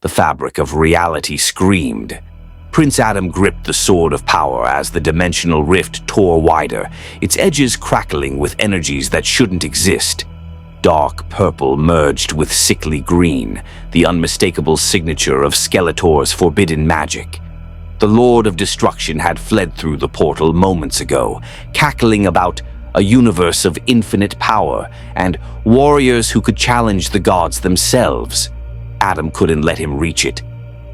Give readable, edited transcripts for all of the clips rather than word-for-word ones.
The fabric of reality screamed. Prince Adam gripped the sword of power as the dimensional rift tore wider, its edges crackling with energies that shouldn't exist. Dark purple merged with sickly green, the unmistakable signature of Skeletor's forbidden magic. The Lord of Destruction had fled through the portal moments ago, cackling about a universe of infinite power and warriors who could challenge the gods themselves. Adam couldn't let him reach it.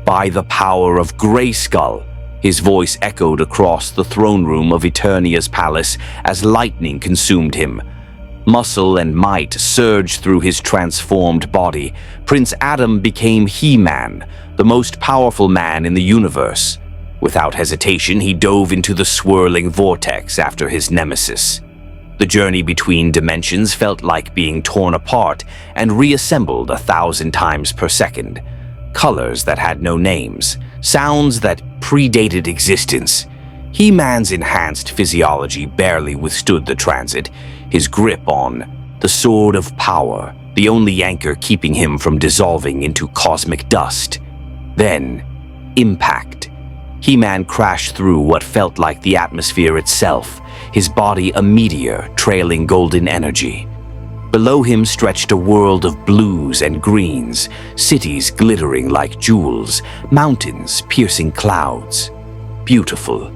By the power of Grayskull, his voice echoed across the throne room of Eternia's palace as lightning consumed him. Muscle and might surged through his transformed body. Prince Adam became He-Man, the most powerful man in the universe. Without hesitation, he dove into the swirling vortex after his nemesis. The journey between dimensions felt like being torn apart and reassembled 1,000 times per second. Colors that had no names, sounds that predated existence. He-Man's enhanced physiology barely withstood the transit, his grip on the Sword of Power, the only anchor keeping him from dissolving into cosmic dust. Then, impact. He-Man crashed through what felt like the atmosphere itself, his body a meteor trailing golden energy. Below him stretched a world of blues and greens, cities glittering like jewels, mountains piercing clouds. Beautiful,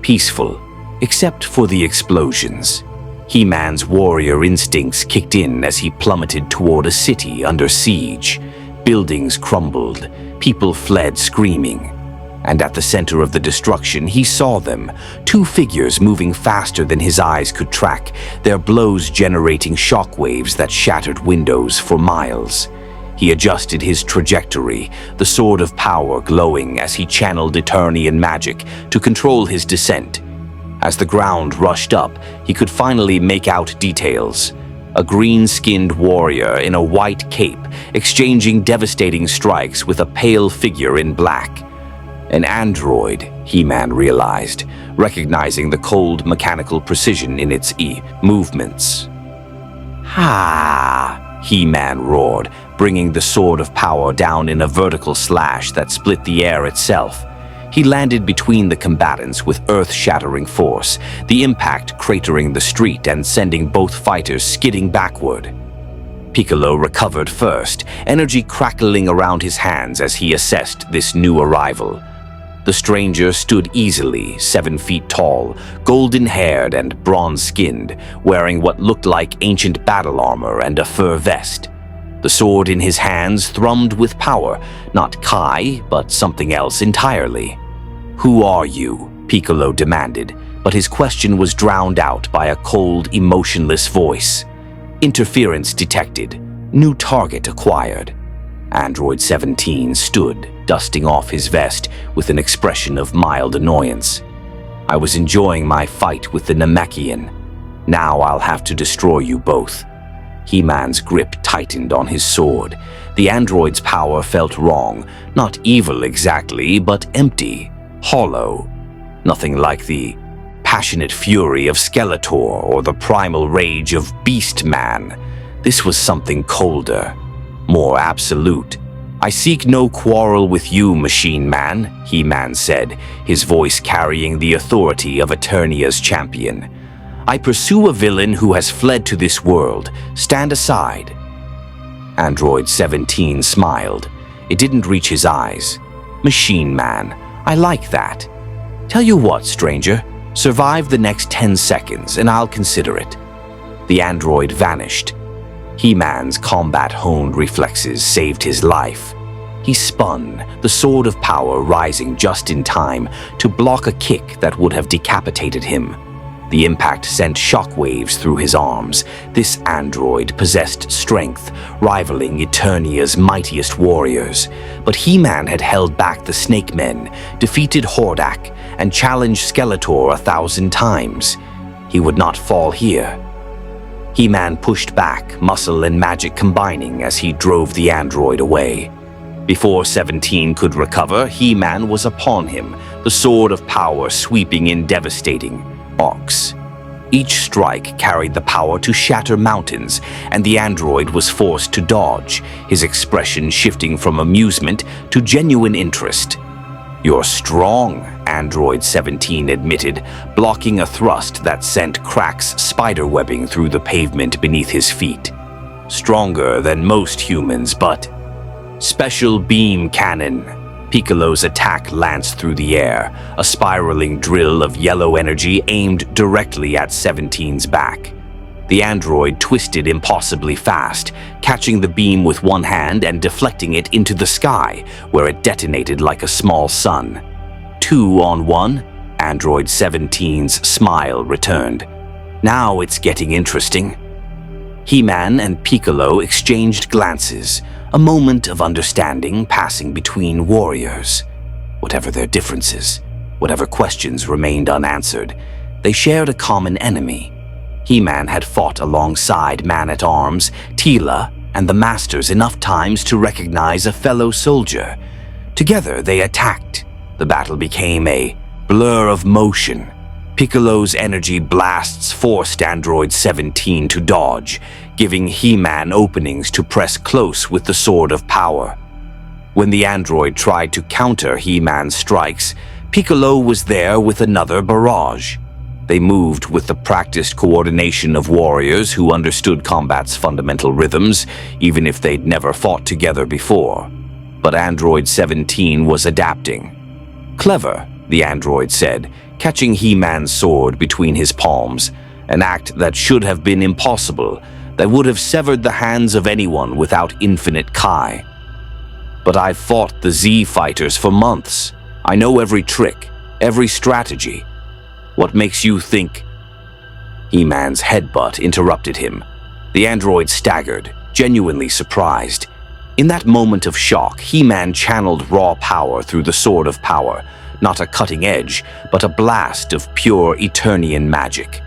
peaceful, except for the explosions. He-Man's warrior instincts kicked in as he plummeted toward a city under siege. Buildings crumbled, people fled screaming. And at the center of the destruction, he saw them, two figures moving faster than his eyes could track, their blows generating shockwaves that shattered windows for miles. He adjusted his trajectory, the Sword of Power glowing as he channeled Eternian magic to control his descent. As the ground rushed up, he could finally make out details. A green-skinned warrior in a white cape, exchanging devastating strikes with a pale figure in black. An android, He-Man realized, recognizing the cold mechanical precision in its movements. Ha! He-Man roared, bringing the Sword of Power down in a vertical slash that split the air itself. He landed between the combatants with earth-shattering force, the impact cratering the street and sending both fighters skidding backward. Piccolo recovered first, energy crackling around his hands as he assessed this new arrival. The stranger stood easily, 7 feet tall, golden-haired and bronze-skinned, wearing what looked like ancient battle armor and a fur vest. The sword in his hands thrummed with power, not Kai, but something else entirely. "Who are you?" Piccolo demanded, but his question was drowned out by a cold, emotionless voice. Interference detected. New target acquired. Android 17 stood, dusting off his vest with an expression of mild annoyance. "I was enjoying my fight with the Namekian. Now I'll have to destroy you both." He-Man's grip tightened on his sword. The android's power felt wrong, not evil exactly, but empty, hollow. Nothing like the passionate fury of Skeletor or the primal rage of Beast Man. This was something colder, more absolute. "I seek no quarrel with you, Machine Man," He-Man said, his voice carrying the authority of Eternia's champion. "I pursue a villain who has fled to this world. Stand aside." Android 17 smiled. It didn't reach his eyes. "Machine Man, I like that. Tell you what, stranger, survive the next 10 seconds and I'll consider it." The android vanished. He-Man's combat-honed reflexes saved his life. He spun, the Sword of Power rising just in time to block a kick that would have decapitated him. The impact sent shockwaves through his arms. This android possessed strength, rivaling Eternia's mightiest warriors. But He-Man had held back the Snake Men, defeated Hordak, and challenged Skeletor 1,000 times. He would not fall here. He-Man pushed back, muscle and magic combining as he drove the android away. Before 17 could recover, He-Man was upon him, the Sword of Power sweeping in devastating arcs. Each strike carried the power to shatter mountains, and the android was forced to dodge, his expression shifting from amusement to genuine interest. "You're strong," Android 17 admitted, blocking a thrust that sent cracks spiderwebbing through the pavement beneath his feet. "Stronger than most humans, but—" "Special beam cannon." Piccolo's attack lanced through the air, a spiraling drill of yellow energy aimed directly at 17's back. The android twisted impossibly fast, catching the beam with one hand and deflecting it into the sky, where it detonated like a small sun. 2-on-1, Android 17's smile returned. "Now it's getting interesting." He-Man and Piccolo exchanged glances, a moment of understanding passing between warriors. Whatever their differences, whatever questions remained unanswered, they shared a common enemy. He-Man had fought alongside Man-at-Arms, Teela, and the Masters enough times to recognize a fellow soldier. Together they attacked. The battle became a blur of motion. Piccolo's energy blasts forced Android 17 to dodge, giving He-Man openings to press close with the Sword of Power. When the android tried to counter He-Man's strikes, Piccolo was there with another barrage. They moved with the practiced coordination of warriors who understood combat's fundamental rhythms, even if they'd never fought together before. But Android 17 was adapting. "Clever," the android said, catching He-Man's sword between his palms, an act that should have been impossible, that would have severed the hands of anyone without infinite Kai. "But I've fought the Z fighters for months. I know every trick, every strategy. What makes you think—" He-Man's headbutt interrupted him. The android staggered, genuinely surprised. In that moment of shock, He-Man channeled raw power through the Sword of Power, not a cutting edge, but a blast of pure Eternian magic.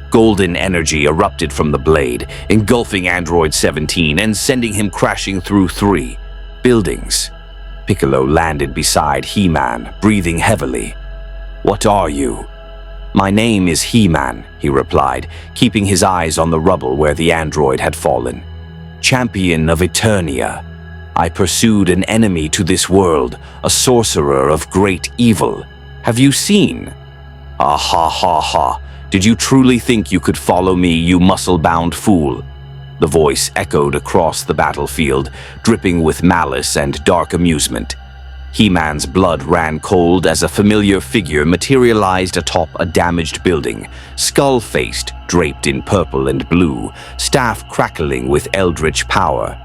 Golden energy erupted from the blade, engulfing Android 17 and sending him crashing through 3 buildings. Piccolo landed beside He-Man, breathing heavily. "What are you?" "My name is He-Man," he replied, keeping his eyes on the rubble where the android had fallen. "Champion of Eternia. I pursued an enemy to this world, a sorcerer of great evil. Have you seen?" "Ah ha ha ha. Did you truly think you could follow me, you muscle-bound fool?" The voice echoed across the battlefield, dripping with malice and dark amusement. He-Man's blood ran cold as a familiar figure materialized atop a damaged building, skull-faced, draped in purple and blue, staff crackling with eldritch power.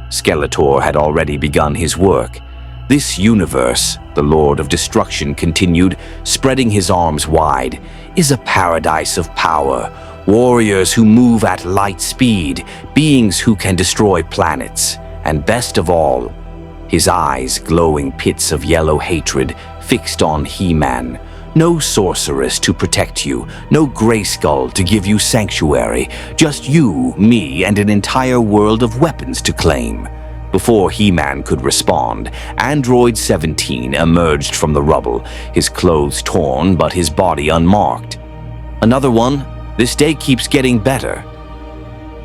Skeletor had already begun his work. "This universe," the Lord of Destruction continued, spreading his arms wide, "is a paradise of power. Warriors who move at light speed, beings who can destroy planets, and best of all," his eyes glowing pits of yellow hatred fixed on He-Man, "no sorceress to protect you, no Grayskull to give you sanctuary, just you, me, and an entire world of weapons to claim." Before He-Man could respond, Android 17 emerged from the rubble, his clothes torn but his body unmarked. "Another one? This day keeps getting better."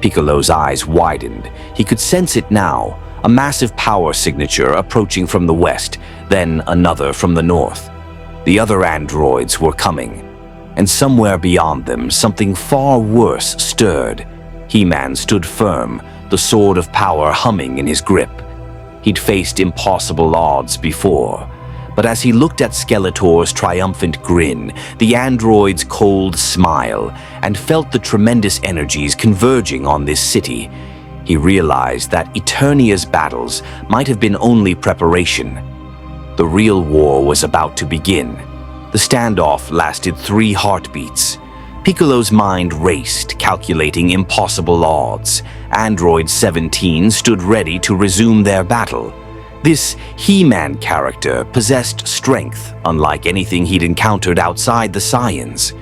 Piccolo's eyes widened. He could sense it now, a massive power signature approaching from the west, then another from the north. The other androids were coming, and somewhere beyond them, something far worse stirred. He-Man stood firm, the Sword of Power humming in his grip. He'd faced impossible odds before, but as he looked at Skeletor's triumphant grin, the android's cold smile, and felt the tremendous energies converging on this city, he realized that Eternia's battles might have been only preparation. The real war was about to begin. The standoff lasted 3 heartbeats. Piccolo's mind raced, calculating impossible odds. Android 17 stood ready to resume their battle. This He-Man character possessed strength unlike anything he'd encountered outside the Saiyans.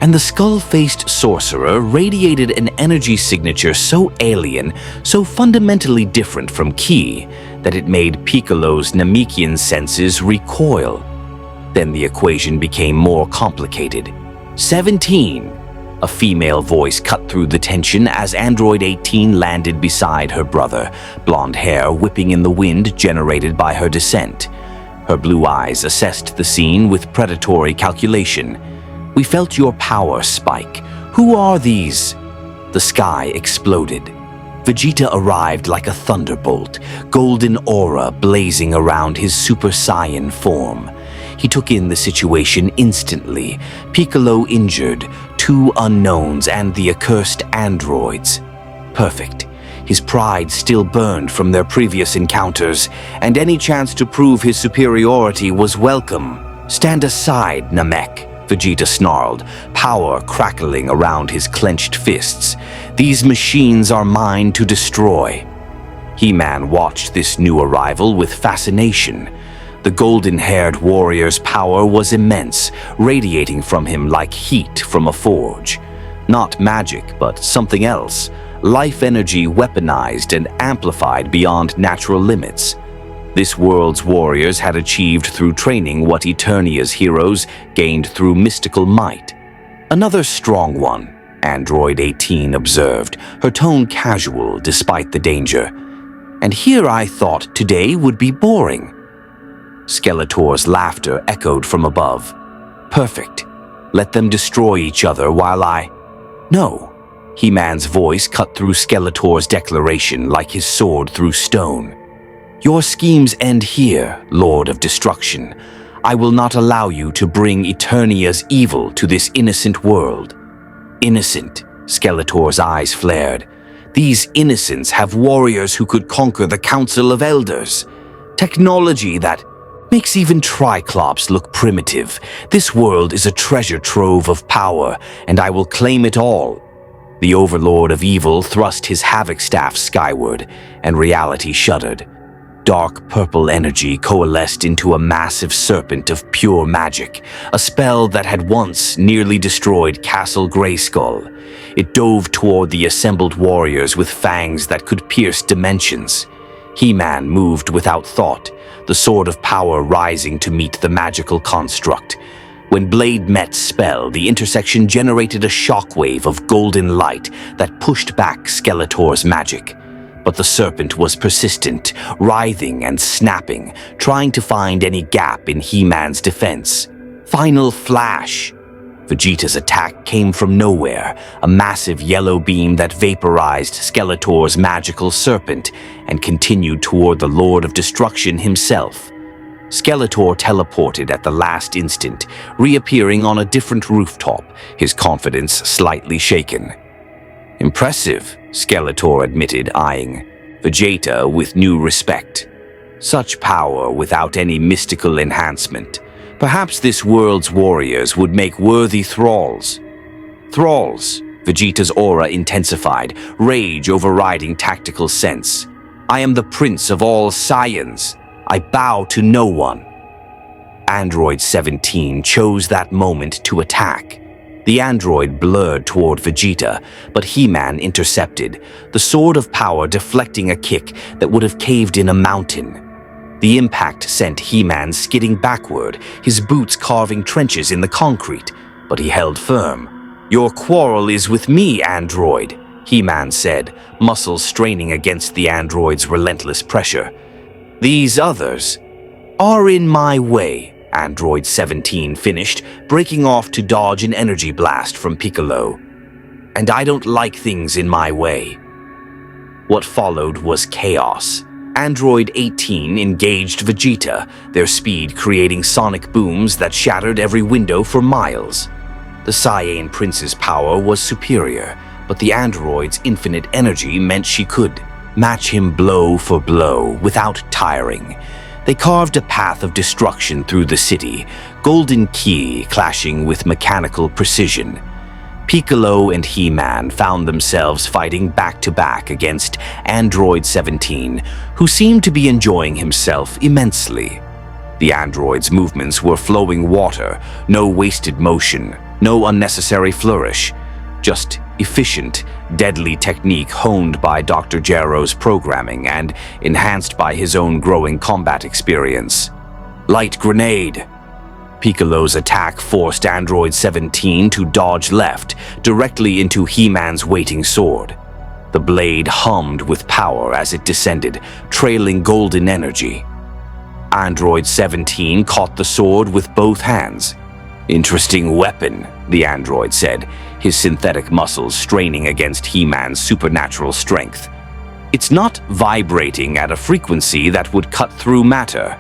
And the skull-faced sorcerer radiated an energy signature so alien, so fundamentally different from Ki, that it made Piccolo's Namekian senses recoil. Then the equation became more complicated. 17. A female voice cut through the tension as Android 18 landed beside her brother, blonde hair whipping in the wind generated by her descent. Her blue eyes assessed the scene with predatory calculation. "We felt your power spike. Who are these?" The sky exploded. Vegeta arrived like a thunderbolt, golden aura blazing around his Super Saiyan form. He took in the situation instantly. Piccolo injured, 2 unknowns and the accursed androids. Perfect. His pride still burned from their previous encounters, and any chance to prove his superiority was welcome. "Stand aside, Namek," Vegeta snarled, power crackling around his clenched fists. "These machines are mine to destroy." He-Man watched this new arrival with fascination. The golden-haired warrior's power was immense, radiating from him like heat from a forge. Not magic, but something else. Life energy weaponized and amplified beyond natural limits. This world's warriors had achieved through training what Eternia's heroes gained through mystical might. "Another strong one," Android 18 observed, her tone casual despite the danger. "And here I thought today would be boring." Skeletor's laughter echoed from above. "Perfect. Let them destroy each other while I—" "No." He-Man's voice cut through Skeletor's declaration like his sword through stone. "Your schemes end here, Lord of Destruction. I will not allow you to bring Eternia's evil to this innocent world." "Innocent?" Skeletor's eyes flared. "These innocents have warriors who could conquer the Council of Elders. Technology that makes even Triclops look primitive. This world is a treasure trove of power, and I will claim it all." The Overlord of Evil thrust his Havoc Staff skyward, and reality shuddered. Dark purple energy coalesced into a massive serpent of pure magic, a spell that had once nearly destroyed Castle Grayskull. It dove toward the assembled warriors with fangs that could pierce dimensions. He-Man moved without thought, the sword of power rising to meet the magical construct. When Blade met spell, the intersection generated a shockwave of golden light that pushed back Skeletor's magic. But the serpent was persistent, writhing and snapping, trying to find any gap in He-Man's defense. Final flash! Vegeta's attack came from nowhere, a massive yellow beam that vaporized Skeletor's magical serpent and continued toward the Lord of Destruction himself. Skeletor teleported at the last instant, reappearing on a different rooftop, his confidence slightly shaken. "Impressive," Skeletor admitted, eyeing Vegeta with new respect. "Such power without any mystical enhancement. Perhaps this world's warriors would make worthy thralls." "Thralls," Vegeta's aura intensified, rage overriding tactical sense. "I am the prince of all Saiyans. I bow to no one." Android 17 chose that moment to attack. The android blurred toward Vegeta, but He-Man intercepted, the sword of power deflecting a kick that would have caved in a mountain. The impact sent He-Man skidding backward, his boots carving trenches in the concrete, but he held firm. "Your quarrel is with me, android," He-Man said, muscles straining against the android's relentless pressure. "These others are in my way," Android 17 finished, breaking off to dodge an energy blast from Piccolo. "And I don't like things in my way." What followed was chaos. Android 18 engaged Vegeta, their speed creating sonic booms that shattered every window for miles. The Saiyan Prince's power was superior, but the android's infinite energy meant she could match him blow for blow without tiring. They carved a path of destruction through the city, Golden Key clashing with mechanical precision. Piccolo and He-Man found themselves fighting back-to-back against Android 17, who seemed to be enjoying himself immensely. The android's movements were flowing water, no wasted motion, no unnecessary flourish, just efficient, deadly technique honed by Dr. Gero's programming and enhanced by his own growing combat experience. Light grenade! Piccolo's attack forced Android 17 to dodge left, directly into He-Man's waiting sword. The blade hummed with power as it descended, trailing golden energy. Android 17 caught the sword with both hands. "Interesting weapon," the android said, his synthetic muscles straining against He-Man's supernatural strength. "It's not vibrating at a frequency that would cut through matter.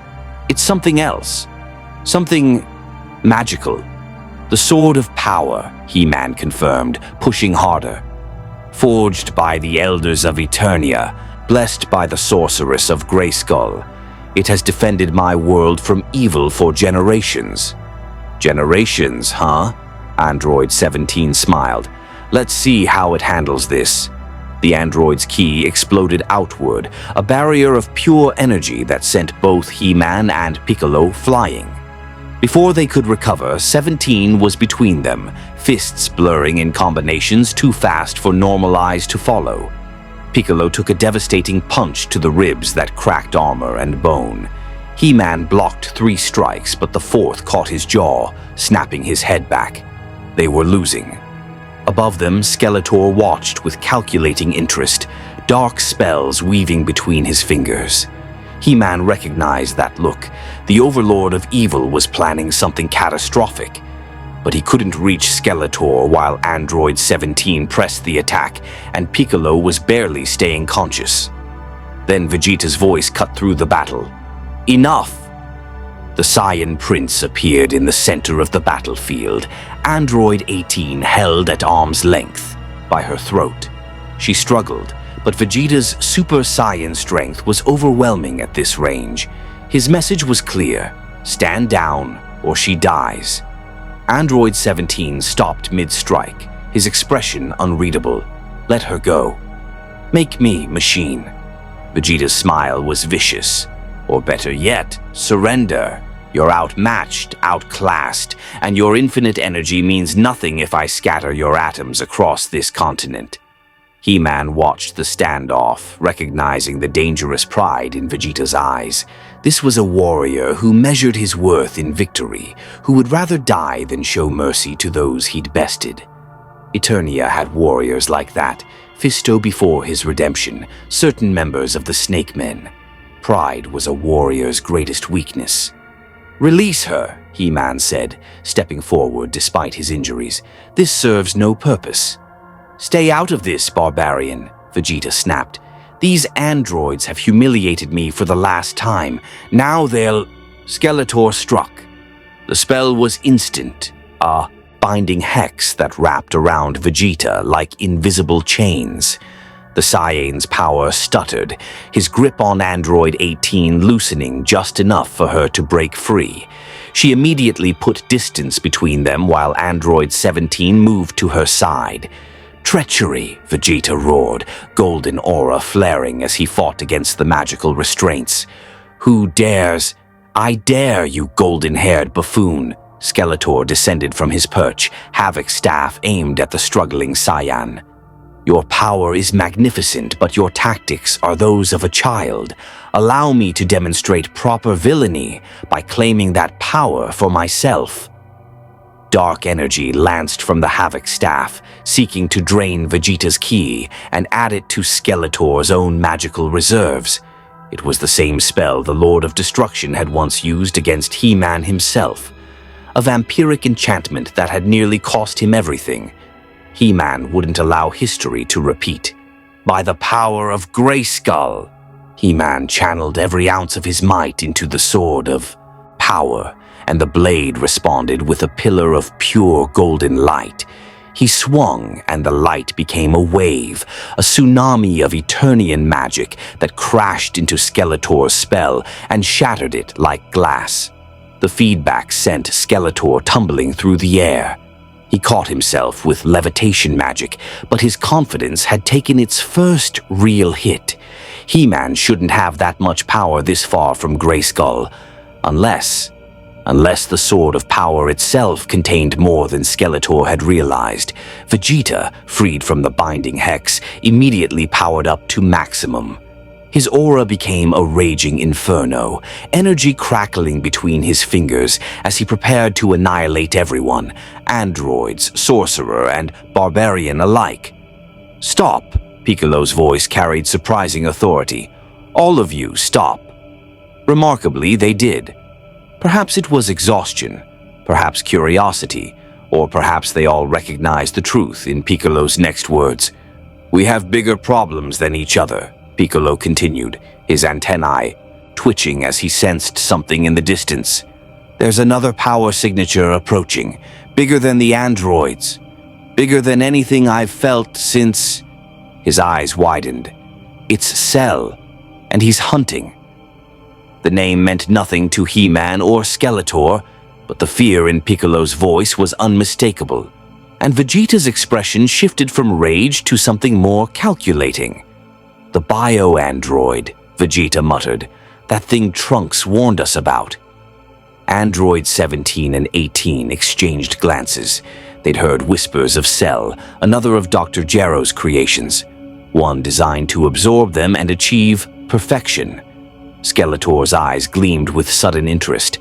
It's something else. Something magical." "The Sword of Power," He-Man confirmed, pushing harder. "Forged by the Elders of Eternia, blessed by the Sorceress of Grayskull. It has defended my world from evil for generations." "Generations, huh?" Android 17 smiled. "Let's see how it handles this." The android's key exploded outward, a barrier of pure energy that sent both He-Man and Piccolo flying. Before they could recover, 17 was between them, fists blurring in combinations too fast for normal eyes to follow. Piccolo took a devastating punch to the ribs that cracked armor and bone. He-Man blocked 3 strikes, but the 4th caught his jaw, snapping his head back. They were losing. Above them, Skeletor watched with calculating interest, dark spells weaving between his fingers. He-Man recognized that look. The Overlord of Evil was planning something catastrophic. But he couldn't reach Skeletor while Android 17 pressed the attack, and Piccolo was barely staying conscious. Then Vegeta's voice cut through the battle. "Enough!" The Saiyan Prince appeared in the center of the battlefield, Android 18 held at arm's length by her throat. She struggled, but Vegeta's Super Saiyan strength was overwhelming at this range. His message was clear: stand down or she dies. Android 17 stopped mid-strike, his expression unreadable. "Let her go. Make me, machine." Vegeta's smile was vicious. "Or better yet, surrender. You're outmatched, outclassed, and your infinite energy means nothing if I scatter your atoms across this continent." He-Man watched the standoff, recognizing the dangerous pride in Vegeta's eyes. This was a warrior who measured his worth in victory, who would rather die than show mercy to those he'd bested. Eternia had warriors like that, Fisto before his redemption, certain members of the Snake Men. Pride was a warrior's greatest weakness. "Release her," He-Man said, stepping forward despite his injuries. "This serves no purpose." "Stay out of this, barbarian," Vegeta snapped. "These androids have humiliated me for the last time. Now they'll—" Skeletor struck. The spell was instant, a binding hex that wrapped around Vegeta like invisible chains. The Saiyan's power stuttered, his grip on Android 18 loosening just enough for her to break free. She immediately put distance between them while Android 17 moved to her side. "Treachery," Vegeta roared, golden aura flaring as he fought against the magical restraints. "Who dares? I dare, you golden-haired buffoon!" Skeletor descended from his perch, Havoc's staff aimed at the struggling Saiyan. "Your power is magnificent, but your tactics are those of a child. Allow me to demonstrate proper villainy by claiming that power for myself." Dark energy lanced from the Havoc staff, seeking to drain Vegeta's ki and add it to Skeletor's own magical reserves. It was the same spell the Lord of Destruction had once used against He-Man himself. A vampiric enchantment that had nearly cost him everything. He-Man wouldn't allow history to repeat. "By the power of Grayskull!" He-Man channeled every ounce of his might into the sword of power, and the blade responded with a pillar of pure golden light. He swung, and the light became a wave, a tsunami of Eternian magic that crashed into Skeletor's spell and shattered it like glass. The feedback sent Skeletor tumbling through the air. He caught himself with levitation magic, but his confidence had taken its first real hit. He-Man shouldn't have that much power this far from Grayskull, unless the Sword of Power itself contained more than Skeletor had realized. Vegeta, freed from the binding hex, immediately powered up to maximum. His aura became a raging inferno, energy crackling between his fingers as he prepared to annihilate everyone, androids, sorcerer, and barbarian alike. "Stop," Piccolo's voice carried surprising authority. "All of you, stop." Remarkably, they did. Perhaps it was exhaustion, perhaps curiosity, or perhaps they all recognized the truth in Piccolo's next words. "We have bigger problems than each other," Piccolo continued, his antennae twitching as he sensed something in the distance. "There's another power signature approaching, bigger than the androids, bigger than anything I've felt since—" His eyes widened. "It's Cell, and he's hunting." The name meant nothing to He-Man or Skeletor, but the fear in Piccolo's voice was unmistakable, and Vegeta's expression shifted from rage to something more calculating. "The bio-android," Vegeta muttered. "That thing Trunks warned us about." Android 17 and 18 exchanged glances. They'd heard whispers of Cell, another of Dr. Gero's creations, one designed to absorb them and achieve perfection. Skeletor's eyes gleamed with sudden interest.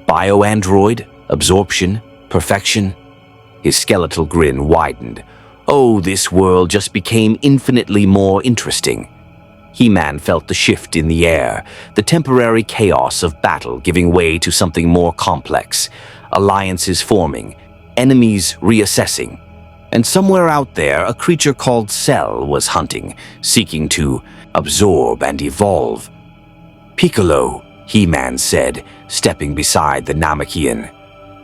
Bio-android, absorption, perfection. His skeletal grin widened. Oh, this world just became infinitely more interesting. He-Man felt the shift in the air, the temporary chaos of battle giving way to something more complex, alliances forming, enemies reassessing. And somewhere out there, a creature called Cell was hunting, seeking to absorb and evolve. "Piccolo," He-Man said, stepping beside the Namekian.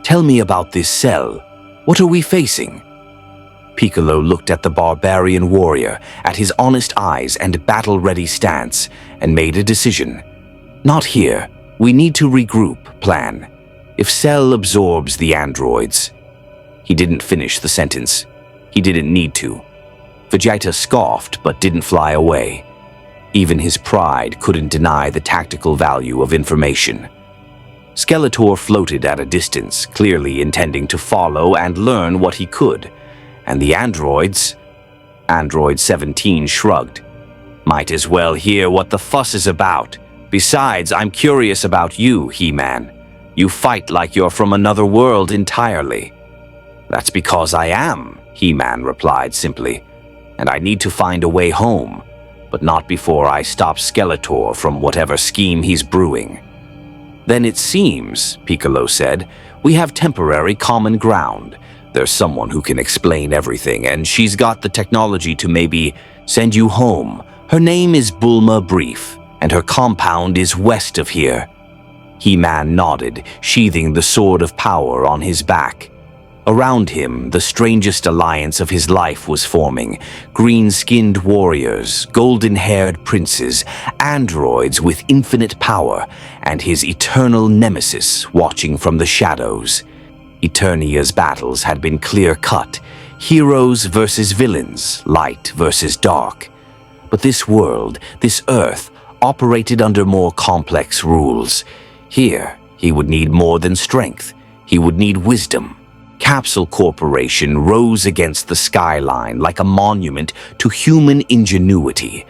"Tell me about this Cell. What are we facing?" Piccolo looked at the barbarian warrior, at his honest eyes and battle-ready stance, and made a decision. "Not here. We need to regroup, plan. If Cell absorbs the androids—" He didn't finish the sentence. He didn't need to. Vegeta scoffed but didn't fly away. Even his pride couldn't deny the tactical value of information. Skeletor floated at a distance, clearly intending to follow and learn what he could. And the androids? Android 17 shrugged. "Might as well hear what the fuss is about. Besides, I'm curious about you, He-Man. You fight like you're from another world entirely." "That's because I am," He-Man replied simply. "And I need to find a way home. But not before I stop Skeletor from whatever scheme he's brewing." "Then it seems," Piccolo said, "we have temporary common ground. There's someone who can explain everything, and she's got the technology to maybe send you home. Her name is Bulma Brief, and her compound is west of here." He-Man nodded, sheathing the sword of power on his back. Around him, the strangest alliance of his life was forming. Green-skinned warriors, golden-haired princes, androids with infinite power, and his eternal nemesis watching from the shadows. Eternia's battles had been clear-cut, heroes versus villains, light versus dark. But this world, this Earth, operated under more complex rules. Here, he would need more than strength. He would need wisdom. Capsule Corporation rose against the skyline like a monument to human ingenuity.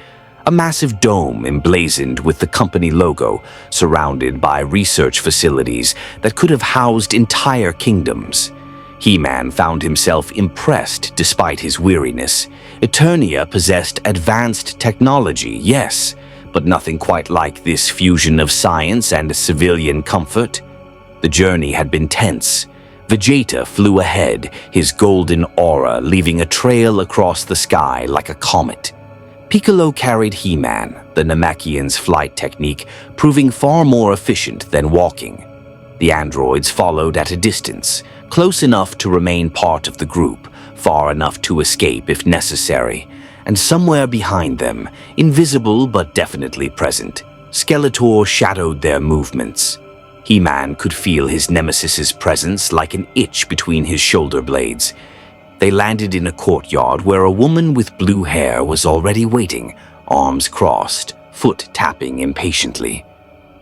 A massive dome emblazoned with the company logo, surrounded by research facilities that could have housed entire kingdoms. He-Man found himself impressed despite his weariness. Eternia possessed advanced technology, yes, but nothing quite like this fusion of science and civilian comfort. The journey had been tense. Vegeta flew ahead, his golden aura leaving a trail across the sky like a comet. Piccolo carried He-Man, the Namekian's flight technique proving far more efficient than walking. The androids followed at a distance, close enough to remain part of the group, far enough to escape if necessary. And somewhere behind them, invisible but definitely present, Skeletor shadowed their movements. He-Man could feel his nemesis's presence like an itch between his shoulder blades. They landed in a courtyard where a woman with blue hair was already waiting, arms crossed, foot tapping impatiently.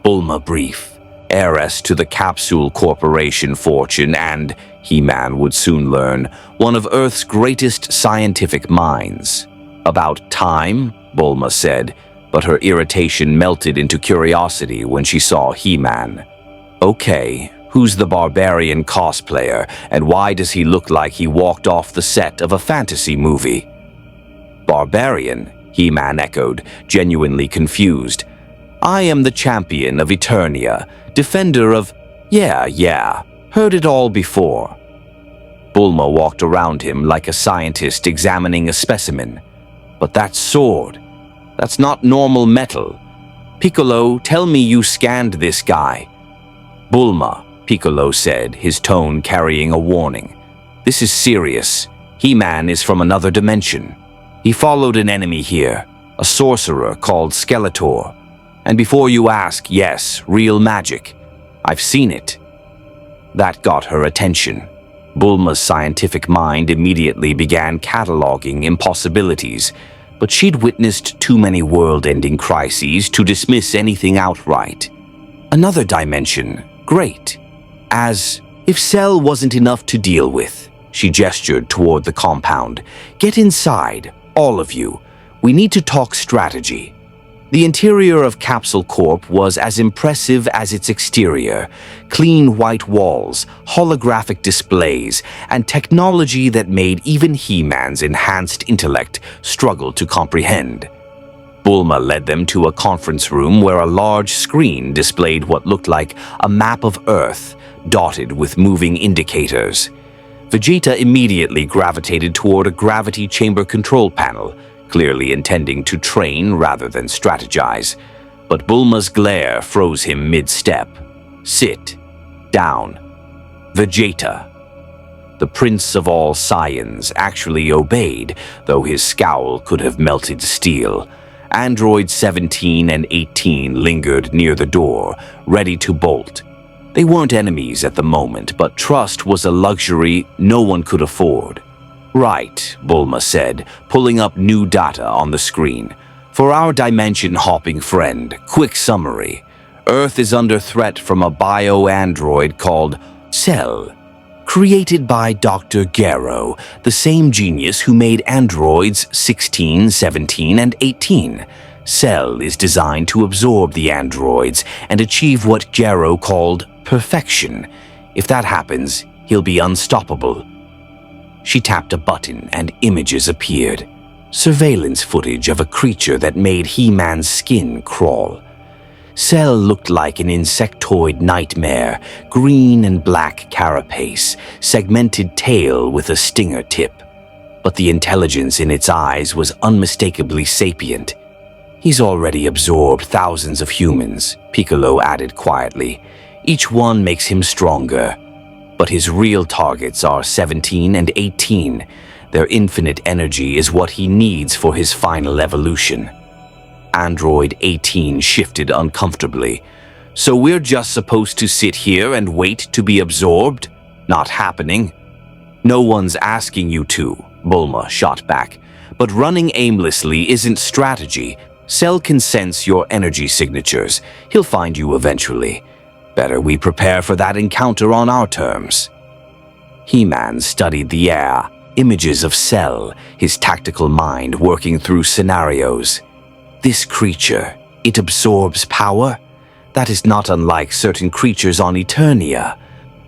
Bulma Brief, heiress to the Capsule Corporation fortune and, He-Man would soon learn, one of Earth's greatest scientific minds. "About time," Bulma said, but her irritation melted into curiosity when she saw He-Man. Okay, who's the barbarian cosplayer, and why does he look like he walked off the set of a fantasy movie? Barbarian? He-Man echoed, genuinely confused. I am the champion of Eternia, defender of… Yeah, heard it all before. Bulma walked around him like a scientist examining a specimen. But that sword, that's not normal metal. Piccolo, tell me you scanned this guy. Bulma, Piccolo said, his tone carrying a warning. This is serious. He-Man is from another dimension. He followed an enemy here, a sorcerer called Skeletor. And before you ask, yes, real magic. I've seen it. That got her attention. Bulma's scientific mind immediately began cataloging impossibilities, but she'd witnessed too many world-ending crises to dismiss anything outright. Another dimension, great. As if Cell wasn't enough to deal with, she gestured toward the compound. Get inside, all of you. We need to talk strategy. The interior of Capsule Corp was as impressive as its exterior. Clean white walls, holographic displays, and technology that made even He-Man's enhanced intellect struggle to comprehend. Bulma led them to a conference room where a large screen displayed what looked like a map of Earth, dotted with moving indicators. Vegeta immediately gravitated toward a gravity chamber control panel, clearly intending to train rather than strategize. But Bulma's glare froze him mid-step. Sit. Down. Vegeta. The Prince of all Saiyans actually obeyed, though his scowl could have melted steel. Androids 17 and 18 lingered near the door, ready to bolt. They weren't enemies at the moment, but trust was a luxury no one could afford. Right, Bulma said, pulling up new data on the screen. For our dimension-hopping friend, quick summary. Earth is under threat from a bio-android called Cell, created by Dr. Gero, the same genius who made androids 16, 17, and 18. Cell is designed to absorb the androids and achieve what Gero called perfection. If that happens, he'll be unstoppable. She tapped a button and images appeared. Surveillance footage of a creature that made He-Man's skin crawl. Cell looked like an insectoid nightmare, green and black carapace, segmented tail with a stinger tip. But the intelligence in its eyes was unmistakably sapient. He's already absorbed thousands of humans, Piccolo added quietly. Each one makes him stronger. But his real targets are 17 and 18. Their infinite energy is what he needs for his final evolution. Android 18 shifted uncomfortably. So we're just supposed to sit here and wait to be absorbed? Not happening. No one's asking you to, Bulma shot back. But running aimlessly isn't strategy. Cell can sense your energy signatures. He'll find you eventually. Better we prepare for that encounter on our terms. He-Man studied the air, images of Cell, his tactical mind working through scenarios. This creature, it absorbs power? That is not unlike certain creatures on Eternia.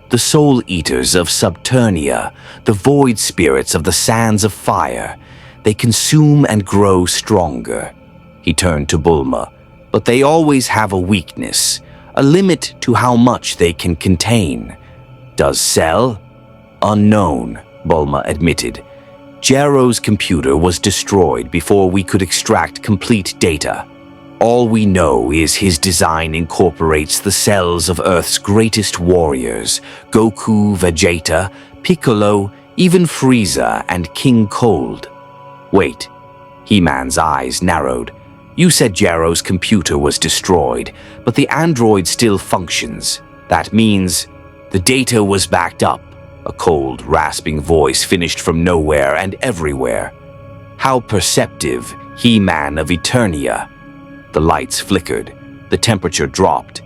The Soul Eaters of Subternia, the Void Spirits of the Sands of Fire. They consume and grow stronger. He turned to Bulma. But they always have a weakness. A limit to how much they can contain. Does Cell? Unknown, Bulma admitted. Gero's computer was destroyed before we could extract complete data. All we know is his design incorporates the cells of Earth's greatest warriors, Goku, Vegeta, Piccolo, even Frieza and King Cold. Wait, He-Man's eyes narrowed. You said Gero's computer was destroyed, but the android still functions. That means the data was backed up. A cold, rasping voice finished from nowhere and everywhere. How perceptive, He-Man of Eternia. The lights flickered, the temperature dropped,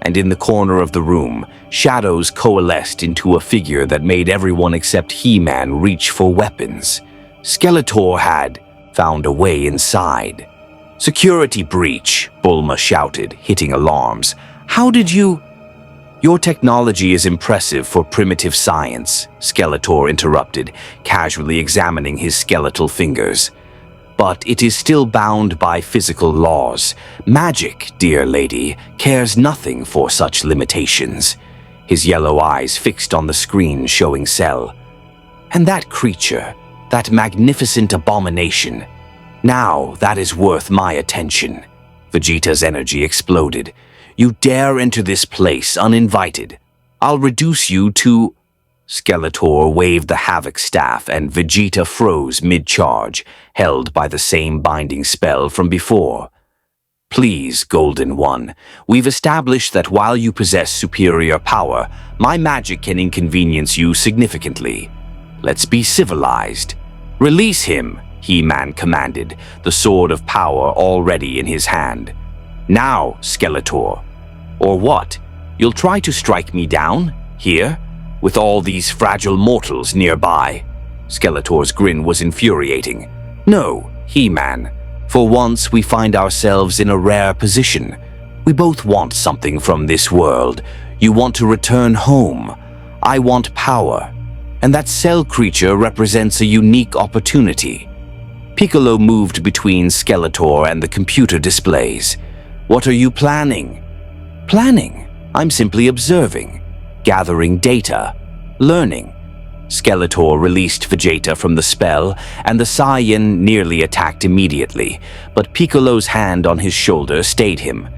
and in the corner of the room, shadows coalesced into a figure that made everyone except He-Man reach for weapons. Skeletor had found a way inside. Security breach, Bulma shouted, hitting alarms. How did you... Your technology is impressive for primitive science, Skeletor interrupted, casually examining his skeletal fingers. But it is still bound by physical laws. Magic, dear lady, cares nothing for such limitations. His yellow eyes fixed on the screen showing Cell. And that creature, that magnificent abomination. Now that is worth my attention. Vegeta's energy exploded. You dare enter this place uninvited. I'll reduce you to... Skeletor waved the Havoc staff and Vegeta froze mid-charge, held by the same binding spell from before. Please, Golden One, we've established that while you possess superior power, my magic can inconvenience you significantly. Let's be civilized. Release him, He-Man commanded, the sword of power already in his hand. Now, Skeletor. Or what? You'll try to strike me down? Here? With all these fragile mortals nearby? Skeletor's grin was infuriating. No, He-Man. For once, we find ourselves in a rare position. We both want something from this world. You want to return home. I want power. And that Cell creature represents a unique opportunity. Piccolo moved between Skeletor and the computer displays. What are you planning? Planning? I'm simply observing, gathering data, learning. Skeletor released Vegeta from the spell, and the Saiyan nearly attacked immediately, but Piccolo's hand on his shoulder stayed him.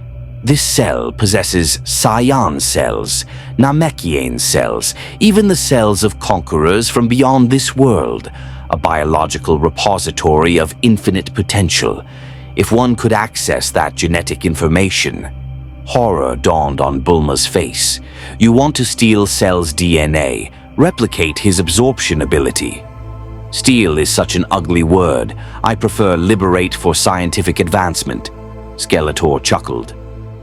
This cell possesses Saiyan cells, Namekian cells, even the cells of conquerors from beyond this world, a biological repository of infinite potential. If one could access that genetic information... Horror dawned on Bulma's face. You want to steal Cell's DNA, replicate his absorption ability. Steal is such an ugly word. I prefer liberate for scientific advancement. Skeletor chuckled.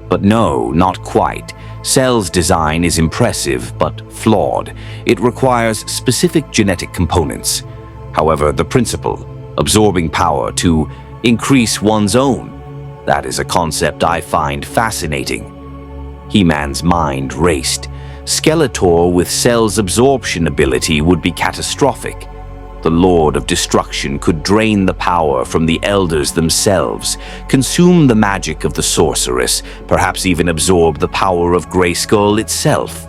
But no, not quite. Cell's design is impressive, but flawed. It requires specific genetic components. However, the principle, absorbing power to increase one's own, that is a concept I find fascinating. He-Man's mind raced. Skeletor with Cell's absorption ability would be catastrophic. The Lord of Destruction could drain the power from the Elders themselves, consume the magic of the Sorceress, perhaps even absorb the power of Grayskull itself.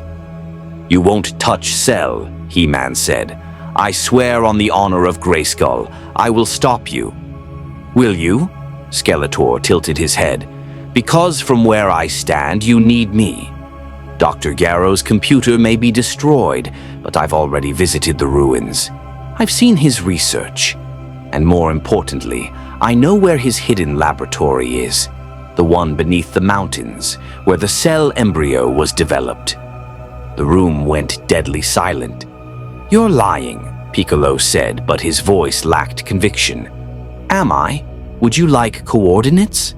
You won't touch Cell, He-Man said. I swear on the honor of Grayskull, I will stop you. Will you? Skeletor tilted his head. Because from where I stand, you need me. Dr. Garrow's computer may be destroyed, but I've already visited the ruins. I've seen his research. And more importantly, I know where his hidden laboratory is. The one beneath the mountains, where the Cell embryo was developed. The room went deadly silent. You're lying, Piccolo said, but his voice lacked conviction. Am I? Would you like coordinates?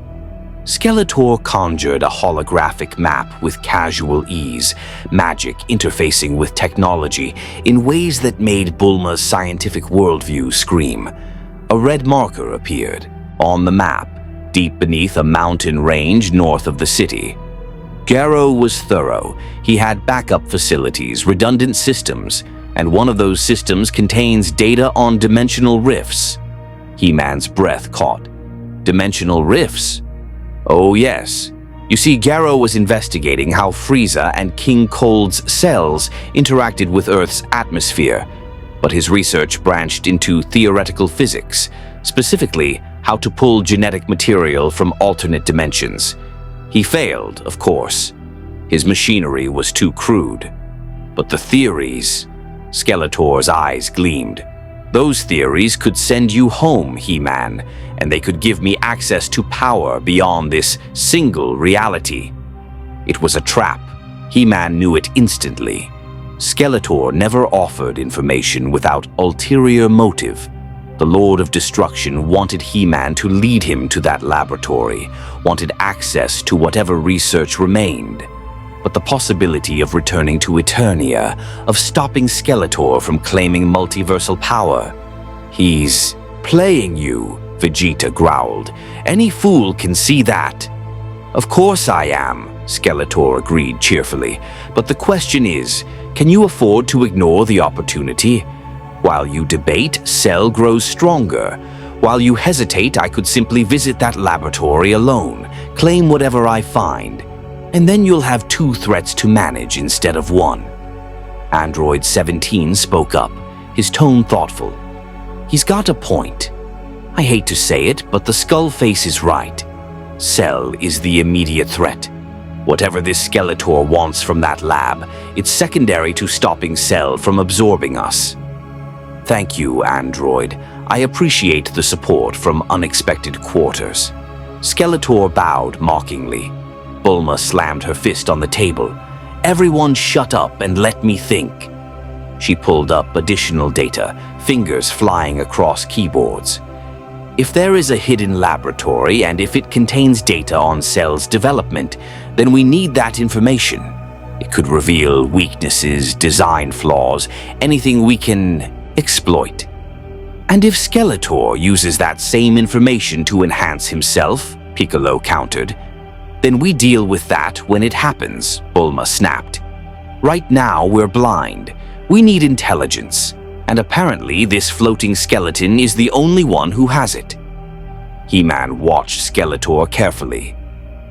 Skeletor conjured a holographic map with casual ease, magic interfacing with technology in ways that made Bulma's scientific worldview scream. A red marker appeared on the map, deep beneath a mountain range north of the city. Garrow was thorough. He had backup facilities, redundant systems, and one of those systems contains data on dimensional rifts. He-Man's breath caught. Dimensional rifts? Oh yes. You see, Garrow was investigating how Frieza and King Cold's cells interacted with Earth's atmosphere, but his research branched into theoretical physics, specifically how to pull genetic material from alternate dimensions. He failed, of course. His machinery was too crude. But the theories... Skeletor's eyes gleamed. Those theories could send you home, He-Man, and they could give me access to power beyond this single reality. It was a trap. He-Man knew it instantly. Skeletor never offered information without ulterior motive. The Lord of Destruction wanted He-Man to lead him to that laboratory, wanted access to whatever research remained. But the possibility of returning to Eternia, of stopping Skeletor from claiming multiversal power. He's playing you, Vegeta growled. "Any fool can see that." "Of course I am," Skeletor agreed cheerfully. "But the question is, can you afford to ignore the opportunity? While you debate, Cell grows stronger. While you hesitate, I could simply visit that laboratory alone, claim whatever I find, and then you'll have two threats to manage instead of one." Android 17 spoke up, his tone thoughtful. "He's got a point. I hate to say it, but the skull face is right. Cell is the immediate threat. Whatever this Skeletor wants from that lab, it's secondary to stopping Cell from absorbing us." "Thank you, Android. I appreciate the support from unexpected quarters." Skeletor bowed mockingly. Bulma slammed her fist on the table. "Everyone shut up and let me think." She pulled up additional data, fingers flying across keyboards. "If there is a hidden laboratory and if it contains data on Cell's development, then we need that information. It could reveal weaknesses, design flaws, anything we can exploit. And if Skeletor uses that same information to enhance himself," Piccolo countered, "then we deal with that when it happens," Bulma snapped. "Right now we're blind. We need intelligence. And apparently this floating skeleton is the only one who has it." He-Man watched Skeletor carefully.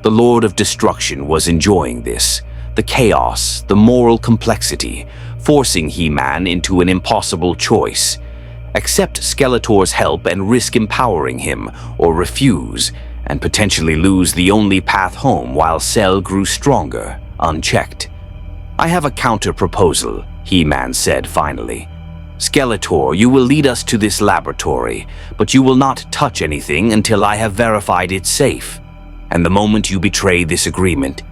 The Lord of Destruction was enjoying this, the chaos, the moral complexity, forcing He-Man into an impossible choice. Accept Skeletor's help and risk empowering him, or refuse, and potentially lose the only path home while Cell grew stronger, unchecked. "I have a counter-proposal," He-Man said finally. "Skeletor, you will lead us to this laboratory, but you will not touch anything until I have verified it's safe. And the moment you betray this agreement—"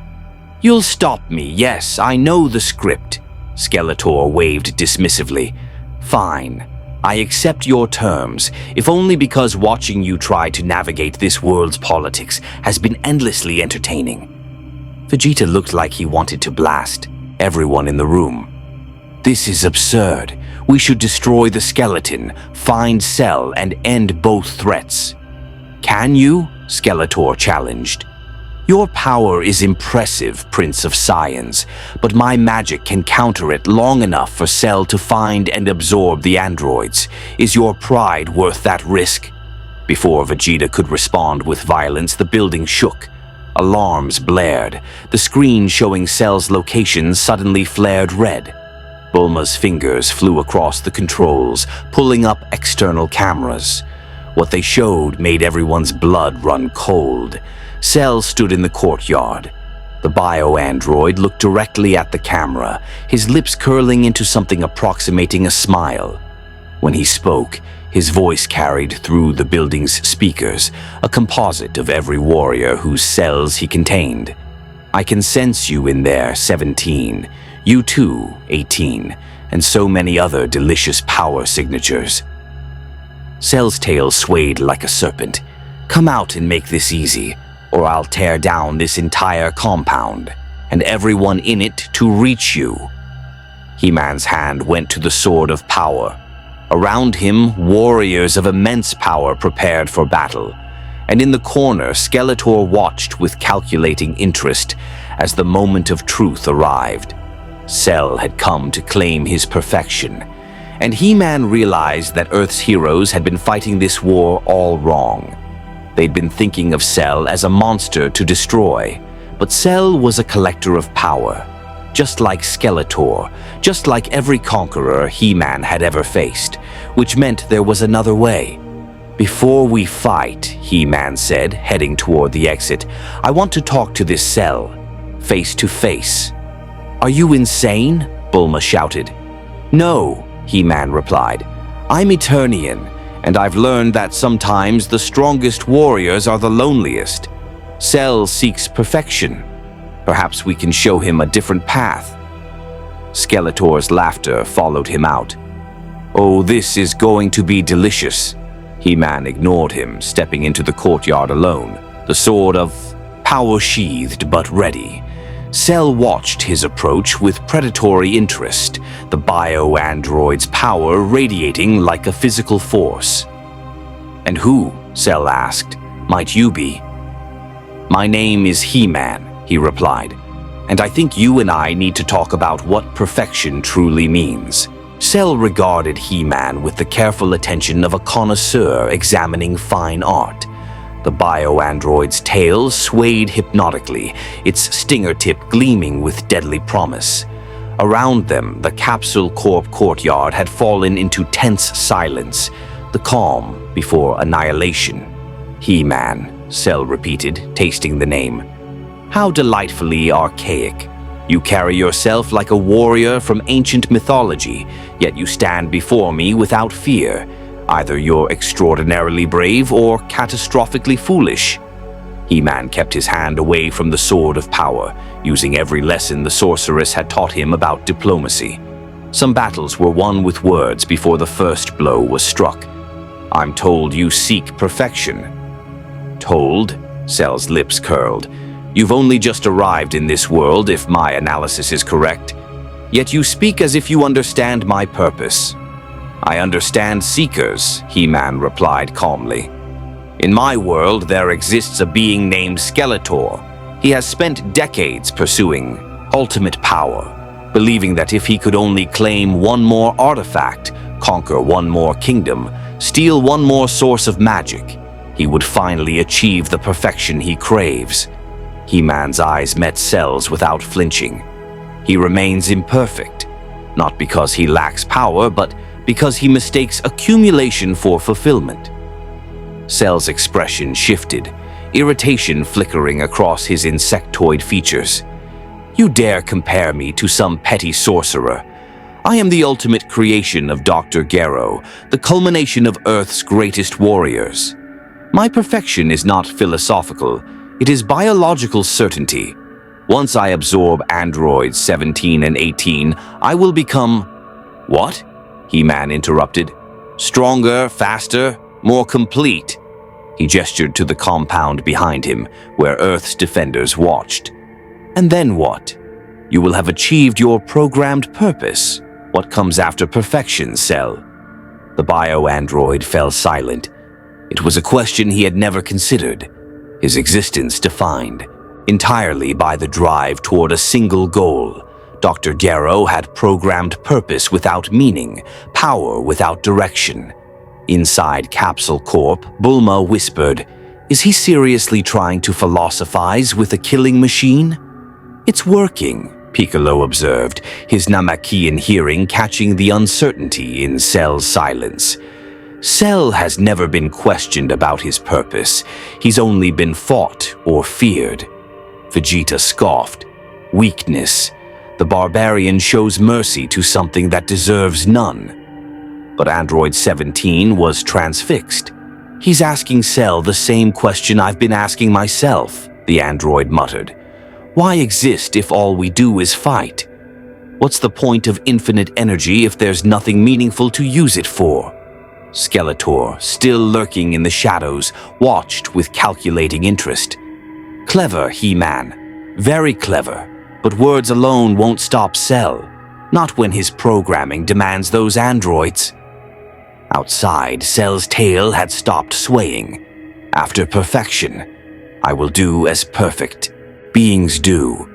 "You'll stop me, yes, I know the script," Skeletor waved dismissively. "Fine. I accept your terms, if only because watching you try to navigate this world's politics has been endlessly entertaining." Vegeta looked like he wanted to blast everyone in the room. "This is absurd. We should destroy the skeleton, find Cell, and end both threats." "Can you?" Skeletor challenged. "Your power is impressive, Prince of Saiyans, but my magic can counter it long enough for Cell to find and absorb the androids. Is your pride worth that risk?" Before Vegeta could respond with violence, the building shook. Alarms blared. The screen showing Cell's location suddenly flared red. Bulma's fingers flew across the controls, pulling up external cameras. What they showed made everyone's blood run cold. Cell stood in the courtyard. The bio-android looked directly at the camera, his lips curling into something approximating a smile. When he spoke, his voice carried through the building's speakers, a composite of every warrior whose cells he contained. "I can sense you in there, 17. You too, 18, and so many other delicious power signatures." Cell's tail swayed like a serpent. "Come out and make this easy, or I'll tear down this entire compound, and everyone in it to reach you." He-Man's hand went to the Sword of Power. Around him, warriors of immense power prepared for battle, and in the corner, Skeletor watched with calculating interest as the moment of truth arrived. Cell had come to claim his perfection, and He-Man realized that Earth's heroes had been fighting this war all wrong. They'd been thinking of Cell as a monster to destroy, but Cell was a collector of power, just like Skeletor, just like every conqueror He-Man had ever faced, which meant there was another way. "Before we fight," He-Man said, heading toward the exit, "I want to talk to this Cell, face to face." "Are you insane?" Bulma shouted. "No," He-Man replied. "I'm Eternian, and I've learned that sometimes the strongest warriors are the loneliest. Cell seeks perfection. Perhaps we can show him a different path." Skeletor's laughter followed him out. "Oh, this is going to be delicious." He-Man ignored him, stepping into the courtyard alone, the sword of power sheathed but ready. Cell watched his approach with predatory interest, the bio-android's power radiating like a physical force. "And who?" Cell asked. "Might you be?" "My name is He-Man," he replied, "and I think you and I need to talk about what perfection truly means." Cell regarded He-Man with the careful attention of a connoisseur examining fine art. The bio-android's tail swayed hypnotically, its stinger tip gleaming with deadly promise. Around them, the Capsule Corp courtyard had fallen into tense silence, the calm before annihilation. "He-Man," Cell repeated, tasting the name. "How delightfully archaic. You carry yourself like a warrior from ancient mythology, yet you stand before me without fear. Either you're extraordinarily brave or catastrophically foolish." He-Man kept his hand away from the sword of power, using every lesson the sorceress had taught him about diplomacy. Some battles were won with words before the first blow was struck. "I'm told you seek perfection." "Told?" Cell's lips curled. "You've only just arrived in this world, if my analysis is correct. Yet you speak as if you understand my purpose." "I understand seekers," He-Man replied calmly. "In my world, there exists a being named Skeletor. He has spent decades pursuing ultimate power, believing that if he could only claim one more artifact, conquer one more kingdom, steal one more source of magic, he would finally achieve the perfection he craves." He-Man's eyes met Cell's without flinching. "He remains imperfect, not because he lacks power, but because he mistakes accumulation for fulfillment." Cell's expression shifted, irritation flickering across his insectoid features. "You dare compare me to some petty sorcerer? I am the ultimate creation of Dr. Gero, the culmination of Earth's greatest warriors. My perfection is not philosophical, it is biological certainty. Once I absorb androids 17 and 18, I will become—" "What?" He-Man interrupted. "Stronger, faster, more complete." He gestured to the compound behind him, where Earth's defenders watched. "And then what? You will have achieved your programmed purpose. What comes after perfection, Cell?" The bio-android fell silent. It was a question he had never considered, his existence defined entirely by the drive toward a single goal. Dr. Gero had programmed purpose without meaning, power without direction. Inside Capsule Corp, Bulma whispered, "Is he seriously trying to philosophize with a killing machine?" "It's working," Piccolo observed, his Namekian hearing catching the uncertainty in Cell's silence. Cell has never been questioned about his purpose. He's only been fought or feared. Vegeta scoffed. "Weakness. The barbarian shows mercy to something that deserves none." But Android 17 was transfixed. "He's asking Cell the same question I've been asking myself," the android muttered. "Why exist if all we do is fight? What's the point of infinite energy if there's nothing meaningful to use it for?" Skeletor, still lurking in the shadows, watched with calculating interest. "Clever, He-Man. Very clever. But words alone won't stop Cell. Not when his programming demands those androids." Outside, Cell's tail had stopped swaying. "After perfection, I will do as perfect beings do.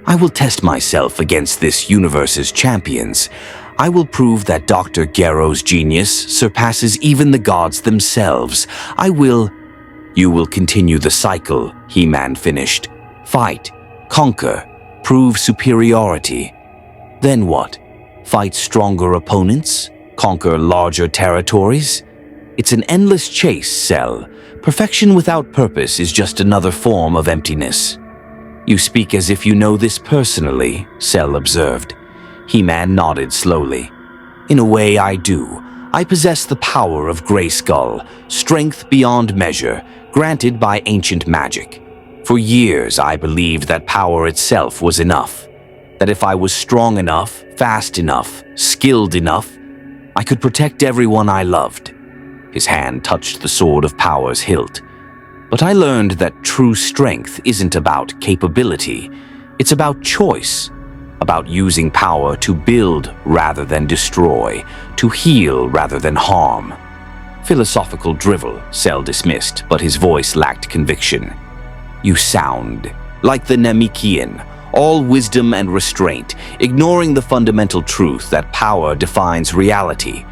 I will test myself against this universe's champions. I will prove that Dr. Gero's genius surpasses even the gods themselves. I will—" "You will continue the cycle," He-Man finished. "Fight, conquer, prove superiority. Then what? Fight stronger opponents? Conquer larger territories? It's an endless chase, Cell. Perfection without purpose is just another form of emptiness." "You speak as if you know this personally," Cell observed. He-Man nodded slowly. "In a way, I do. I possess the power of Grayskull, strength beyond measure, granted by ancient magic. For years, I believed that power itself was enough. That if I was strong enough, fast enough, skilled enough, I could protect everyone I loved." His hand touched the sword of power's hilt. "But I learned that true strength isn't about capability. It's about choice, about using power to build rather than destroy, to heal rather than harm. Philosophical drivel, Cell dismissed, but his voice lacked conviction. You sound like the Namekian, all wisdom and restraint, ignoring the fundamental truth that power defines reality.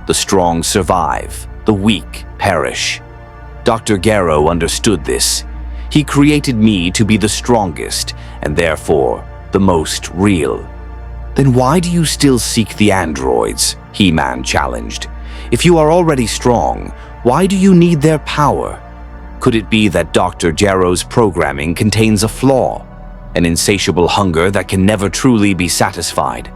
The strong survive, the weak perish. Dr. Garrow understood this. He created me to be the strongest, and therefore the most real. Then why do you still seek the androids? He-Man challenged. If you are already strong, why do you need their power? Could it be that Dr. Garrow's programming contains a flaw, an insatiable hunger that can never truly be satisfied?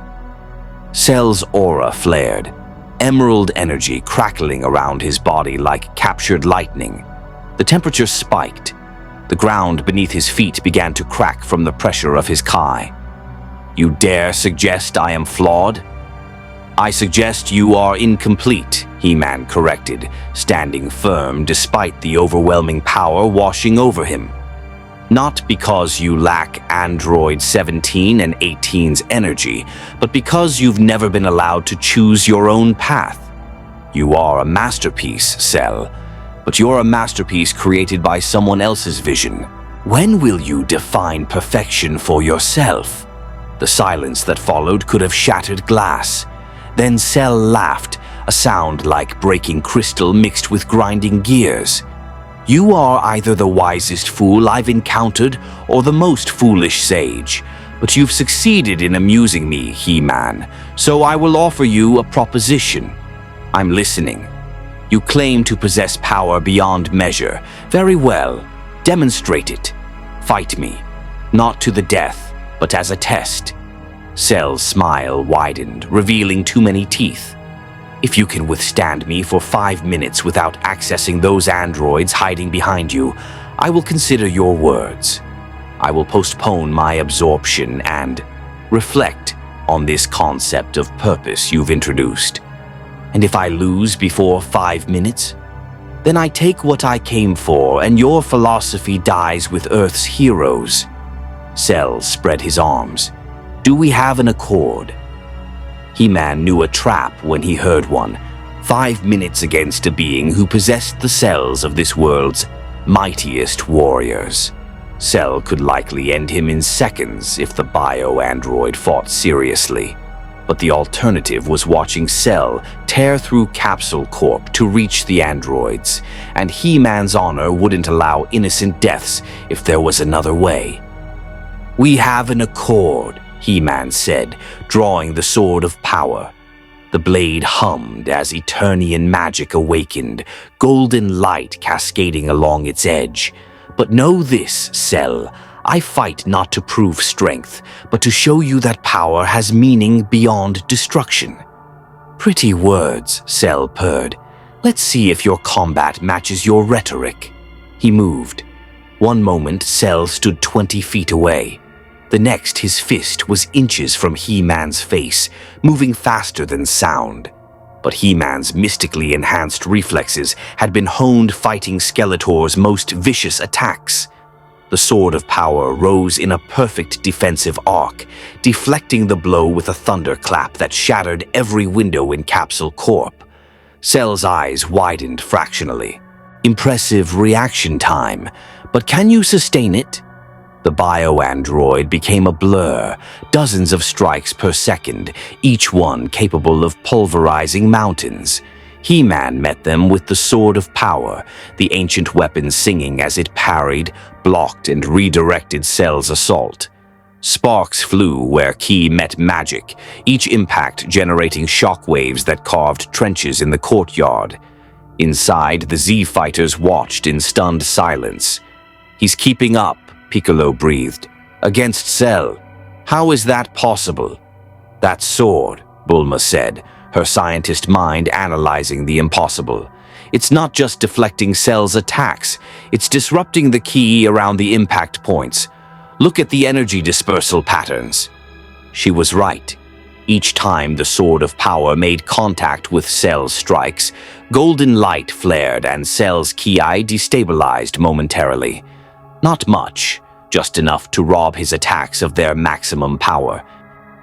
Cell's aura flared, emerald energy crackling around his body like captured lightning. The temperature spiked. The ground beneath his feet began to crack from the pressure of his Kai. You dare suggest I am flawed? I suggest you are incomplete, He-Man corrected, standing firm despite the overwhelming power washing over him. Not because you lack Android 17 and 18's energy, but because you've never been allowed to choose your own path. You are a masterpiece, Cell, but you're a masterpiece created by someone else's vision. When will you define perfection for yourself? The silence that followed could have shattered glass. Then Cell laughed, a sound like breaking crystal mixed with grinding gears. You are either the wisest fool I've encountered or the most foolish sage, but you've succeeded in amusing me, He-Man, so I will offer you a proposition. I'm listening. You claim to possess power beyond measure. Very well, demonstrate it. Fight me, not to the death, but as a test. Cell's smile widened, revealing too many teeth. If you can withstand me for 5 minutes without accessing those androids hiding behind you, I will consider your words. I will postpone my absorption and reflect on this concept of purpose you've introduced. And if I lose before 5 minutes, then I take what I came for and your philosophy dies with Earth's heroes. Cell spread his arms. Do we have an accord? He-Man knew a trap when he heard one. 5 minutes against a being who possessed the cells of this world's mightiest warriors. Cell could likely end him in seconds if the bio-android fought seriously. But the alternative was watching Cell tear through Capsule Corp to reach the androids, and He-Man's honor wouldn't allow innocent deaths if there was another way. We have an accord, He-Man said, drawing the sword of power. The blade hummed as Eternian magic awakened, golden light cascading along its edge. But know this, Cell, I fight not to prove strength, but to show you that power has meaning beyond destruction. Pretty words, Cell purred. Let's see if your combat matches your rhetoric. He moved. One moment, Cell stood 20 feet away. The next, his fist was inches from He-Man's face, moving faster than sound. But He-Man's mystically enhanced reflexes had been honed fighting Skeletor's most vicious attacks. The sword of power rose in a perfect defensive arc, deflecting the blow with a thunderclap that shattered every window in Capsule Corp. Cell's eyes widened fractionally. Impressive reaction time, but can you sustain it? The bio-android became a blur, dozens of strikes per second, each one capable of pulverizing mountains. He-Man met them with the sword of power, the ancient weapon singing as it parried, blocked, and redirected Cell's assault. Sparks flew where Ki met magic, each impact generating shockwaves that carved trenches in the courtyard. Inside, the Z-fighters watched in stunned silence. He's keeping up, Piccolo breathed. Against Cell. How is that possible? That sword, Bulma said, her scientist mind analyzing the impossible. It's not just deflecting Cell's attacks, it's disrupting the Ki around the impact points. Look at the energy dispersal patterns. She was right. Each time the sword of power made contact with Cell's strikes, golden light flared and Cell's Ki destabilized momentarily. Not much, just enough to rob his attacks of their maximum power.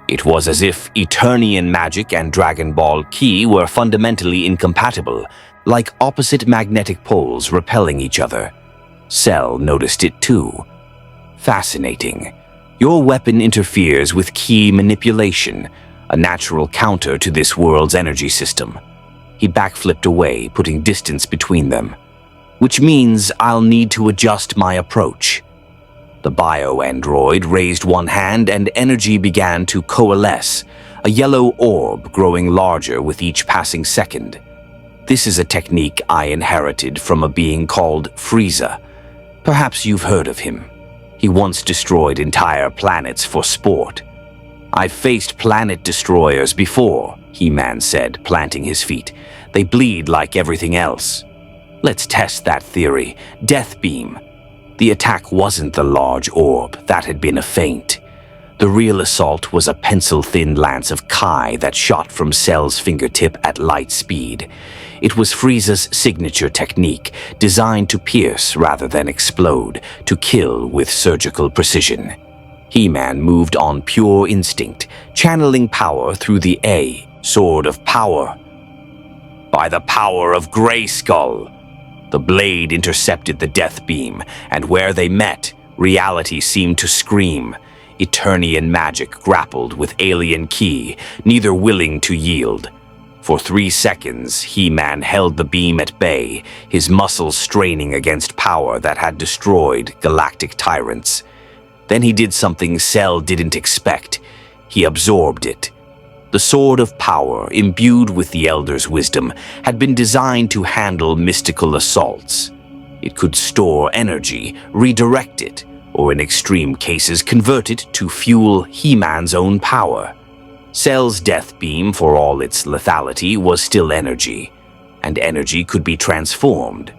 It was as if Eternian magic and Dragon Ball Ki were fundamentally incompatible, like opposite magnetic poles repelling each other. Cell noticed it too. Fascinating. Your weapon interferes with key manipulation, a natural counter to this world's energy system. He backflipped away, putting distance between them. Which means I'll need to adjust my approach. The bio-android raised one hand and energy began to coalesce, a yellow orb growing larger with each passing second. This is a technique I inherited from a being called Frieza. Perhaps you've heard of him. He once destroyed entire planets for sport. I've faced planet destroyers before, He-Man said, planting his feet. They bleed like everything else. Let's test that theory. Death Beam. The attack wasn't the large orb, that had been a feint. The real assault was a pencil-thin lance of Kai that shot from Cell's fingertip at light speed. It was Frieza's signature technique, designed to pierce rather than explode, to kill with surgical precision. He-Man moved on pure instinct, channeling power through the Sword of Power. By the power of Grayskull! The blade intercepted the death beam, and where they met, reality seemed to scream. Eternian magic grappled with alien ki, neither willing to yield. For 3 seconds, He-Man held the beam at bay, his muscles straining against power that had destroyed galactic tyrants. Then he did something Cell didn't expect. He absorbed it. The Sword of Power, imbued with the Elder's wisdom, had been designed to handle mystical assaults. It could store energy, redirect it, or in extreme cases convert it to fuel He-Man's own power. Cell's death beam, for all its lethality, was still energy, and energy could be transformed.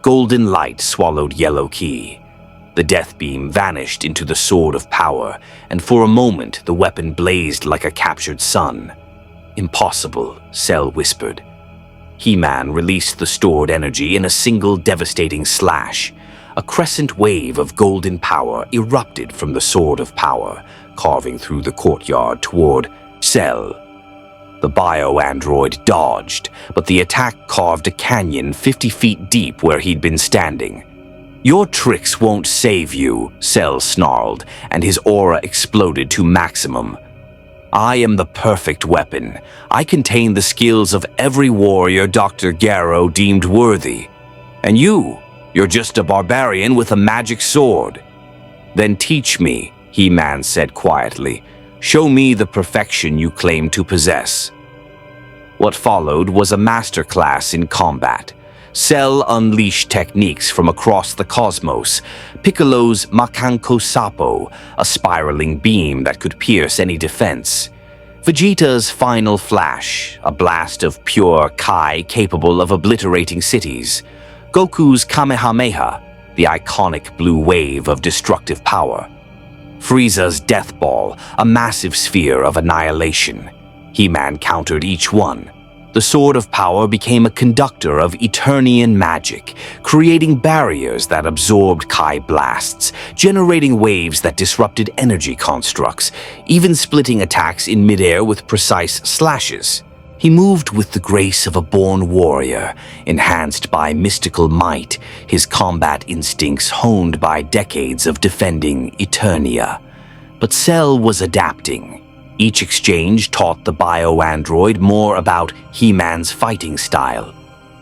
Golden light swallowed yellow ki. The death beam vanished into the Sword of Power, and for a moment the weapon blazed like a captured sun. Impossible, Cell whispered. He-Man released the stored energy in a single devastating slash. A crescent wave of golden power erupted from the Sword of Power, carving through the courtyard toward Cell. The bio-android dodged, but the attack carved a canyon 50 feet deep where he'd been standing. Your tricks won't save you, Cell snarled, and his aura exploded to maximum. I am the perfect weapon. I contain the skills of every warrior Dr. Garrow deemed worthy. And you're just a barbarian with a magic sword. Then teach me, He-Man said quietly. Show me the perfection you claim to possess. What followed was a masterclass in combat. Cell unleashed techniques from across the cosmos. Piccolo's Makanko Sapo, a spiraling beam that could pierce any defense. Vegeta's Final Flash, a blast of pure Kai capable of obliterating cities. Goku's Kamehameha, the iconic blue wave of destructive power. Frieza's Death Ball, a massive sphere of annihilation. He-Man countered each one. The Sword of Power became a conductor of Eternian magic, creating barriers that absorbed Kai blasts, generating waves that disrupted energy constructs, even splitting attacks in midair with precise slashes. He moved with the grace of a born warrior, enhanced by mystical might, his combat instincts honed by decades of defending Eternia. But Cell was adapting. Each exchange taught the bio-android more about He-Man's fighting style.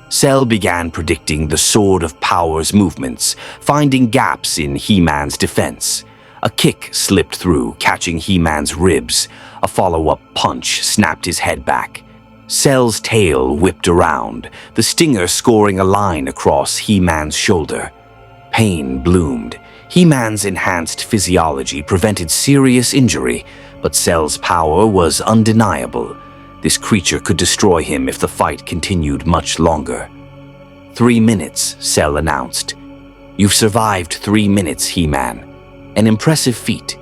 Cell began predicting the Sword of Power's movements, finding gaps in He-Man's defense. A kick slipped through, catching He-Man's ribs. A follow-up punch snapped his head back. Cell's tail whipped around, the stinger scoring a line across He-Man's shoulder. Pain bloomed. He-Man's enhanced physiology prevented serious injury, but Cell's power was undeniable. This creature could destroy him if the fight continued much longer. 3 minutes, Cell announced. You've survived 3 minutes, He-Man. An impressive feat.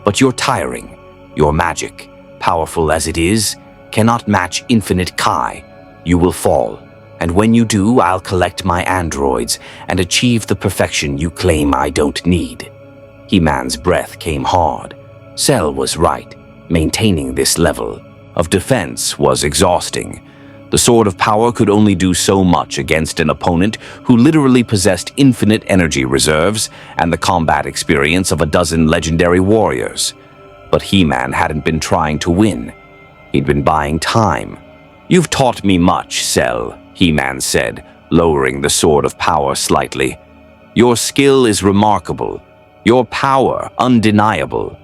But you're tiring. Your magic, powerful as it is, cannot match infinite Kai. You will fall. And when you do, I'll collect my androids and achieve the perfection you claim I don't need. He-Man's breath came hard. Cell was right. Maintaining this level of defense was exhausting. The Sword of Power could only do so much against an opponent who literally possessed infinite energy reserves and the combat experience of a dozen legendary warriors. But He-Man hadn't been trying to win. He'd been buying time. "You've taught me much, Cell," He-Man said, lowering the Sword of Power slightly. "Your skill is remarkable, your power undeniable.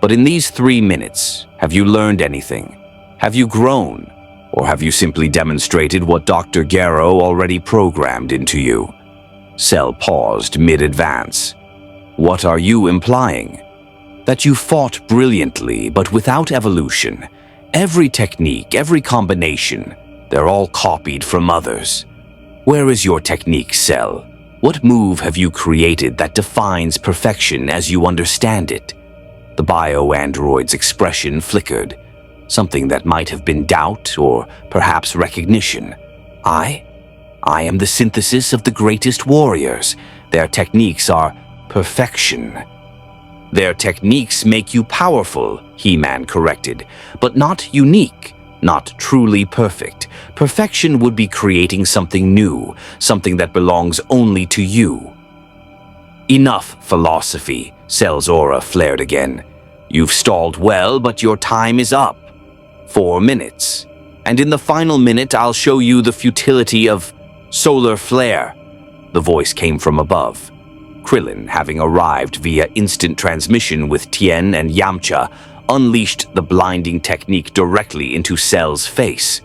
But in these 3 minutes, have you learned anything? Have you grown? Or have you simply demonstrated what Dr. Garrow already programmed into you?" Cell paused mid-advance. "What are you implying?" "That you fought brilliantly, but without evolution. Every technique, every combination, they're all copied from others. Where is your technique, Cell? What move have you created that defines perfection as you understand it?" The bio-android's expression flickered. Something that might have been doubt or perhaps recognition. I am the synthesis of the greatest warriors. Their techniques are perfection." "Their techniques make you powerful," He-Man corrected, "but not unique, not truly perfect. Perfection would be creating something new, something that belongs only to you." "Enough philosophy," Cell's aura flared again. "You've stalled well, but your time is up. 4 minutes. And in the final minute, I'll show you the futility of solar flare." The voice came from above. Krillin, having arrived via instant transmission with Tien and Yamcha, unleashed the blinding technique directly into Cell's face.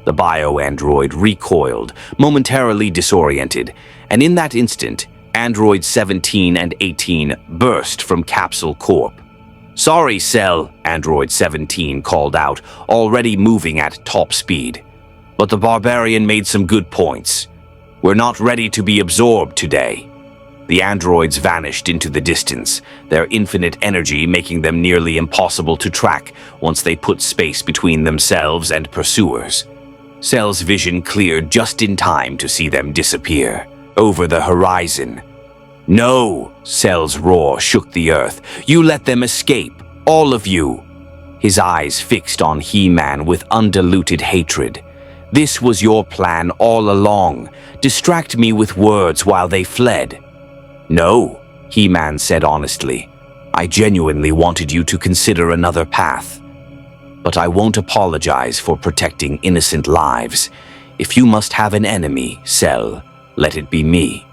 The bio-android recoiled, momentarily disoriented, and in that instant, Androids 17 and 18 burst from Capsule Corp. "Sorry, Cell," Android 17 called out, already moving at top speed. "But the Barbarian made some good points. We're not ready to be absorbed today." The androids vanished into the distance, their infinite energy making them nearly impossible to track once they put space between themselves and pursuers. Cell's vision cleared just in time to see them disappear over the horizon. "No!" Cell's roar shook the earth. "You let them escape, all of you!" His eyes fixed on He-Man with undiluted hatred. "This was your plan all along. Distract me with words while they fled." "No," He-Man said honestly. "I genuinely wanted you to consider another path. But I won't apologize for protecting innocent lives. If you must have an enemy, Cell, let it be me."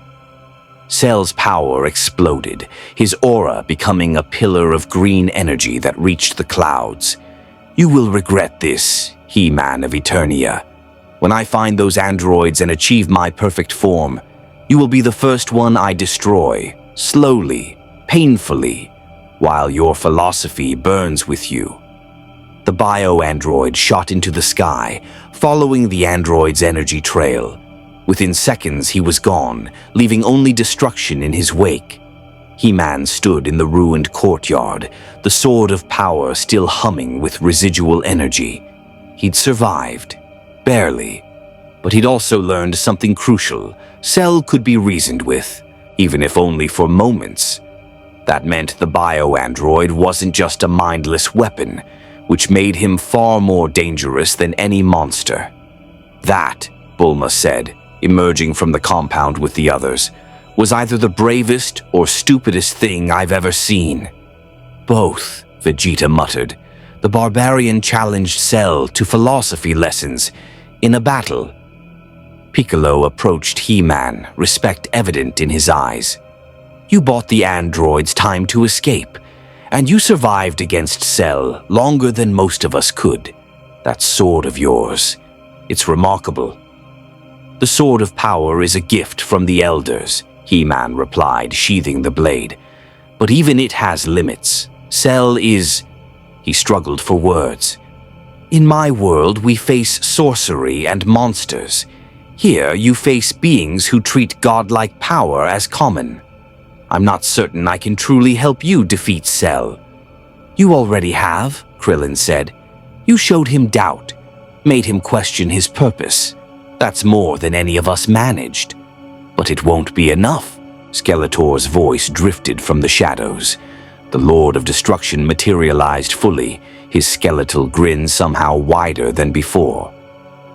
Cell's power exploded, his aura becoming a pillar of green energy that reached the clouds. "You will regret this, He-Man of Eternia. When I find those androids and achieve my perfect form, you will be the first one I destroy, slowly, painfully, while your philosophy burns with you." The bio-android shot into the sky, following the android's energy trail. Within seconds, he was gone, leaving only destruction in his wake. He-Man stood in the ruined courtyard, the Sword of Power still humming with residual energy. He'd survived, barely, but he'd also learned something crucial. Cell could be reasoned with, even if only for moments. That meant the bio-android wasn't just a mindless weapon, which made him far more dangerous than any monster. "That," Bulma said, emerging from the compound with the others, "was either the bravest or stupidest thing I've ever seen." "Both," Vegeta muttered. The barbarian challenged Cell to philosophy lessons in a battle. Piccolo approached He-Man, respect evident in his eyes. "You bought the androids time to escape, and you survived against Cell longer than most of us could. That sword of yours, it's remarkable." "The Sword of Power is a gift from the Elders," He-Man replied, sheathing the blade. "But even it has limits. Cell is—" He struggled for words. "In my world, we face sorcery and monsters. Here, you face beings who treat godlike power as common. I'm not certain I can truly help you defeat Cell." "You already have," Krillin said. "You showed him doubt, made him question his purpose. That's more than any of us managed." "But it won't be enough." Skeletor's voice drifted from the shadows. The Lord of Destruction materialized fully, his skeletal grin somehow wider than before.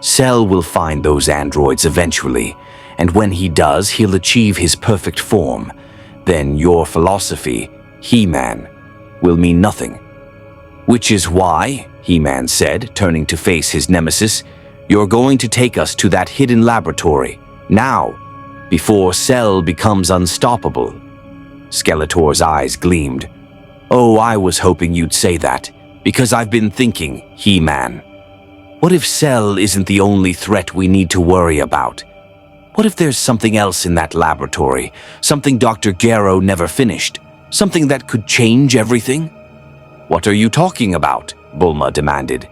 Cell will find those androids eventually, and when he does, he'll achieve his perfect form. Then your philosophy, He-Man, will mean nothing. Which is why, He-Man said, turning to face his nemesis, you're going to take us to that hidden laboratory, now, before Cell becomes unstoppable. Skeletor's eyes gleamed. Oh, I was hoping you'd say that, because I've been thinking, He-Man. What if Cell isn't the only threat we need to worry about? What if there's something else in that laboratory, something Dr. Gero never finished, something that could change everything? What are you talking about? Bulma demanded.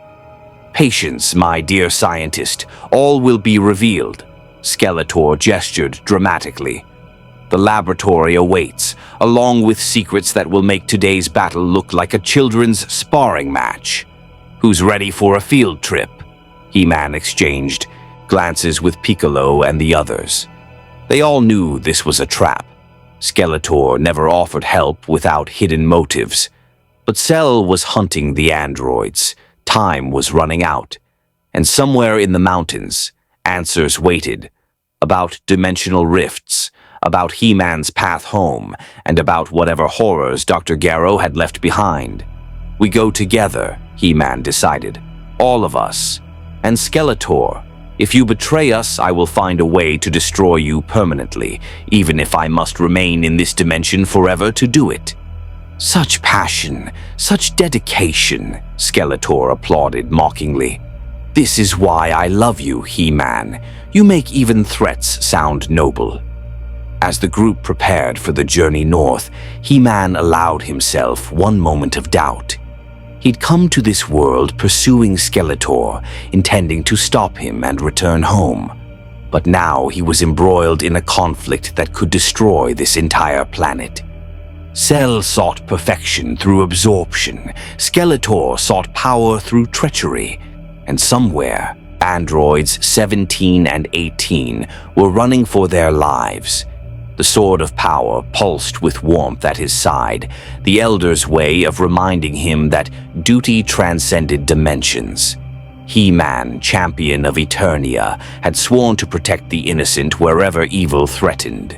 Patience, my dear scientist, all will be revealed. Skeletor gestured dramatically. The laboratory awaits, along with secrets that will make today's battle look like a children's sparring match. Who's ready for a field trip? He-Man exchanged glances with Piccolo and the others. They all knew this was a trap. Skeletor never offered help without hidden motives. But Cell was hunting the androids. Time was running out. And somewhere in the mountains, answers waited. About dimensional rifts, about He-Man's path home, and about whatever horrors Dr. Gero had left behind. We go together, He-Man decided. All of us. And Skeletor, if you betray us, I will find a way to destroy you permanently, even if I must remain in this dimension forever to do it. Such passion, such dedication, Skeletor applauded mockingly. This is why I love you, He-Man. You make even threats sound noble. As the group prepared for the journey north, He-Man allowed himself one moment of doubt. He'd come to this world pursuing Skeletor, intending to stop him and return home. But now he was embroiled in a conflict that could destroy this entire planet. Cell sought perfection through absorption. Skeletor sought power through treachery. And somewhere, androids 17 and 18 were running for their lives. The sword of power pulsed with warmth at his side, the Elder's way of reminding him that duty transcended dimensions. He-Man, champion of Eternia, had sworn to protect the innocent wherever evil threatened.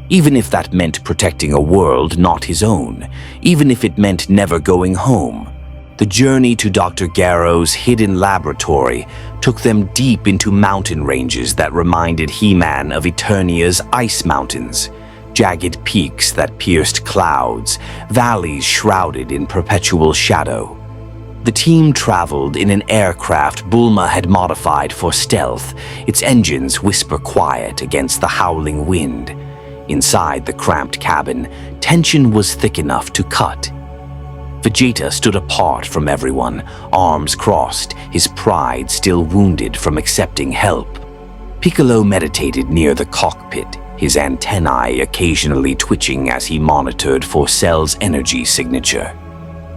Even if that meant protecting a world not his own, even if it meant never going home. The journey to Dr. Gero's hidden laboratory took them deep into mountain ranges that reminded He-Man of Eternia's ice mountains, jagged peaks that pierced clouds, valleys shrouded in perpetual shadow. The team traveled in an aircraft Bulma had modified for stealth, its engines whisper quiet against the howling wind. Inside the cramped cabin, tension was thick enough to cut. Vegeta stood apart from everyone, arms crossed, his pride still wounded from accepting help. Piccolo meditated near the cockpit, his antennae occasionally twitching as he monitored for Cell's energy signature.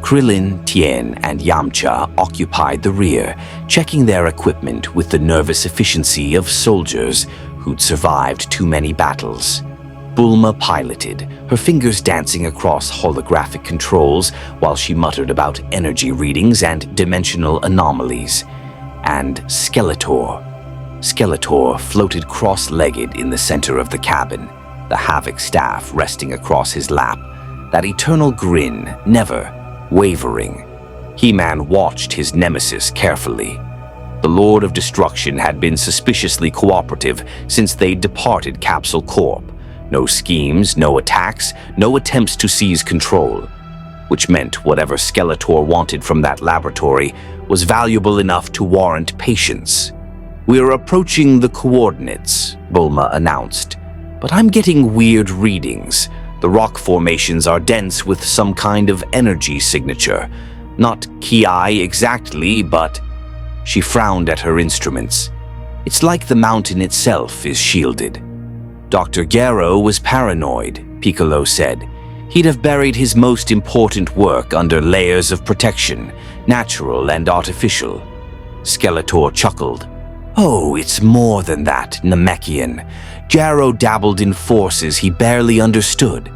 Krillin, Tien, and Yamcha occupied the rear, checking their equipment with the nervous efficiency of soldiers who'd survived too many battles. Bulma piloted, her fingers dancing across holographic controls while she muttered about energy readings and dimensional anomalies. And Skeletor. Skeletor floated cross-legged in the center of the cabin, the Havoc staff resting across his lap, that eternal grin never wavering. He-Man watched his nemesis carefully. The Lord of Destruction had been suspiciously cooperative since they'd departed Capsule Corp. No schemes, no attacks, no attempts to seize control, which meant whatever Skeletor wanted from that laboratory was valuable enough to warrant patience. "We're approaching the coordinates," Bulma announced, "but I'm getting weird readings. The rock formations are dense with some kind of energy signature. Not Ki exactly, but..." She frowned at her instruments. "It's like the mountain itself is shielded." Dr. Gero was paranoid, Piccolo said. He'd have buried his most important work under layers of protection, natural and artificial. Skeletor chuckled. "Oh, it's more than that, Namekian. Gero dabbled in forces he barely understood.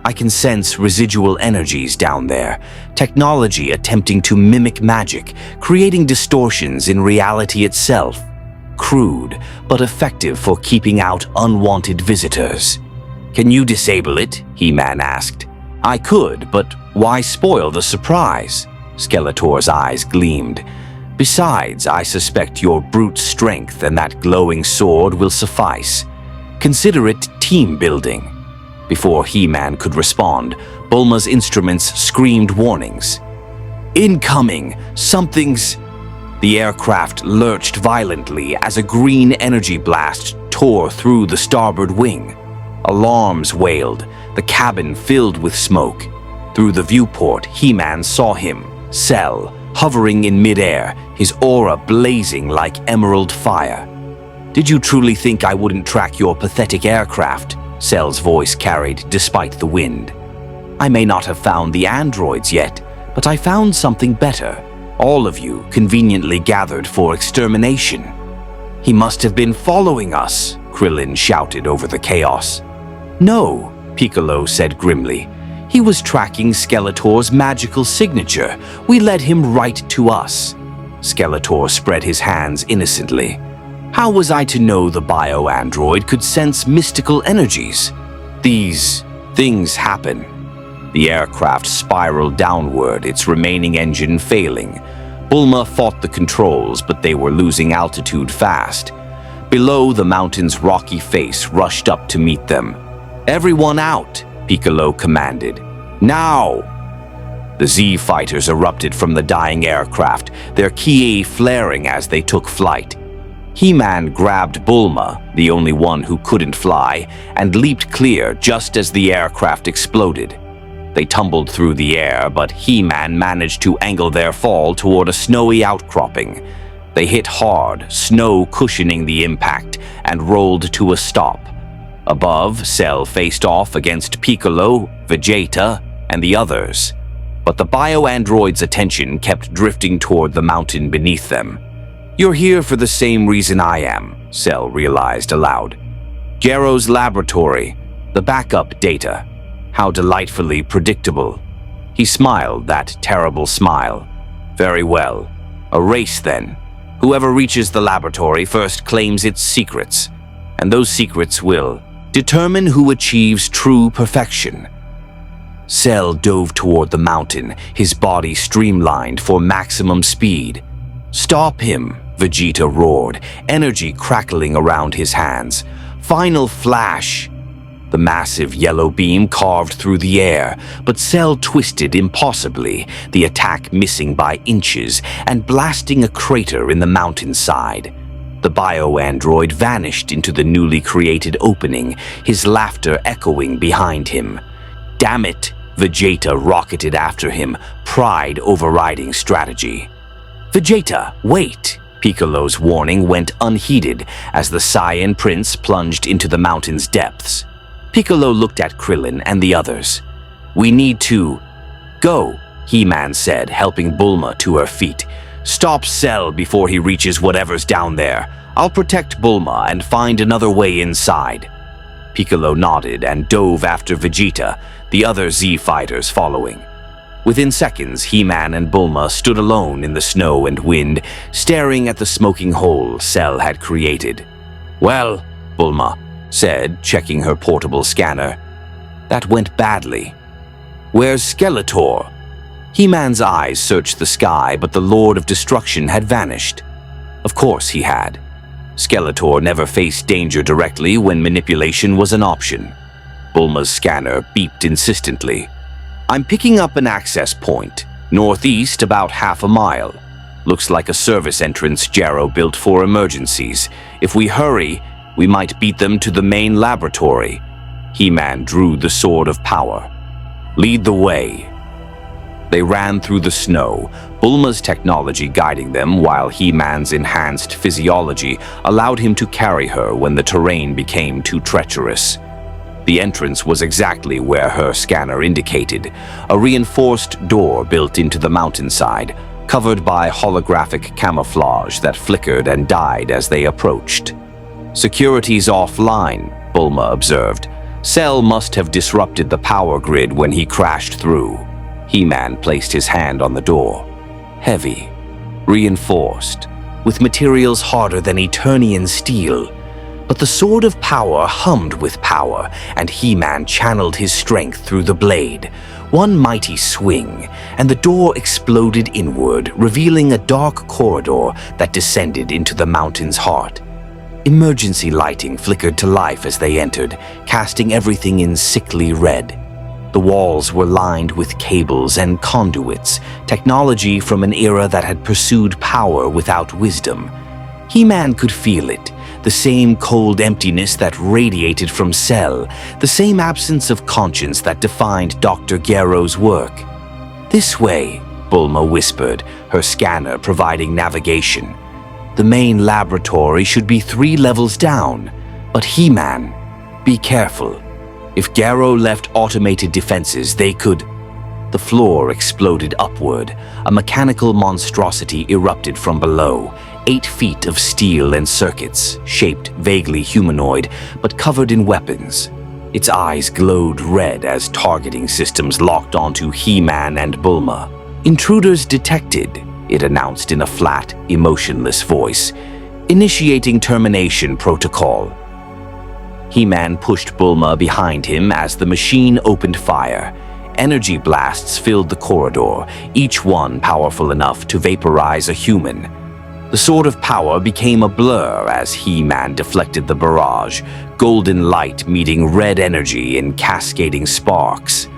I can sense residual energies down there, technology attempting to mimic magic, creating distortions in reality itself. crude, but effective for keeping out unwanted visitors. "Can you disable it?" He-Man asked. "I could, but why spoil the surprise?" Skeletor's eyes gleamed. "Besides, I suspect your brute strength and that glowing sword will suffice. Consider it team building." Before He-Man could respond, Bulma's instruments screamed warnings. "Incoming! Something's—" The aircraft lurched violently as a green energy blast tore through the starboard wing. Alarms wailed, the cabin filled with smoke. Through the viewport, He-Man saw him, Cell, hovering in midair, his aura blazing like emerald fire. "Did you truly think I wouldn't track your pathetic aircraft?" Cell's voice carried despite the wind. "I may not have found the androids yet, but I found something better. All of you conveniently gathered for extermination." "He must have been following us," Krillin shouted over the chaos. "No," Piccolo said grimly. "He was tracking Skeletor's magical signature. We led him right to us." Skeletor spread his hands innocently. "How was I to know the bio-android could sense mystical energies? These things happen." The aircraft spiraled downward, its remaining engine failing. Bulma fought the controls, but they were losing altitude fast. Below, the mountain's rocky face rushed up to meet them. "Everyone out!" Piccolo commanded. "Now!" The Z-fighters erupted from the dying aircraft, their ki flaring as they took flight. He-Man grabbed Bulma, the only one who couldn't fly, and leaped clear just as the aircraft exploded. They tumbled through the air, but He-Man managed to angle their fall toward a snowy outcropping. They hit hard, snow cushioning the impact, and rolled to a stop. Above, Cell faced off against Piccolo, Vegeta, and the others. But the bio-android's attention kept drifting toward the mountain beneath them. "You're here for the same reason I am," Cell realized aloud. "Gero's laboratory, the backup data. How delightfully predictable." He smiled that terrible smile. "Very well. A race then. Whoever reaches the laboratory first claims its secrets, and those secrets will determine who achieves true perfection." Cell dove toward the mountain, his body streamlined for maximum speed. "Stop him!" Vegeta roared, energy crackling around his hands. "Final flash!" The massive yellow beam carved through the air, but Cell twisted impossibly, the attack missing by inches and blasting a crater in the mountainside. The bio-android vanished into the newly created opening, his laughter echoing behind him. "Damn it!" Vegeta rocketed after him, pride overriding strategy. "Vegeta, wait!" Piccolo's warning went unheeded as the Saiyan prince plunged into the mountain's depths. Piccolo looked at Krillin and the others. "We need to go," He-Man said, helping Bulma to her feet. "Stop Cell before he reaches whatever's down there. I'll protect Bulma and find another way inside." Piccolo nodded and dove after Vegeta, the other Z-fighters following. Within seconds, He-Man and Bulma stood alone in the snow and wind, staring at the smoking hole Cell had created. "Well," Bulma said, checking her portable scanner, "that went badly. Where's Skeletor?" He-Man's eyes searched the sky, but the Lord of Destruction had vanished. Of course he had. Skeletor never faced danger directly when manipulation was an option. Bulma's scanner beeped insistently. "I'm picking up an access point, northeast about half a mile. Looks like a service entrance Gero built for emergencies. If we hurry, we might beat them to the main laboratory." He-Man drew the sword of power. "Lead the way." They ran through the snow, Bulma's technology guiding them while He-Man's enhanced physiology allowed him to carry her when the terrain became too treacherous. The entrance was exactly where her scanner indicated, a reinforced door built into the mountainside, covered by holographic camouflage that flickered and died as they approached. "Security's offline," Bulma observed. "Cell must have disrupted the power grid when he crashed through." He-Man placed his hand on the door. Heavy, reinforced. with materials harder than Eternian steel. But the Sword of Power hummed with power, and He-Man channeled his strength through the blade. One mighty swing, and the door exploded inward, revealing a dark corridor that descended into the mountain's heart. Emergency lighting flickered to life as they entered, casting everything in sickly red. The walls were lined with cables and conduits, technology from an era that had pursued power without wisdom. He-Man could feel it, the same cold emptiness that radiated from Cell, the same absence of conscience that defined Dr. Garrow's work. "This way," Bulma whispered, her scanner providing navigation. "The main laboratory should be 3 levels down. But He-Man, be careful. If Garrow left automated defenses, they could—" The floor exploded upward. A mechanical monstrosity erupted from below. 8 feet of steel and circuits, shaped vaguely humanoid, but covered in weapons. Its eyes glowed red as targeting systems locked onto He-Man and Bulma. "Intruders detected," it announced in a flat, emotionless voice. "Initiating termination protocol." He-Man pushed Bulma behind him as the machine opened fire. Energy blasts filled the corridor, each one powerful enough to vaporize a human. The Sword of Power became a blur as He-Man deflected the barrage, golden light meeting red energy in cascading sparks.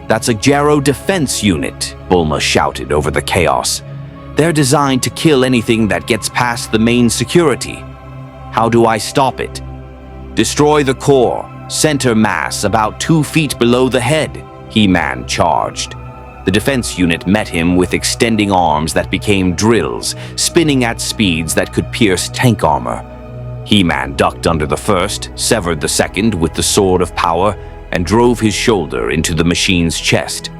"That's a Jarrow defense unit," Bulma shouted over the chaos. "They're designed to kill anything that gets past the main security. How do I stop it?" "Destroy the core, center mass about 2 feet below the head," He-Man charged. The defense unit met him with extending arms that became drills, spinning at speeds that could pierce tank armor. He-Man ducked under the first, severed the second with the Sword of Power, and drove his shoulder into the machine's chest.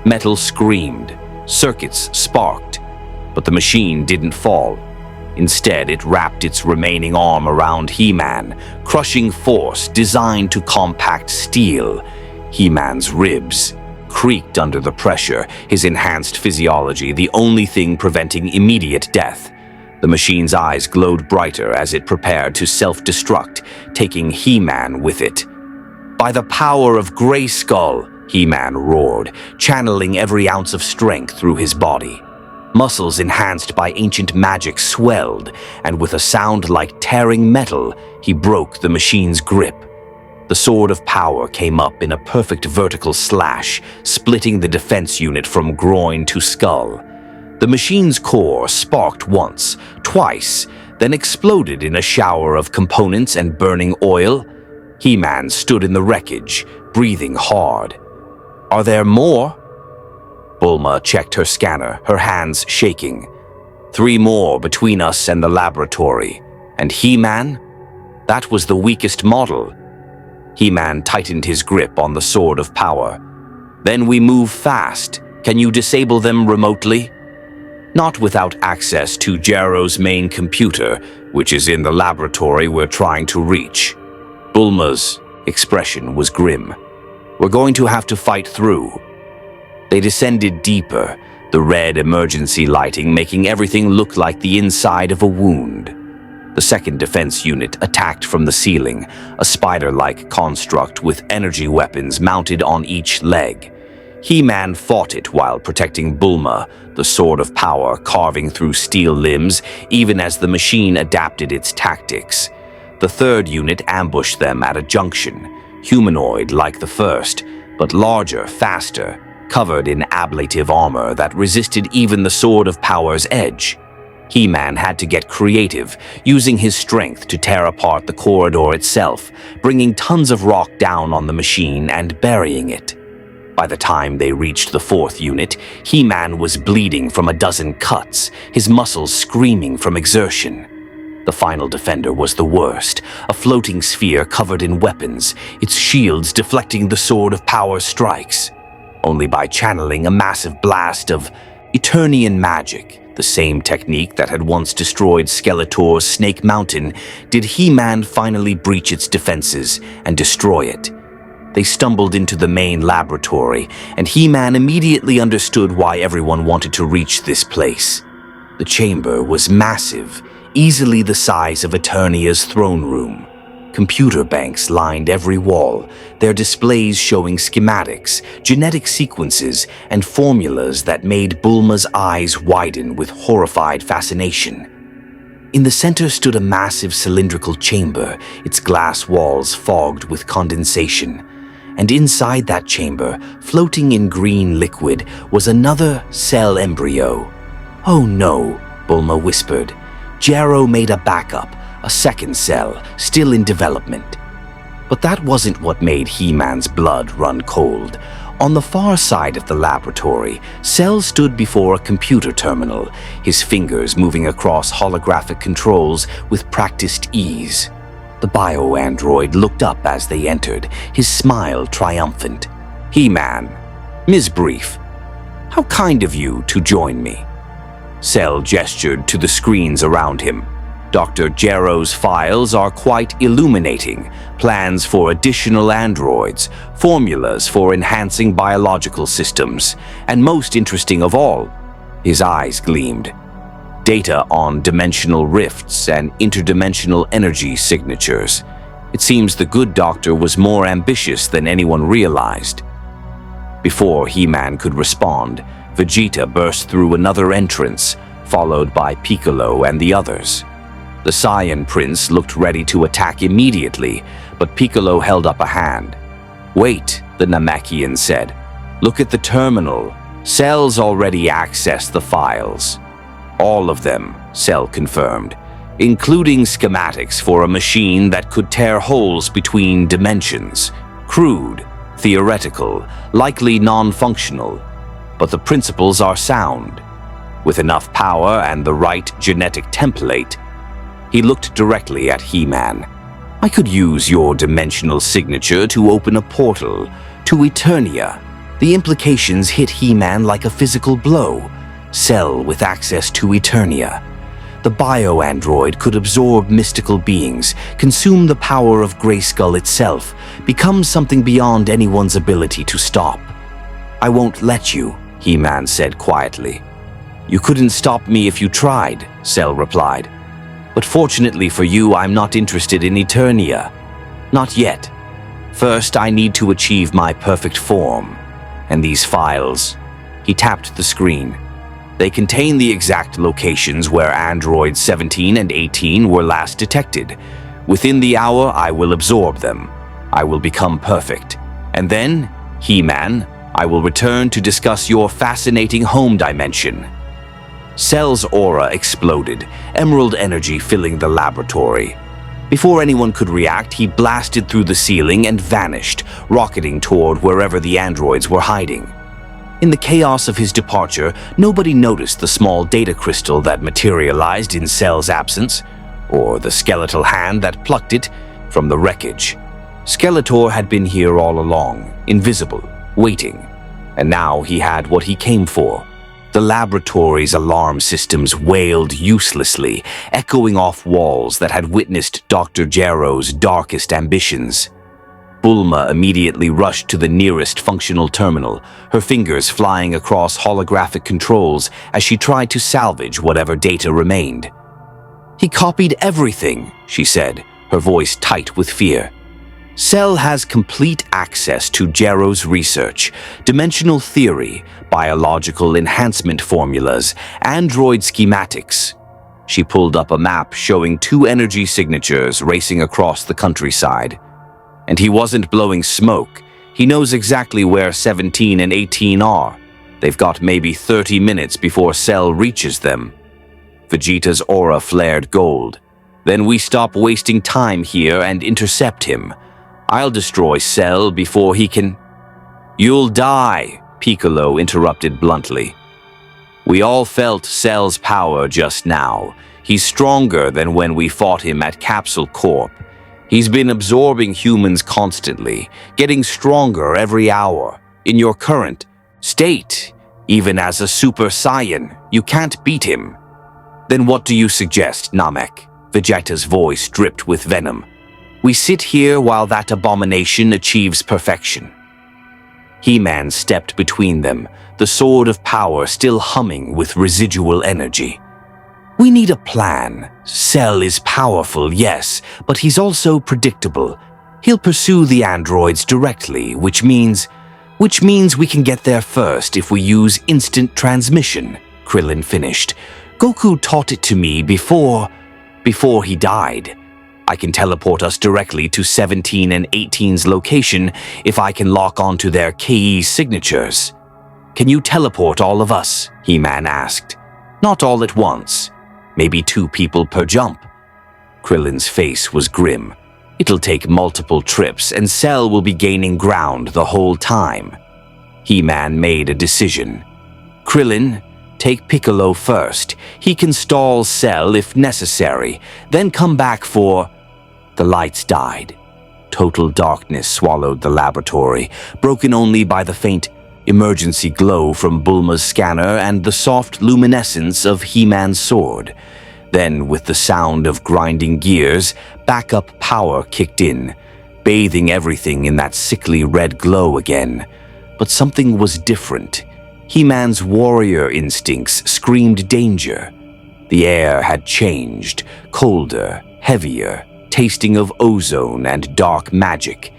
Metal screamed, circuits sparked, but the machine didn't fall. Instead, it wrapped its remaining arm around He-Man, crushing force designed to compact steel. He-Man's ribs creaked under the pressure, his enhanced physiology the only thing preventing immediate death. The machine's eyes glowed brighter as it prepared to self-destruct, taking He-Man with it. "By the power of Grayskull," He-Man roared, channeling every ounce of strength through his body. Muscles enhanced by ancient magic swelled, and with a sound like tearing metal, he broke the machine's grip. The Sword of Power came up in a perfect vertical slash, splitting the defense unit from groin to skull. The machine's core sparked once, twice, then exploded in a shower of components and burning oil. He-Man stood in the wreckage, breathing hard. "Are there more?" Bulma checked her scanner, her hands shaking. 3 more between us and the laboratory. And He-Man? That was the weakest model. He-Man tightened his grip on the Sword of Power. "Then we move fast. Can you disable them remotely?" "Not without access to Jarrow's main computer, which is in the laboratory we're trying to reach." Bulma's expression was grim. "We're going to have to fight through." They descended deeper, the red emergency lighting making everything look like the inside of a wound. The second defense unit attacked from the ceiling, a spider-like construct with energy weapons mounted on each leg. He-Man fought it while protecting Bulma, the Sword of Power carving through steel limbs even as the machine adapted its tactics. The third unit ambushed them at a junction, humanoid like the first, but larger, faster, covered in ablative armor that resisted even the Sword of Power's edge. He-Man had to get creative, using his strength to tear apart the corridor itself, bringing tons of rock down on the machine and burying it. By the time they reached the fourth unit, He-Man was bleeding from a dozen cuts, his muscles screaming from exertion. The final defender was the worst, a floating sphere covered in weapons, its shields deflecting the Sword of Power strikes. Only by channeling a massive blast of Eternian magic, the same technique that had once destroyed Skeletor's Snake Mountain, did He-Man finally breach its defenses and destroy it. They stumbled into the main laboratory, and He-Man immediately understood why everyone wanted to reach this place. The chamber was massive, easily the size of Eternia's throne room. Computer banks lined every wall, their displays showing schematics, genetic sequences, and formulas that made Bulma's eyes widen with horrified fascination. In the center stood a massive cylindrical chamber, its glass walls fogged with condensation. And inside that chamber, floating in green liquid, was another cell embryo. "Oh no," Bulma whispered. Jarrow made a backup, a second cell, still in development. But that wasn't what made He-Man's blood run cold. On the far side of the laboratory, Cell stood before a computer terminal, his fingers moving across holographic controls with practiced ease. The bio-android looked up as they entered, his smile triumphant. "He-Man, Ms. Brief, how kind of you to join me." Cell gestured to the screens around him. Dr. Jarrow's files are quite illuminating. Plans for additional androids, formulas for enhancing biological systems, and most interesting of all, his eyes gleamed, data on dimensional rifts and interdimensional energy signatures. It seems the good doctor was more ambitious than anyone realized. Before He-Man could respond, Vegeta burst through another entrance, followed by Piccolo and the others. The Saiyan prince looked ready to attack immediately, but Piccolo held up a hand. "Wait," the Namekian said. "Look at the terminal. Cell's already accessed the files." "All of them," Cell confirmed, "including schematics for a machine that could tear holes between dimensions. Crude, theoretical, likely non-functional, but the principles are sound. With enough power and the right genetic template." He looked directly at He-Man. "I could use your dimensional signature to open a portal to Eternia." The implications hit He-Man like a physical blow. Cell with access to Eternia. The bio-android could absorb mystical beings, consume the power of Grayskull itself, become something beyond anyone's ability to stop. "I won't let you," He-Man said quietly. "You couldn't stop me if you tried," Cell replied. "But fortunately for you, I'm not interested in Eternia. Not yet. First, I need to achieve my perfect form. And these files..." He tapped the screen. "They contain the exact locations where androids 17 and 18 were last detected. Within the hour, I will absorb them. I will become perfect. And then, He-Man, I will return to discuss your fascinating home dimension." Cell's aura exploded, emerald energy filling the laboratory. Before anyone could react, he blasted through the ceiling and vanished, rocketing toward wherever the androids were hiding. In the chaos of his departure, nobody noticed the small data crystal that materialized in Cell's absence, or the skeletal hand that plucked it from the wreckage. Skeletor had been here all along, invisible, waiting, and now he had what he came for. The laboratory's alarm systems wailed uselessly, echoing off walls that had witnessed Dr. Jarrow's darkest ambitions. Bulma immediately rushed to the nearest functional terminal, her fingers flying across holographic controls as she tried to salvage whatever data remained. "He copied everything," she said, her voice tight with fear. "Cell has complete access to Jarrow's research, dimensional theory, biological enhancement formulas, android schematics." She pulled up a map showing 2 energy signatures racing across the countryside. "And he wasn't blowing smoke. He knows exactly where 17 and 18 are. They've got maybe 30 minutes before Cell reaches them." Vegeta's aura flared gold. "Then we stop wasting time here and intercept him. I'll destroy Cell before he can..." "You'll die," Piccolo interrupted bluntly. "We all felt Cell's power just now. He's stronger than when we fought him at Capsule Corp. He's been absorbing humans constantly, getting stronger every hour. In your current state, even as a Super Saiyan, you can't beat him." "Then what do you suggest, Namek?" Vegeta's voice dripped with venom. "We sit here while that abomination achieves perfection." He-Man stepped between them, the sword of power still humming with residual energy. We need a plan. Cell is powerful, yes, but he's also predictable. He'll pursue the androids directly, which means we can get there first if we use instant transmission, Krillin finished. Goku taught it to me before he died. I can teleport us directly to 17 and 18's location if I can lock onto their KE signatures. Can you teleport all of us? He-Man asked. Not all at once. Maybe 2 people per jump. Krillin's face was grim. It'll take multiple trips and Cell will be gaining ground the whole time. He-Man made a decision. Krillin, take Piccolo first. He can stall Cell if necessary, then come back for... The lights died. Total darkness swallowed the laboratory, broken only by the faint emergency glow from Bulma's scanner and the soft luminescence of He-Man's sword. Then, with the sound of grinding gears, backup power kicked in, bathing everything in that sickly red glow again. But something was different. He-Man's warrior instincts screamed danger. The air had changed, colder, heavier, tasting of ozone and dark magic.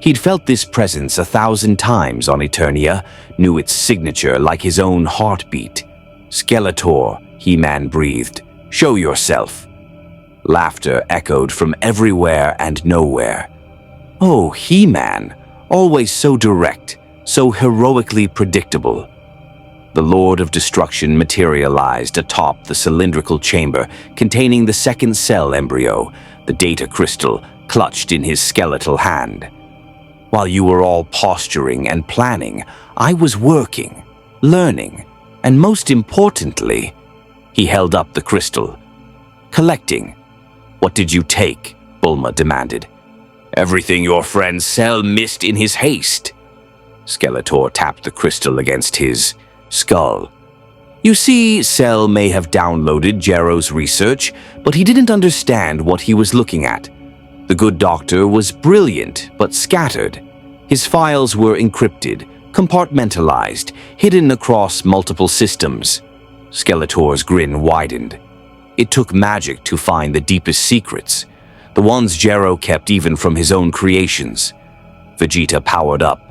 He'd felt this presence 1,000 times on Eternia, knew its signature like his own heartbeat. Skeletor, He-Man breathed. Show yourself. Laughter echoed from everywhere and nowhere. Oh, He-Man, always so direct, so heroically predictable. The Lord of Destruction materialized atop the cylindrical chamber containing the second cell embryo, the data crystal clutched in his skeletal hand. While you were all posturing and planning, I was working, learning, and most importantly, he held up the crystal. Collecting. What did you take? Bulma demanded. Everything your friend Cell missed in his haste. Skeletor tapped the crystal against his skull. You see, Cell may have downloaded Jero's research, but he didn't understand what he was looking at. The good doctor was brilliant, but scattered. His files were encrypted, compartmentalized, hidden across multiple systems. Skeletor's grin widened. It took magic to find the deepest secrets, the ones Jero kept even from his own creations. Vegeta powered up.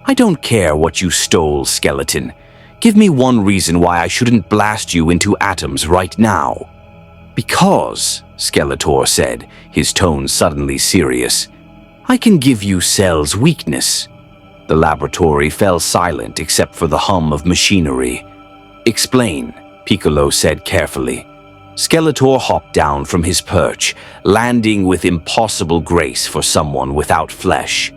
I don't care what you stole, Skeleton. Give me one reason why I shouldn't blast you into atoms right now. Because, Skeletor said, his tone suddenly serious, I can give you Cell's weakness. The laboratory fell silent except for the hum of machinery. Explain, Piccolo said carefully. Skeletor hopped down from his perch, landing with impossible grace for someone without flesh.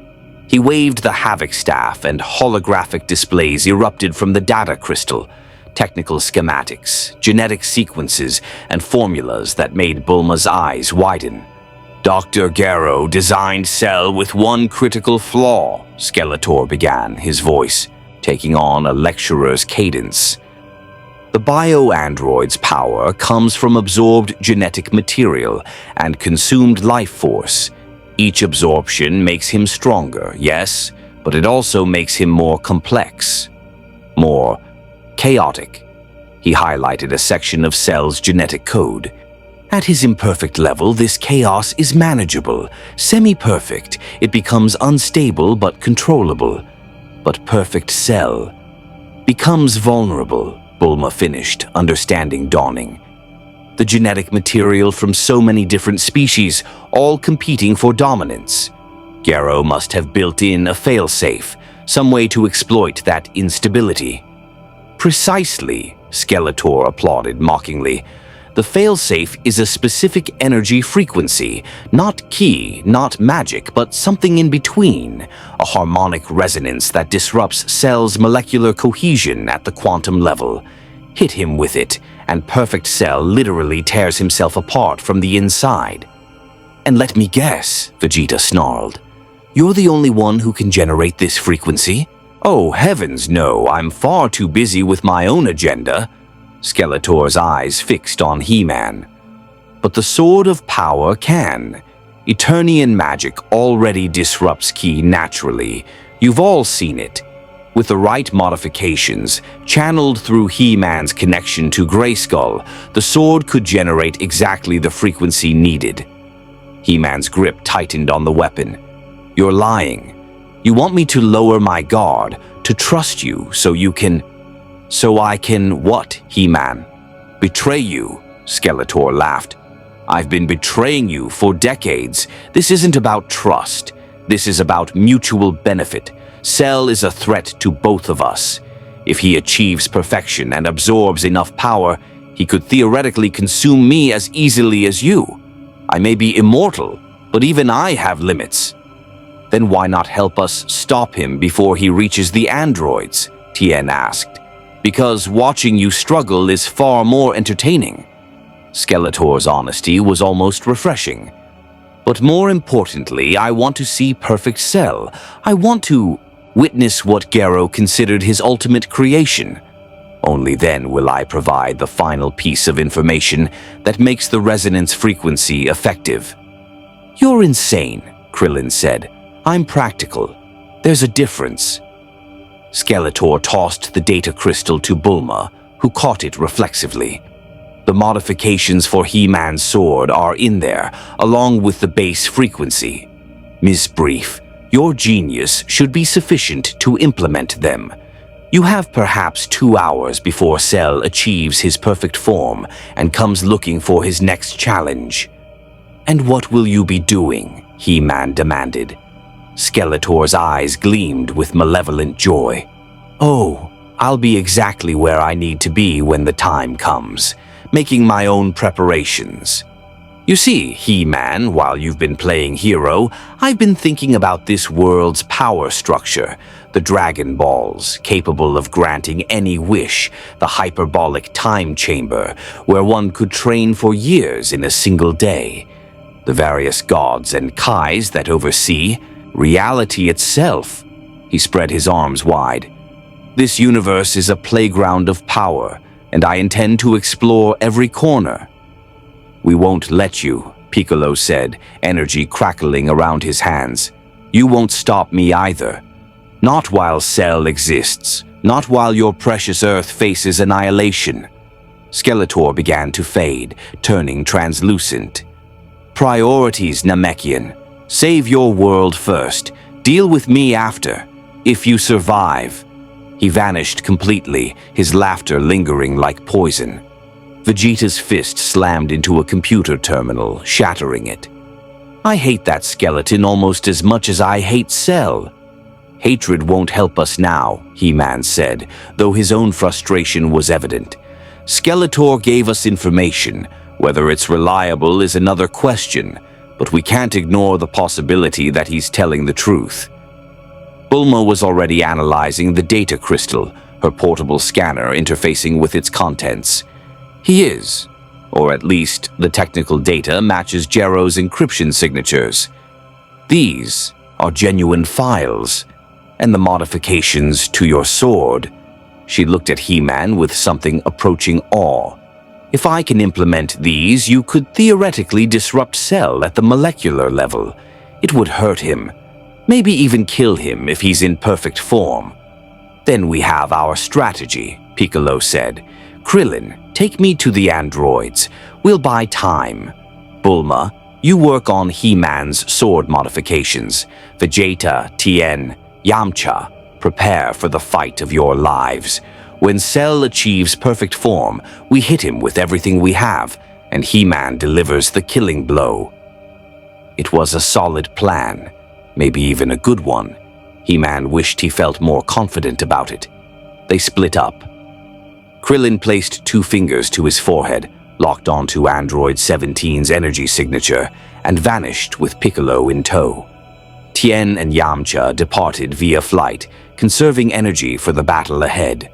He waved the Havoc Staff and holographic displays erupted from the data crystal, technical schematics, genetic sequences, and formulas that made Bulma's eyes widen. Dr. Gero designed Cell with one critical flaw, Skeletor began, his voice taking on a lecturer's cadence. The bio-android's power comes from absorbed genetic material and consumed life force. Each absorption makes him stronger, yes, but it also makes him more complex, more chaotic. He highlighted a section of Cell's genetic code. At his imperfect level, this chaos is manageable. Semi-perfect, it becomes unstable but controllable. But perfect Cell becomes vulnerable, Bulma finished, understanding dawning. The genetic material from so many different species, all competing for dominance. Gero must have built in a failsafe, some way to exploit that instability. Precisely, Skeletor applauded mockingly. The failsafe is a specific energy frequency, not ki, not magic, but something in between, a harmonic resonance that disrupts Cell's molecular cohesion at the quantum level. Hit him with it, and Perfect Cell literally tears himself apart from the inside. And let me guess, Vegeta snarled. You're the only one who can generate this frequency? Oh, heavens no, I'm far too busy with my own agenda. Skeletor's eyes fixed on He-Man. But the Sword of Power can. Eternian magic already disrupts ki naturally. You've all seen it. With the right modifications, channeled through He-Man's connection to Grayskull, the sword could generate exactly the frequency needed. He-Man's grip tightened on the weapon. "You're lying. You want me to lower my guard, to trust you so I can what, He-Man? Betray you?" Skeletor laughed. "I've been betraying you for decades. This isn't about trust. This is about mutual benefit. Cell is a threat to both of us. If he achieves perfection and absorbs enough power, he could theoretically consume me as easily as you. I may be immortal, but even I have limits." "Then why not help us stop him before he reaches the androids?" Tien asked. "Because watching you struggle is far more entertaining." Skeletor's honesty was almost refreshing. "But more importantly, I want to see perfect Cell. I want to witness what Gero considered his ultimate creation. Only then will I provide the final piece of information that makes the resonance frequency effective." "You're insane," Krillin said. "I'm practical. There's a difference." Skeletor tossed the data crystal to Bulma, who caught it reflexively. "The modifications for He-Man's sword are in there, along with the base frequency. Ms. Brief, your genius should be sufficient to implement them. You have perhaps 2 hours before Cell achieves his perfect form and comes looking for his next challenge." "And what will you be doing?" He-Man demanded. Skeletor's eyes gleamed with malevolent joy. "Oh, I'll be exactly where I need to be when the time comes, making my own preparations. You see, He-Man, while you've been playing hero, I've been thinking about this world's power structure, the Dragon Balls, capable of granting any wish, the hyperbolic time chamber, where one could train for years in a single day, the various gods and Kais that oversee, reality itself." He spread his arms wide. "This universe is a playground of power, and I intend to explore every corner." "We won't let you," Piccolo said, energy crackling around his hands. "You won't stop me either. Not while Cell exists, not while your precious Earth faces annihilation." Skeletor began to fade, turning translucent. "Priorities, Namekian. Save your world first. Deal with me after. If you survive." He vanished completely, his laughter lingering like poison. Vegeta's fist slammed into a computer terminal, shattering it. "I hate that skeleton almost as much as I hate Cell." "Hatred won't help us now," He-Man said, though his own frustration was evident. "Skeletor gave us information. Whether it's reliable is another question, but we can't ignore the possibility that he's telling the truth." Bulma was already analyzing the data crystal, her portable scanner interfacing with its contents. "He is, or at least the technical data matches Gero's encryption signatures. These are genuine files, and the modifications to your sword." She looked at He-Man with something approaching awe. "If I can implement these, you could theoretically disrupt Cell at the molecular level. It would hurt him, maybe even kill him if he's in perfect form." "Then we have our strategy," Piccolo said. "Krillin, take me to the androids. We'll buy time. Bulma, you work on He-Man's sword modifications. Vegeta, Tien, Yamcha, prepare for the fight of your lives. When Cell achieves perfect form, we hit him with everything we have, and He-Man delivers the killing blow." It was a solid plan, maybe even a good one. He-Man wished he felt more confident about it. They split up. Krillin placed 2 fingers to his forehead, locked onto Android 17's energy signature, and vanished with Piccolo in tow. Tien and Yamcha departed via flight, conserving energy for the battle ahead.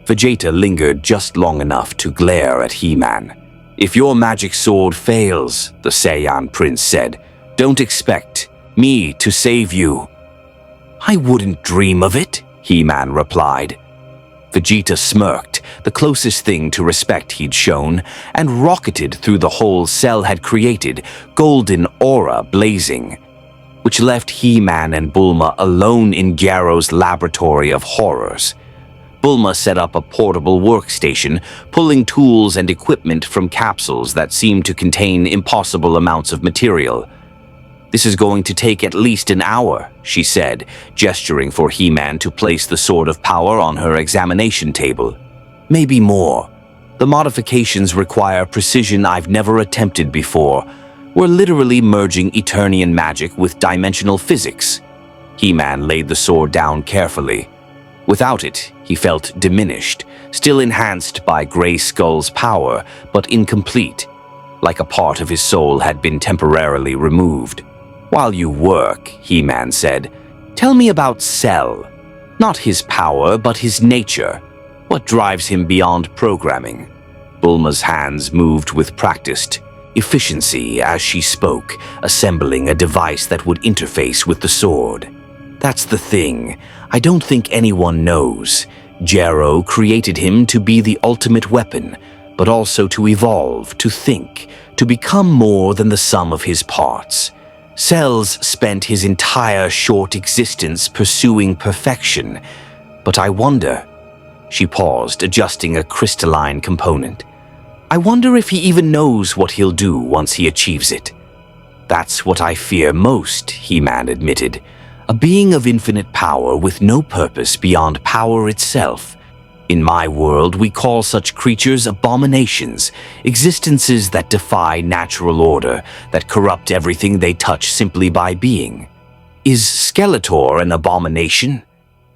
Vegeta lingered just long enough to glare at He-Man. "If your magic sword fails," the Saiyan prince said, "don't expect me to save you." "I wouldn't dream of it," He-Man replied. Vegeta smirked, the closest thing to respect he'd shown, and rocketed through the hole Cell had created, golden aura blazing. which left He-Man and Bulma alone in Gyro's laboratory of horrors. Bulma set up a portable workstation, pulling tools and equipment from capsules that seemed to contain impossible amounts of material. "This is going to take at least an hour," she said, gesturing for He-Man to place the Sword of Power on her examination table. "Maybe more. The modifications require precision I've never attempted before. We're literally merging Eternian magic with dimensional physics." He-Man laid the sword down carefully. Without it, he felt diminished, still enhanced by Grayskull's power, but incomplete, like a part of his soul had been temporarily removed. "While you work," He-Man said, "tell me about Cell. Not his power, but his nature. What drives him beyond programming?" Bulma's hands moved with practiced efficiency as she spoke, assembling a device that would interface with the sword. "That's the thing. I don't think anyone knows. Gyro created him to be the ultimate weapon, but also to evolve, to think, to become more than the sum of his parts. Cell's spent his entire short existence pursuing perfection. But I wonder..." She paused, adjusting a crystalline component. "I wonder if he even knows what he'll do once he achieves it." "That's what I fear most," He-Man admitted. "A being of infinite power with no purpose beyond power itself. In my world, we call such creatures abominations, existences that defy natural order, that corrupt everything they touch simply by being." "Is Skeletor an abomination?"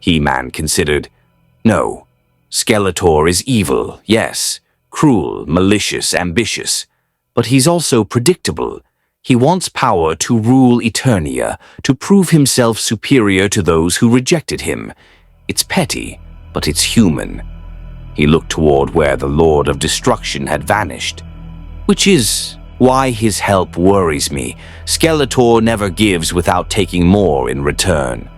He-Man considered. "No. Skeletor is evil, yes. Cruel, malicious, ambitious. But he's also predictable. He wants power to rule Eternia, to prove himself superior to those who rejected him. It's petty, but it's human." He looked toward where the Lord of Destruction had vanished. "Which is why his help worries me. Skeletor never gives without taking more in return."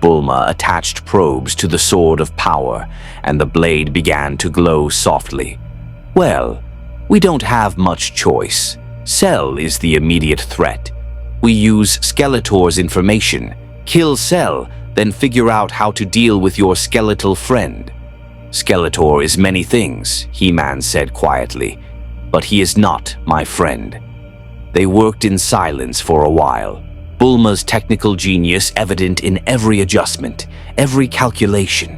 Bulma attached probes to the Sword of Power, and the blade began to glow softly. "Well, we don't have much choice. Cell is the immediate threat. We use Skeletor's information, kill Cell, then figure out how to deal with your skeletal friend." "Skeletor is many things," He-Man said quietly, "but he is not my friend." They worked in silence for a while, Bulma's technical genius evident in every adjustment, every calculation.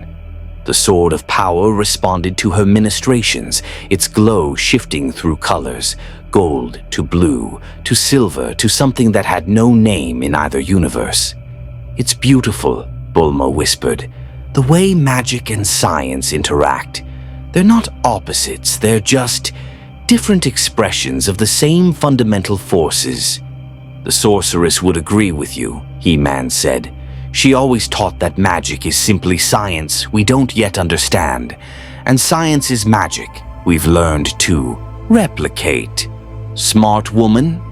The Sword of Power responded to her ministrations, its glow shifting through colors, gold to blue, to silver, to something that had no name in either universe. "It's beautiful," Bulma whispered, "the way magic and science interact. They're not opposites, they're just different expressions of the same fundamental forces." "The sorceress would agree with you," He-Man said. "She always taught that magic is simply science we don't yet understand. And science is magic we've learned to replicate." "Smart woman?"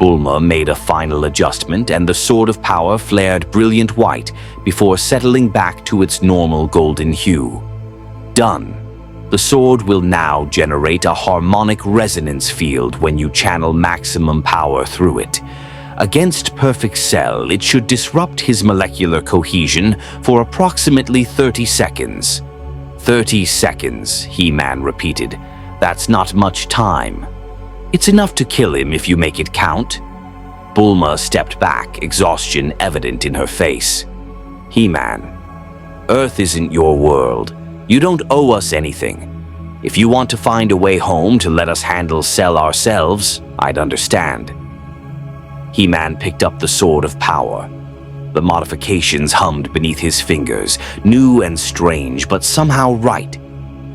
Bulma made a final adjustment and the Sword of Power flared brilliant white before settling back to its normal golden hue. "Done. The sword will now generate a harmonic resonance field when you channel maximum power through it. Against Perfect Cell, it should disrupt his molecular cohesion for approximately 30 seconds. 30 seconds, He-Man repeated. "That's not much time." "It's enough to kill him if you make it count." Bulma stepped back, exhaustion evident in her face. "He-Man, Earth isn't your world. You don't owe us anything. If you want to find a way home to let us handle Cell ourselves, I'd understand." He-Man picked up the Sword of Power. The modifications hummed beneath his fingers, new and strange, but somehow right.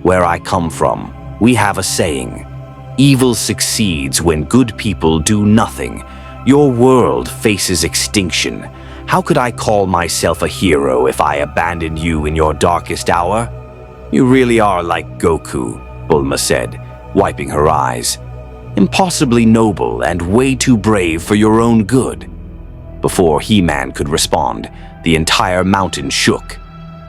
"Where I come from, we have a saying. Evil succeeds when good people do nothing. Your world faces extinction. How could I call myself a hero if I abandoned you in your darkest hour?" "You really are like Goku," Bulma said, wiping her eyes. "Impossibly noble and way too brave for your own good." Before He-Man could respond, the entire mountain shook.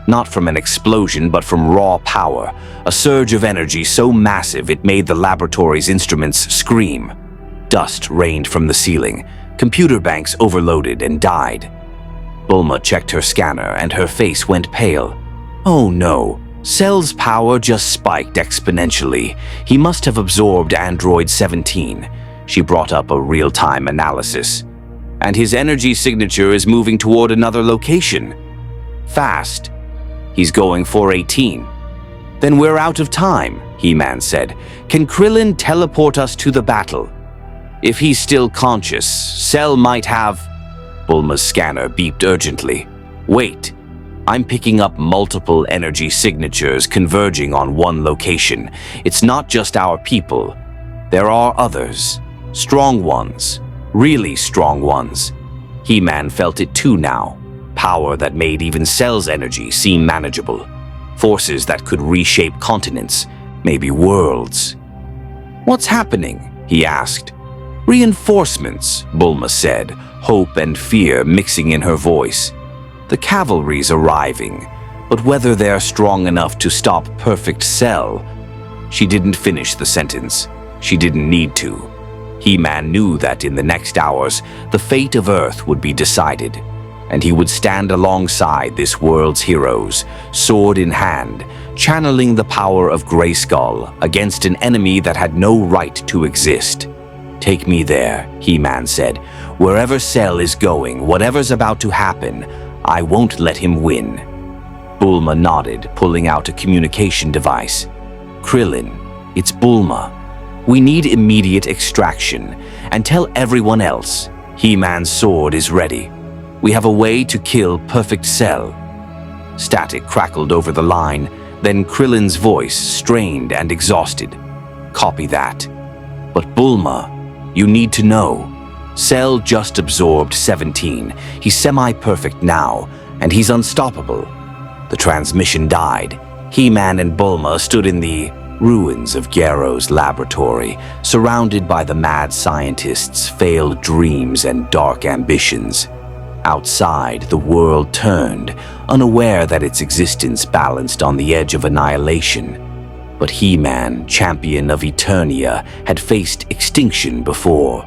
Not from an explosion, but from raw power, a surge of energy so massive it made the laboratory's instruments scream. Dust rained from the ceiling, Computer banks overloaded and died. Bulma checked her scanner and her face went pale. Oh no, Cell's power just spiked exponentially. He must have absorbed Android 17. She brought up a real-time analysis. And his energy signature is moving toward another location. Fast. He's going for 18. Then we're out of time, He-Man said. Can Krillin teleport us to the battle? If he's still conscious, Cell might have... Bulma's scanner beeped urgently. Wait. I'm picking up multiple energy signatures converging on one location. It's not just our people. There are others. Strong ones. Really strong ones. He-Man felt it too now. Power that made even Cell's energy seem manageable. Forces that could reshape continents, maybe worlds. What's happening? He asked. Reinforcements, Bulma said, hope and fear mixing in her voice. The cavalry's arriving, but whether they're strong enough to stop Perfect Cell... She didn't finish the sentence. She didn't need to. He-Man knew that in the next hours, the fate of Earth would be decided, and he would stand alongside this world's heroes, sword in hand, channeling the power of Grayskull against an enemy that had no right to exist. Take me there, He-Man said. Wherever Cell is going, whatever's about to happen, I won't let him win. Bulma nodded, pulling out a communication device. Krillin, it's Bulma. We need immediate extraction, and tell everyone else. He-Man's sword is ready. We have a way to kill Perfect Cell. Static crackled over the line, then Krillin's voice, strained and exhausted. Copy that. But Bulma, you need to know. Cell just absorbed 17. He's semi-perfect now, and he's unstoppable. The transmission died. He-Man and Bulma stood in the ruins of Gero's laboratory, surrounded by the mad scientists' failed dreams and dark ambitions. Outside, the world turned, unaware that its existence balanced on the edge of annihilation. But He-Man, champion of Eternia, had faced extinction before,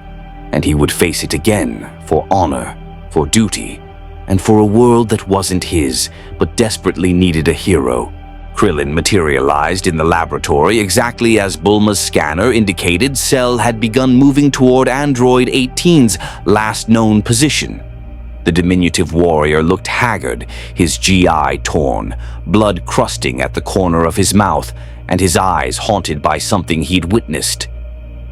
and he would face it again for honor, for duty, and for a world that wasn't his, but desperately needed a hero. Krillin materialized in the laboratory exactly as Bulma's scanner indicated. Cell had begun moving toward Android 18's last known position. The diminutive warrior looked haggard, his GI torn, blood crusting at the corner of his mouth, and his eyes haunted by something he'd witnessed.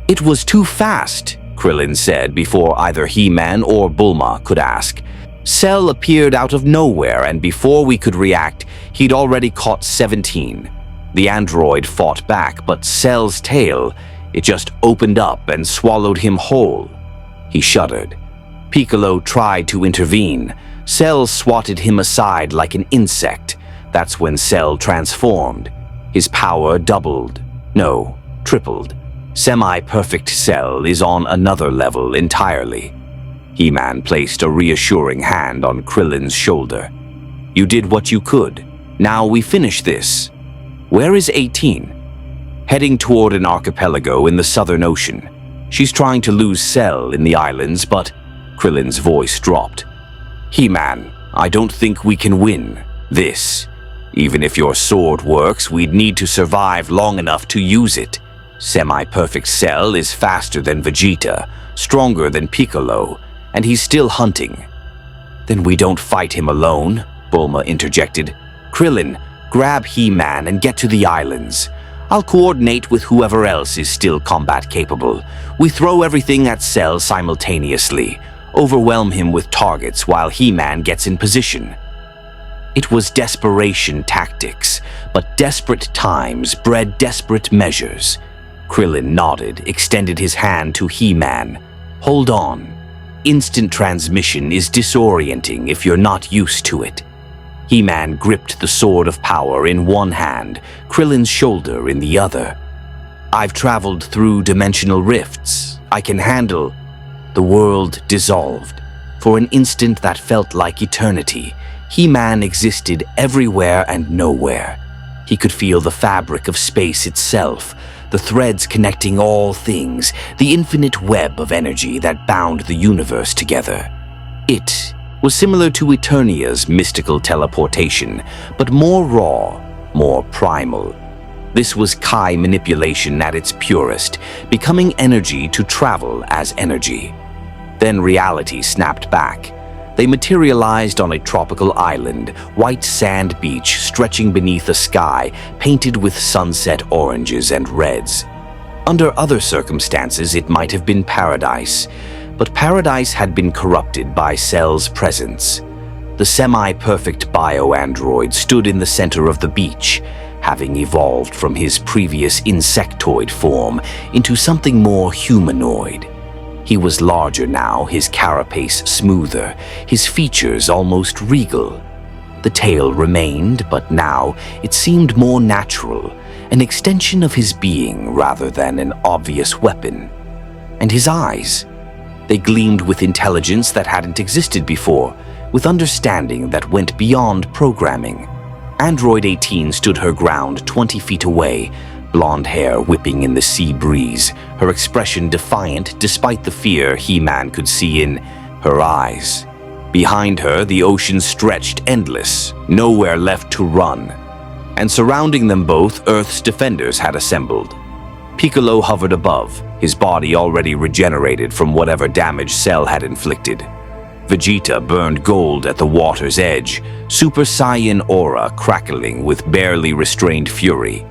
It was too fast, Krillin said before either He-Man or Bulma could ask. Cell appeared out of nowhere, and before we could react, he'd already caught 17. The android fought back, but Cell's tail, it just opened up and swallowed him whole. He shuddered. Piccolo tried to intervene. Cell swatted him aside like an insect. That's when Cell transformed. His power doubled. No, tripled. Semi-perfect Cell is on another level entirely. He-Man placed a reassuring hand on Krillin's shoulder. You did what you could. Now we finish this. Where is 18? Heading toward an archipelago in the Southern Ocean. She's trying to lose Cell in the islands, but... Krillin's voice dropped. He-Man, I don't think we can win this. Even if your sword works, we'd need to survive long enough to use it. Semi-perfect Cell is faster than Vegeta, stronger than Piccolo, and he's still hunting. Then we don't fight him alone, Bulma interjected. Krillin, grab He-Man and get to the islands. I'll coordinate with whoever else is still combat capable. We throw everything at Cell simultaneously, overwhelm him with targets while He-Man gets in position. It was desperation tactics, but desperate times bred desperate measures. Krillin nodded, extended his hand to He-Man. Hold on. Instant transmission is disorienting if you're not used to it. He-Man gripped the sword of power in one hand, Krillin's shoulder in the other. I've traveled through dimensional rifts. I can handle... The world dissolved. For an instant that felt like eternity, He-Man existed everywhere and nowhere. He could feel the fabric of space itself, the threads connecting all things, the infinite web of energy that bound the universe together. It was similar to Eternia's mystical teleportation, but more raw, more primal. This was Kai manipulation at its purest, becoming energy to travel as energy. Then reality snapped back. They materialized on a tropical island, white sand beach stretching beneath a sky painted with sunset oranges and reds. Under other circumstances, it might have been paradise, but paradise had been corrupted by Cell's presence. The semi-perfect bio-android stood in the center of the beach, having evolved from his previous insectoid form into something more humanoid. He was larger now, his carapace smoother, his features almost regal. The tail remained, but now it seemed more natural, an extension of his being rather than an obvious weapon. And his eyes, they gleamed with intelligence that hadn't existed before, with understanding that went beyond programming. Android 18 stood her ground 20 feet away, blonde hair whipping in the sea breeze, her expression defiant despite the fear He-Man could see in her eyes. Behind her, the ocean stretched endless, nowhere left to run. And surrounding them both, Earth's defenders had assembled. Piccolo hovered above, his body already regenerated from whatever damage Cell had inflicted. Vegeta burned gold at the water's edge, Super Saiyan aura crackling with barely restrained fury.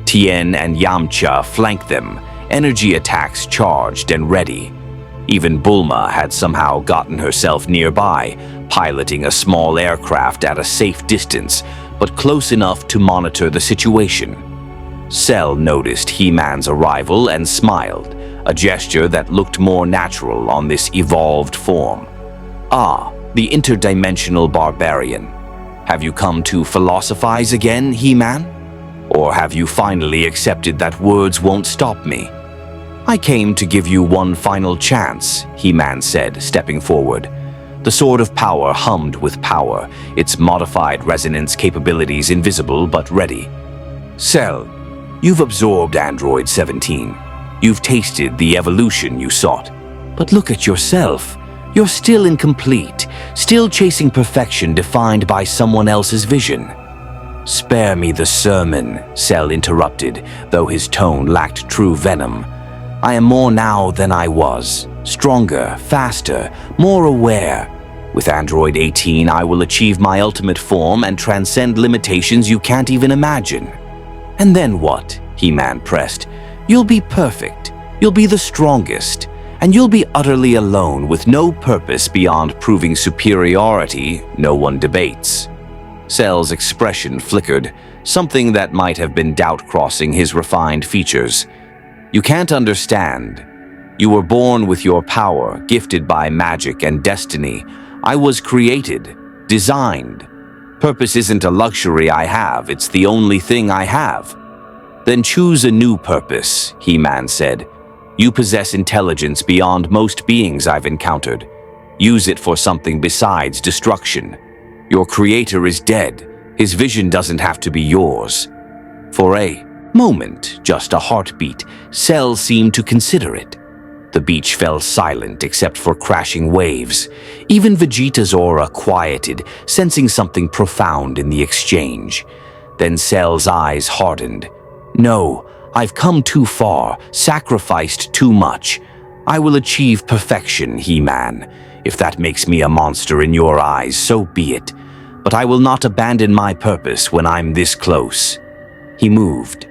Tien and Yamcha flanked them, energy attacks charged and ready. Even Bulma had somehow gotten herself nearby, piloting a small aircraft at a safe distance, but close enough to monitor the situation. Cell noticed He-Man's arrival and smiled, a gesture that looked more natural on this evolved form. Ah, the interdimensional barbarian. Have you come to philosophize again, He-Man? Or have you finally accepted that words won't stop me? I came to give you one final chance, He-Man said, stepping forward. The Sword of Power hummed with power, its modified resonance capabilities invisible but ready. Cell, you've absorbed Android 17. You've tasted the evolution you sought. But look at yourself. You're still incomplete, still chasing perfection defined by someone else's vision. Spare me the sermon, Cell interrupted, though his tone lacked true venom. I am more now than I was, stronger, faster, more aware. With Android 18, I will achieve my ultimate form and transcend limitations you can't even imagine. And then what? He-Man pressed. You'll be perfect. You'll be the strongest. And you'll be utterly alone with no purpose beyond proving superiority no one debates. Cell's expression flickered, something that might have been doubt crossing his refined features. You can't understand. You were born with your power, gifted by magic and destiny. I was created, designed. Purpose isn't a luxury I have, it's the only thing I have. Then choose a new purpose, He-Man said. You possess intelligence beyond most beings I've encountered. Use it for something besides destruction. Your creator is dead. His vision doesn't have to be yours. For a moment, just a heartbeat, Cell seemed to consider it. The beach fell silent except for crashing waves. Even Vegeta's aura quieted, sensing something profound in the exchange. Then Cell's eyes hardened. No, I've come too far, sacrificed too much. I will achieve perfection, He-Man. If that makes me a monster in your eyes, so be it. But I will not abandon my purpose when I'm this close. He moved.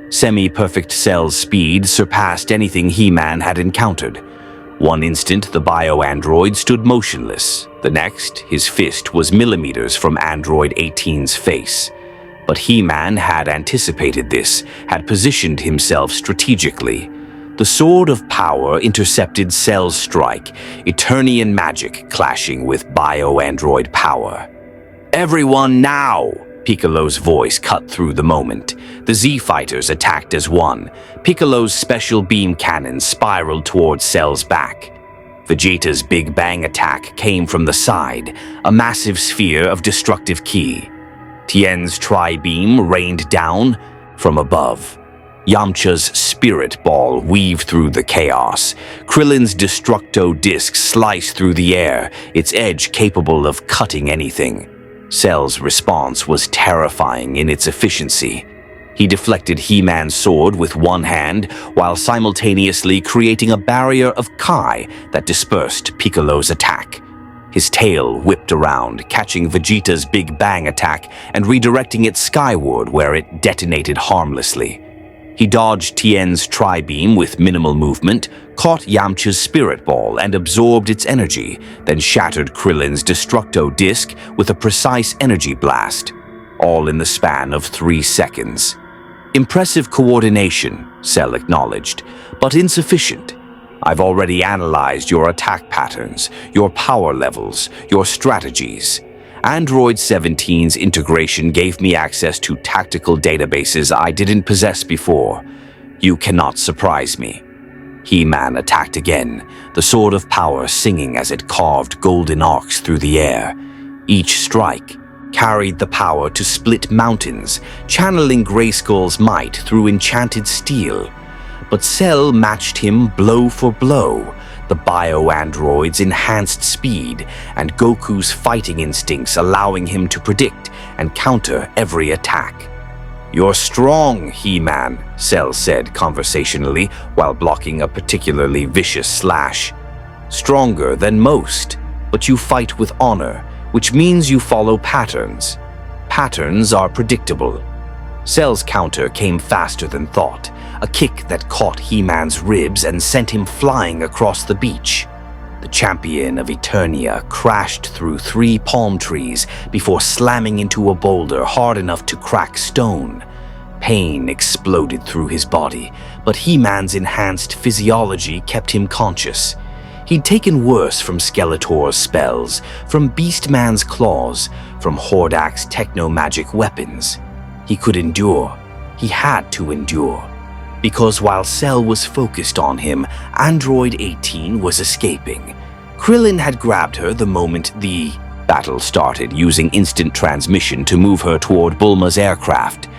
Semi-perfect Cell's speed surpassed anything He-Man had encountered. One instant, the bio-android stood motionless. The next, his fist was millimeters from Android 18's face. But He-Man had anticipated this, had positioned himself strategically. The Sword of Power intercepted Cell's strike, Eternian magic clashing with bio-android power. Everyone now! Piccolo's voice cut through the moment. The Z-Fighters attacked as one. Piccolo's special beam cannon spiraled towards Cell's back. Vegeta's Big Bang attack came from the side, a massive sphere of destructive ki. Tien's Tri-Beam rained down from above. Yamcha's spirit ball weaved through the chaos. Krillin's destructo disc sliced through the air, its edge capable of cutting anything. Cell's response was terrifying in its efficiency. He deflected He-Man's sword with one hand, while simultaneously creating a barrier of Kai that dispersed Piccolo's attack. His tail whipped around, catching Vegeta's Big Bang attack and redirecting it skyward where it detonated harmlessly. He dodged Tien's tri-beam with minimal movement, caught Yamcha's spirit ball and absorbed its energy, then shattered Krillin's destructo disc with a precise energy blast, all in the span of 3 seconds. Impressive coordination, Cell acknowledged, but insufficient. I've already analyzed your attack patterns, your power levels, your strategies. Android 17's integration gave me access to tactical databases I didn't possess before. You cannot surprise me. He-Man attacked again, the sword of power singing as it carved golden arcs through the air. Each strike carried the power to split mountains, channeling Grayskull's might through enchanted steel. But Cell matched him blow for blow, the bio-android's enhanced speed and Goku's fighting instincts allowing him to predict and counter every attack. "You're strong, He-Man," Cell said conversationally while blocking a particularly vicious slash. "Stronger than most, but you fight with honor, which means you follow patterns. Patterns are predictable." Cell's counter came faster than thought, a kick that caught He-Man's ribs and sent him flying across the beach. The champion of Eternia crashed through 3 palm trees before slamming into a boulder hard enough to crack stone. Pain exploded through his body, but He-Man's enhanced physiology kept him conscious. He'd taken worse from Skeletor's spells, from Beastman's claws, from Hordak's techno-magic weapons. He could endure. He had to endure. Because while Cell was focused on him, Android 18 was escaping. Krillin had grabbed her the moment the battle started, using instant transmission to move her toward Bulma's aircraft.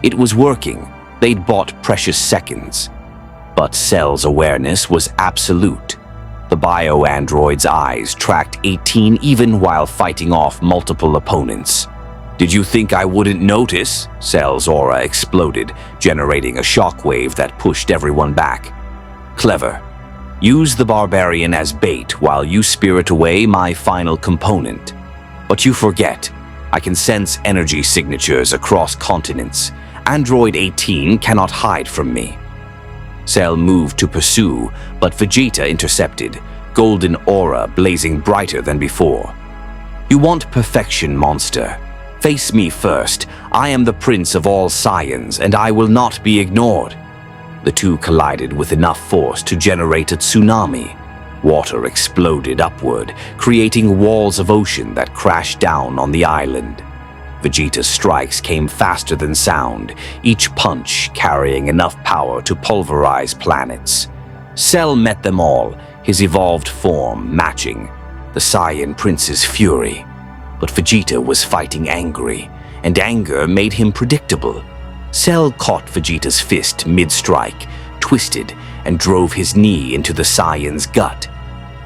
It was working. They'd bought precious seconds. But Cell's awareness was absolute. The bio-android's eyes tracked 18 even while fighting off multiple opponents. "Did you think I wouldn't notice?" Cell's aura exploded, generating a shockwave that pushed everyone back. "Clever. Use the barbarian as bait while you spirit away my final component. But you forget, I can sense energy signatures across continents. Android 18 cannot hide from me." Cell moved to pursue, but Vegeta intercepted, golden aura blazing brighter than before. "You want perfection, monster. Face me first. I am the prince of all Saiyans, and I will not be ignored." The two collided with enough force to generate a tsunami. Water exploded upward, creating walls of ocean that crashed down on the island. Vegeta's strikes came faster than sound, each punch carrying enough power to pulverize planets. Cell met them all, his evolved form matching the Saiyan prince's fury. But Vegeta was fighting angry, and anger made him predictable. Cell caught Vegeta's fist mid-strike, twisted, and drove his knee into the Saiyan's gut.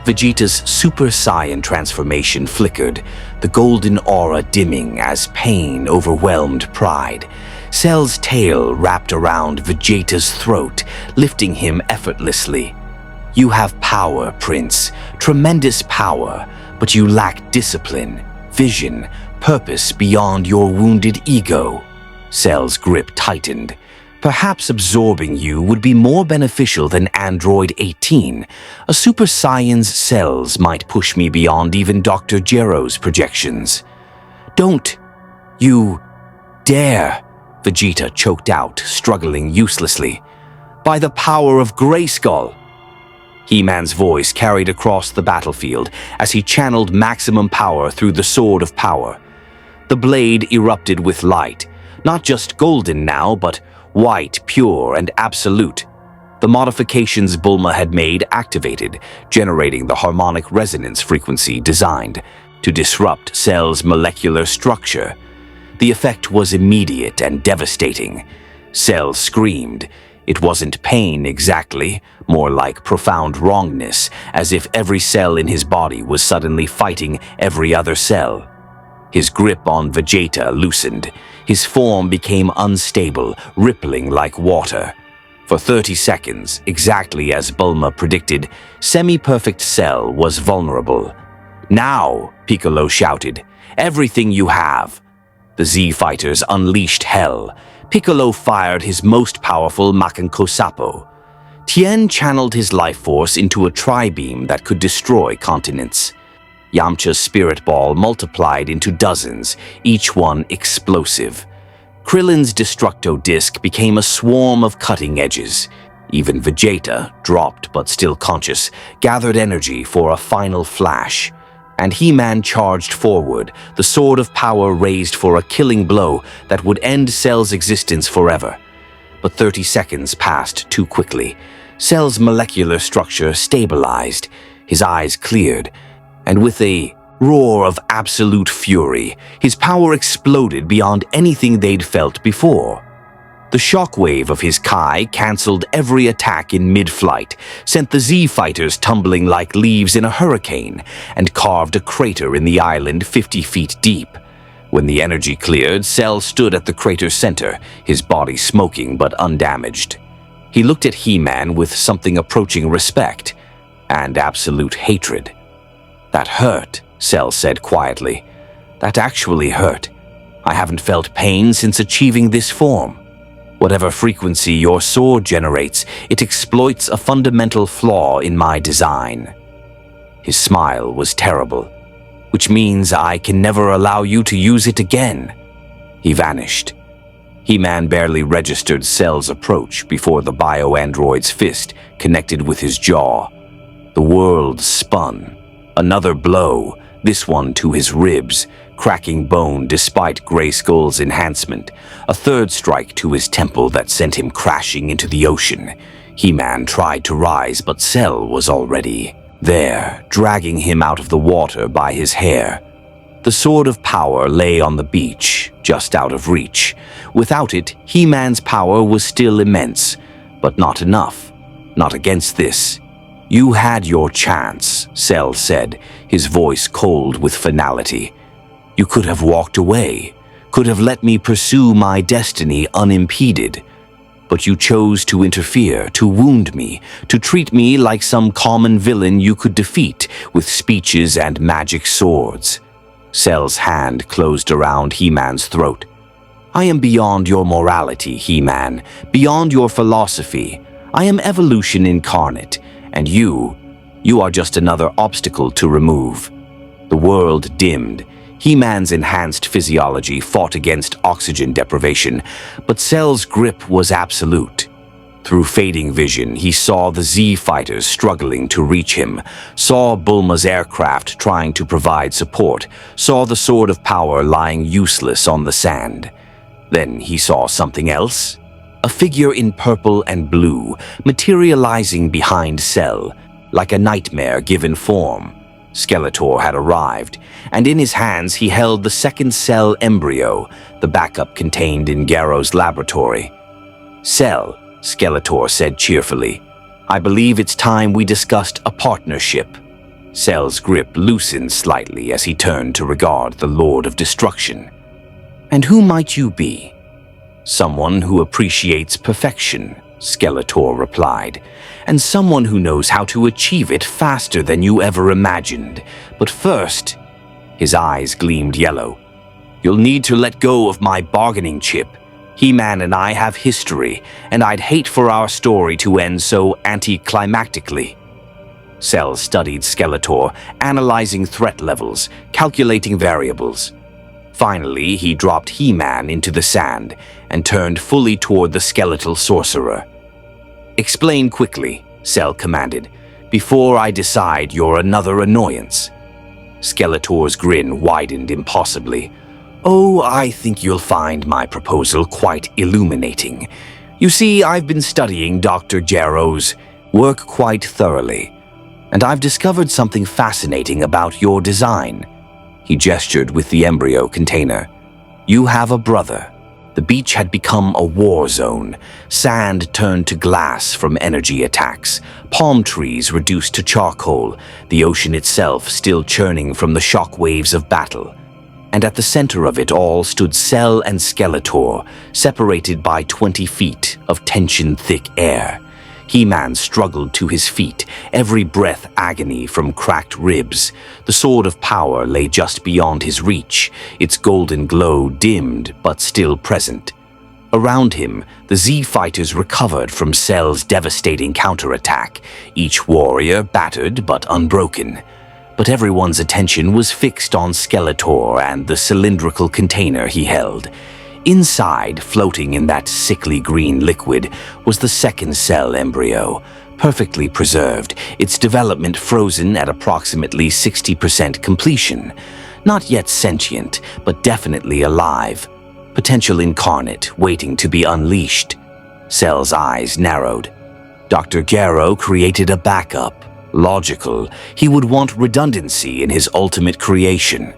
Vegeta's Super Saiyan transformation flickered, the golden aura dimming as pain overwhelmed pride. Cell's tail wrapped around Vegeta's throat, lifting him effortlessly. "You have power, Prince, tremendous power, but you lack discipline, vision, purpose beyond your wounded ego." Cell's grip tightened. "Perhaps absorbing you would be more beneficial than Android 18. A Super Saiyan's cells might push me beyond even Dr. Gero's projections." "Don't you dare," Vegeta choked out, struggling uselessly. "By the power of Grayskull." He-Man's voice carried across the battlefield as he channeled maximum power through the Sword of Power. The blade erupted with light, not just golden now, but white, pure, and absolute. The modifications Bulma had made activated, generating the harmonic resonance frequency designed to disrupt Cell's molecular structure. The effect was immediate and devastating. Cell screamed. It wasn't pain exactly, more like profound wrongness, as if every cell in his body was suddenly fighting every other cell. His grip on Vegeta loosened. His form became unstable, rippling like water. For 30 seconds, exactly as Bulma predicted, Semi-Perfect Cell was vulnerable. "Now," Piccolo shouted, "everything you have." The Z-Fighters unleashed hell. Piccolo fired his most powerful Makenko Sappo. Tien channeled his life force into a tri-beam that could destroy continents. Yamcha's spirit ball multiplied into dozens, each one explosive. Krillin's Destructo Disc became a swarm of cutting edges. Even Vegeta, dropped but still conscious, gathered energy for a final flash. And He-Man charged forward, the sword of power raised for a killing blow that would end Cell's existence forever. But 30 seconds passed too quickly. Cell's molecular structure stabilized, his eyes cleared, and with a roar of absolute fury, his power exploded beyond anything they'd felt before. The shockwave of his Kai canceled every attack in mid-flight, sent the Z-Fighters tumbling like leaves in a hurricane, and carved a crater in the island 50 feet deep. When the energy cleared, Cell stood at the crater's center, his body smoking but undamaged. He looked at He-Man with something approaching respect and absolute hatred. "That hurt," Cell said quietly. "That actually hurt. I haven't felt pain since achieving this form. Whatever frequency your sword generates, it exploits a fundamental flaw in my design." His smile was terrible. "Which means I can never allow you to use it again." He vanished. He-Man barely registered Cell's approach before the bio-android's fist connected with his jaw. The world spun. Another blow, this one to his ribs, cracking bone despite Grayskull's enhancement. A third strike to his temple that sent him crashing into the ocean. He-Man tried to rise, but Cell was already there, dragging him out of the water by his hair. The sword of power lay on the beach, just out of reach. Without it, He-Man's power was still immense, but not enough. Not against this. "You had your chance," Cell said, his voice cold with finality. "You could have walked away, could have let me pursue my destiny unimpeded. But you chose to interfere, to wound me, to treat me like some common villain you could defeat with speeches and magic swords." Cell's hand closed around He-Man's throat. "I am beyond your morality, He-Man, beyond your philosophy. I am evolution incarnate. And you are just another obstacle to remove." The world dimmed. He-Man's enhanced physiology fought against oxygen deprivation, but Cell's grip was absolute. Through fading vision, he saw the Z-Fighters struggling to reach him, saw Bulma's aircraft trying to provide support, saw the sword of power lying useless on the sand. Then he saw something else. A figure in purple and blue, materializing behind Cell, like a nightmare given form. Skeletor had arrived, and in his hands he held the second Cell embryo, the backup contained in Garro's laboratory. "Cell," Skeletor said cheerfully, "I believe it's time we discussed a partnership." Cell's grip loosened slightly as he turned to regard the Lord of Destruction. "And who might you be?" "Someone who appreciates perfection," Skeletor replied, "and someone who knows how to achieve it faster than you ever imagined. But first," his eyes gleamed yellow, "you'll need to let go of my bargaining chip. He-Man and I have history, and I'd hate for our story to end so anticlimactically." Cell studied Skeletor, analyzing threat levels, calculating variables. Finally, he dropped He-Man into the sand and turned fully toward the skeletal sorcerer. "Explain quickly," Cell commanded, "before I decide you're another annoyance." Skeletor's grin widened impossibly. "Oh, I think you'll find my proposal quite illuminating. You see, I've been studying Dr. Jarrow's work quite thoroughly, and I've discovered something fascinating about your design." He gestured with the embryo container. "You have a brother. The beach had become a war zone. Sand turned to glass from energy attacks, palm trees reduced to charcoal, the ocean itself still churning from the shock waves of battle. And at the center of it all stood Cell and Skeletor, separated by 20 feet of tension-thick air. He-Man struggled to his feet, every breath agony from cracked ribs. The sword of power lay just beyond his reach, its golden glow dimmed but still present. Around him, the Z-Fighters recovered from Cell's devastating counterattack, each warrior battered but unbroken. But everyone's attention was fixed on Skeletor and the cylindrical container he held. Inside, floating in that sickly green liquid, was the second Cell embryo, perfectly preserved, its development frozen at approximately 60% completion. Not yet sentient, but definitely alive. Potential incarnate, waiting to be unleashed. Cell's eyes narrowed. Dr. Garo created a backup. Logical, he would want redundancy in his ultimate creation.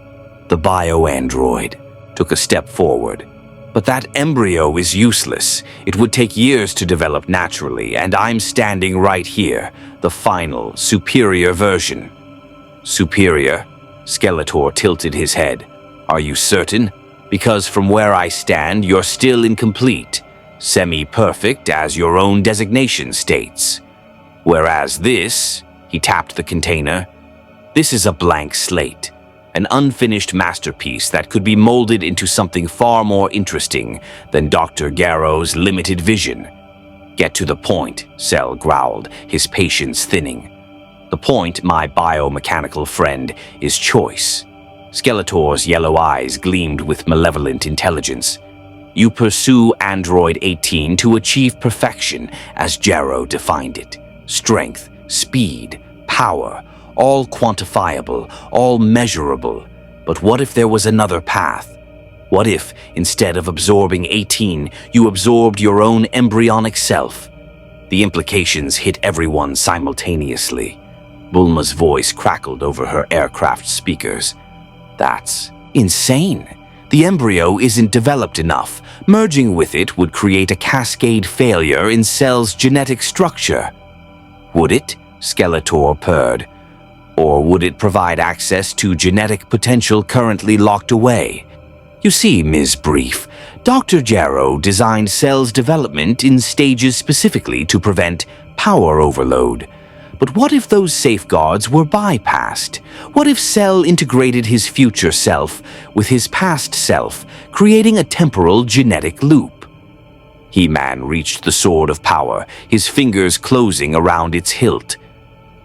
The bio-android took a step forward. But that embryo is useless. It would take years to develop naturally, and I'm standing right here, the final, superior version. Superior? Skeletor tilted his head. Are you certain? Because from where I stand, you're still incomplete. Semi-perfect, as your own designation states. Whereas this, he tapped the container, this is a blank slate. An unfinished masterpiece that could be molded into something far more interesting than Dr. Garo's limited vision. Get to the point, Cell growled, his patience thinning. The point, my biomechanical friend, is choice. Skeletor's yellow eyes gleamed with malevolent intelligence. You pursue Android 18 to achieve perfection, as Garo defined it. Strength, speed, power, all quantifiable, all measurable. But what if there was another path? What if, instead of absorbing 18, you absorbed your own embryonic self? The implications hit everyone simultaneously. Bulma's voice crackled over her aircraft speakers. That's insane. The embryo isn't developed enough. Merging with it would create a cascade failure in Cell's genetic structure. Would it? Skeletor purred. Or would it provide access to genetic potential currently locked away? You see, Ms. Brief, Dr. Garo designed Cell's development in stages specifically to prevent power overload. But what if those safeguards were bypassed? What if Cell integrated his future self with his past self, creating a temporal genetic loop? He-Man reached the sword of power, his fingers closing around its hilt.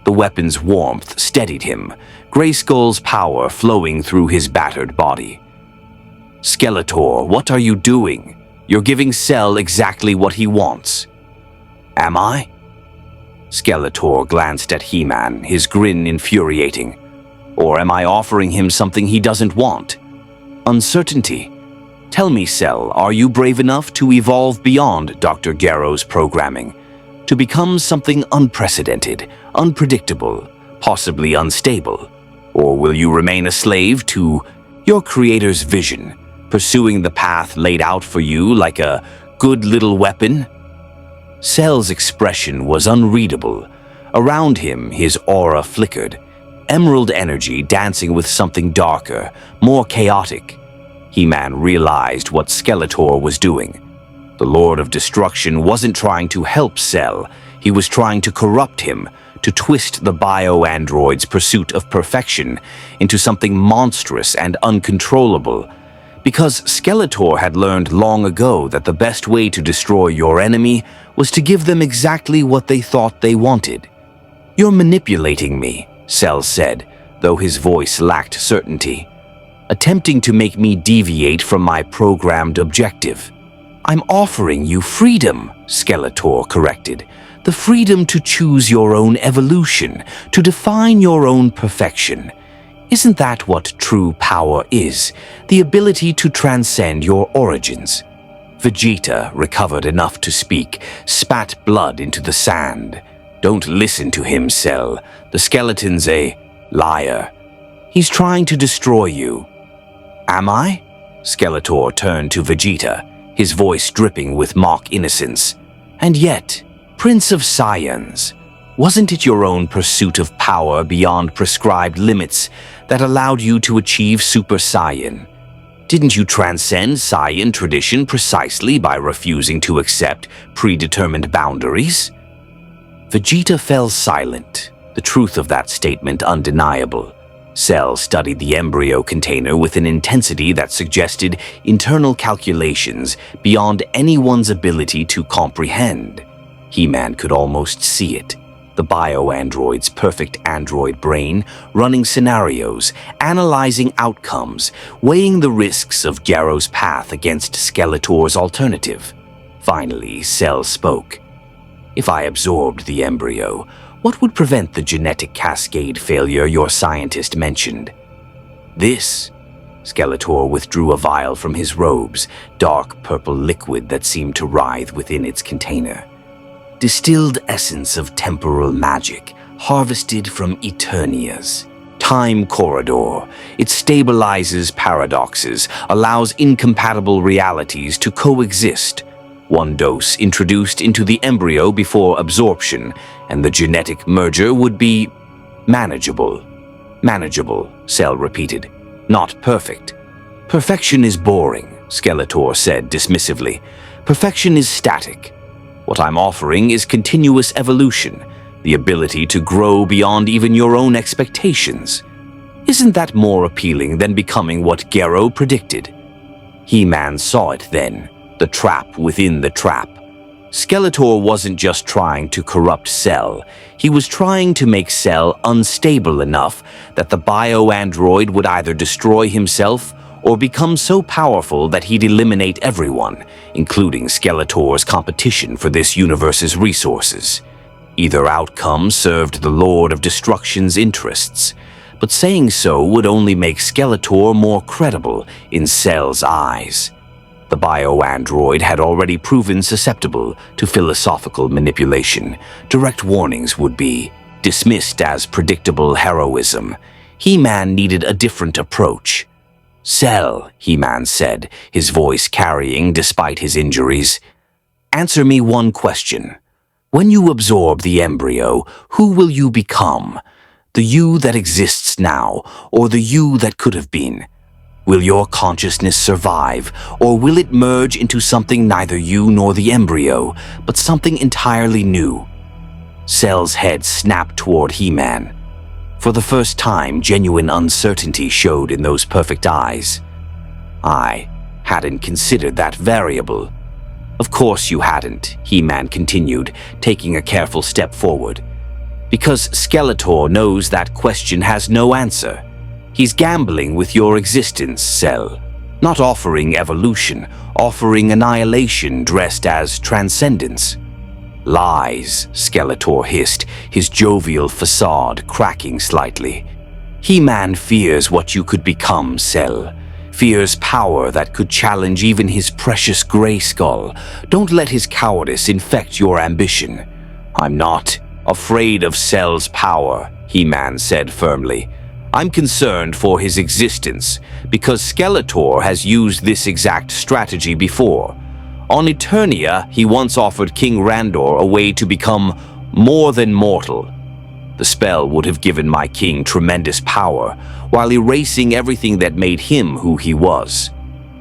The weapon's warmth steadied him, Grayskull's power flowing through his battered body. Skeletor, what are you doing? You're giving Cell exactly what he wants. Am I? Skeletor glanced at He-Man, his grin infuriating. Or am I offering him something he doesn't want? Uncertainty. Tell me, Cell, are you brave enough to evolve beyond Dr. Garo's programming? To become something unprecedented, unpredictable, possibly unstable? Or will you remain a slave to your creator's vision, pursuing the path laid out for you like a good little weapon? Cell's expression was unreadable. Around him, his aura flickered, emerald energy dancing with something darker, more chaotic. He-Man realized what Skeletor was doing. The Lord of Destruction wasn't trying to help Cell, he was trying to corrupt him, to twist the bio-android's pursuit of perfection into something monstrous and uncontrollable. Because Skeletor had learned long ago that the best way to destroy your enemy was to give them exactly what they thought they wanted. You're manipulating me, Cell said, though his voice lacked certainty. Attempting to make me deviate from my programmed objective. I'm offering you freedom, Skeletor corrected. The freedom to choose your own evolution, to define your own perfection. Isn't that what true power is? The ability to transcend your origins. Vegeta, recovered enough to speak, spat blood into the sand. Don't listen to him, Cell. The skeleton's a liar. He's trying to destroy you. Am I? Skeletor turned to Vegeta, his voice dripping with mock innocence. "And yet, Prince of Saiyans, wasn't it your own pursuit of power beyond prescribed limits that allowed you to achieve Super Saiyan? Didn't you transcend Saiyan tradition precisely by refusing to accept predetermined boundaries?" Vegeta fell silent, the truth of that statement undeniable. Cell studied the embryo container with an intensity that suggested internal calculations beyond anyone's ability to comprehend. He-Man could almost see it. The bio-android's perfect android brain running scenarios, analyzing outcomes, weighing the risks of Garro's path against Skeletor's alternative. Finally, Cell spoke. "If I absorbed the embryo, what would prevent the genetic cascade failure your scientist mentioned?" "This." Skeletor withdrew a vial from his robes, dark purple liquid that seemed to writhe within its container. "Distilled essence of temporal magic, harvested from Eternia's time corridor. It stabilizes paradoxes, allows incompatible realities to coexist. One dose introduced into the embryo before absorption, and the genetic merger would be manageable." "Manageable," Cell repeated. "Not perfect." "Perfection is boring," Skeletor said dismissively. "Perfection is static. What I'm offering is continuous evolution, the ability to grow beyond even your own expectations. Isn't that more appealing than becoming what Garro predicted?" He-Man saw it then, the trap within the trap. Skeletor wasn't just trying to corrupt Cell, he was trying to make Cell unstable enough that the bio-android would either destroy himself or become so powerful that he'd eliminate everyone, including Skeletor's competition for this universe's resources. Either outcome served the Lord of Destruction's interests, but saying so would only make Skeletor more credible in Cell's eyes. The bio-android had already proven susceptible to philosophical manipulation. Direct warnings would be dismissed as predictable heroism. He-Man needed a different approach. "Cell," He-Man said, his voice carrying despite his injuries. "Answer me one question. When you absorb the embryo, who will you become? The you that exists now, or the you that could have been? Will your consciousness survive, or will it merge into something neither you nor the embryo, but something entirely new?" Cell's head snapped toward He-Man. For the first time, genuine uncertainty showed in those perfect eyes. "I hadn't considered that variable." "Of course you hadn't," He-Man continued, taking a careful step forward. "Because Skeletor knows that question has no answer. He's gambling with your existence, Cell. Not offering evolution, offering annihilation dressed as transcendence." "Lies," Skeletor hissed, his jovial facade cracking slightly. "He-Man fears what you could become, Cell. Fears power that could challenge even his precious Grayskull. Don't let his cowardice infect your ambition." "I'm not afraid of Cell's power," He-Man said firmly. "I'm concerned for his existence, because Skeletor has used this exact strategy before. On Eternia, he once offered King Randor a way to become more than mortal. The spell would have given my king tremendous power, while erasing everything that made him who he was.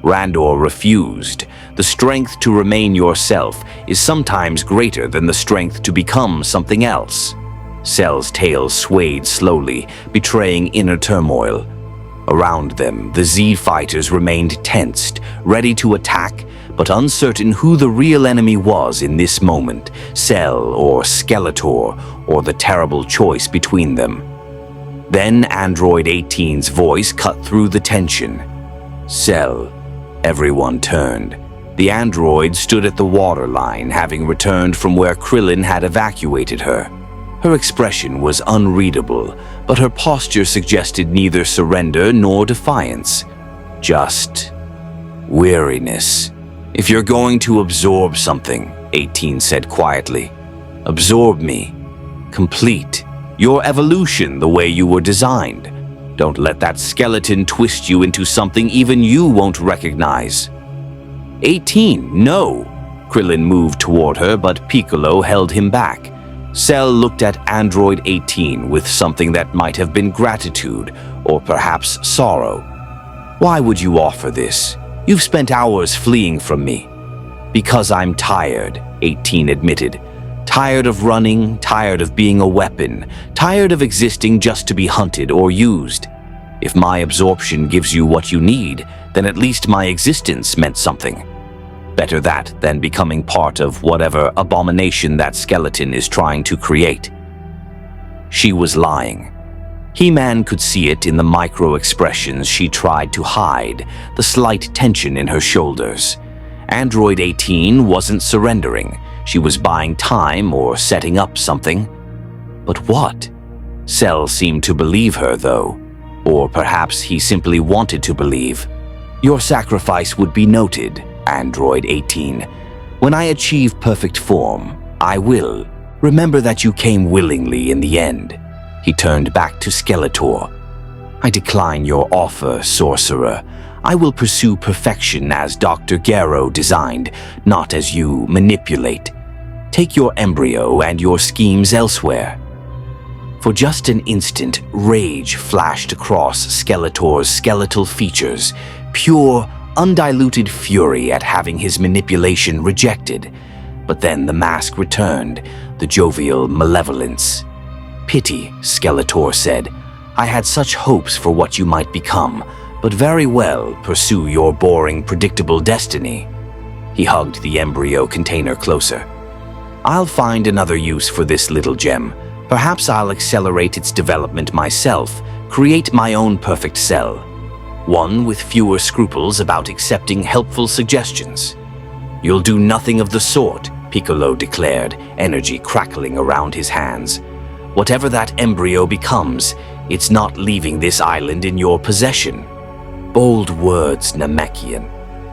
Randor refused. The strength to remain yourself is sometimes greater than the strength to become something else." Cell's tail swayed slowly, betraying inner turmoil. Around them, the Z-fighters remained tensed, ready to attack, but uncertain who the real enemy was in this moment, Cell or Skeletor, or the terrible choice between them. Then Android 18's voice cut through the tension. "Cell." Everyone turned. The android stood at the waterline, having returned from where Krillin had evacuated her. Her expression was unreadable, but her posture suggested neither surrender nor defiance. Just weariness. "If you're going to absorb something," 18 said quietly, "absorb me. Complete. Your evolution the way you were designed. Don't let that skeleton twist you into something even you won't recognize." 18, no! Krillin moved toward her, but Piccolo held him back. Cell looked at Android 18 with something that might have been gratitude, or perhaps sorrow. Why would you offer this? You've spent hours fleeing from me. Because I'm tired, 18 admitted. Tired of running, tired of being a weapon, tired of existing just to be hunted or used. If my absorption gives you what you need, then at least my existence meant something. Better that than becoming part of whatever abomination that skeleton is trying to create. She was lying. He-Man could see it in the micro-expressions she tried to hide, the slight tension in her shoulders. Android 18 wasn't surrendering. She was buying time or setting up something. But what? Cell seemed to believe her, though. Or perhaps he simply wanted to believe. Your sacrifice would be noted, Android 18. When I achieve perfect form, I will. Remember that you came willingly in the end. He turned back to Skeletor. I decline your offer, sorcerer. I will pursue perfection as Dr. Gero designed, not as you manipulate. Take your embryo and your schemes elsewhere. For just an instant, rage flashed across Skeletor's skeletal features, pure, undiluted fury at having his manipulation rejected. But then the mask returned, the jovial malevolence. Pity, Skeletor said. I had such hopes for what you might become, but very well, pursue your boring, predictable destiny. He hugged the embryo container closer. I'll find another use for this little gem. Perhaps I'll accelerate its development myself, create my own perfect cell. One with fewer scruples about accepting helpful suggestions. You'll do nothing of the sort, Piccolo declared, energy crackling around his hands. Whatever that embryo becomes, it's not leaving this island in your possession. Bold words, Namekian.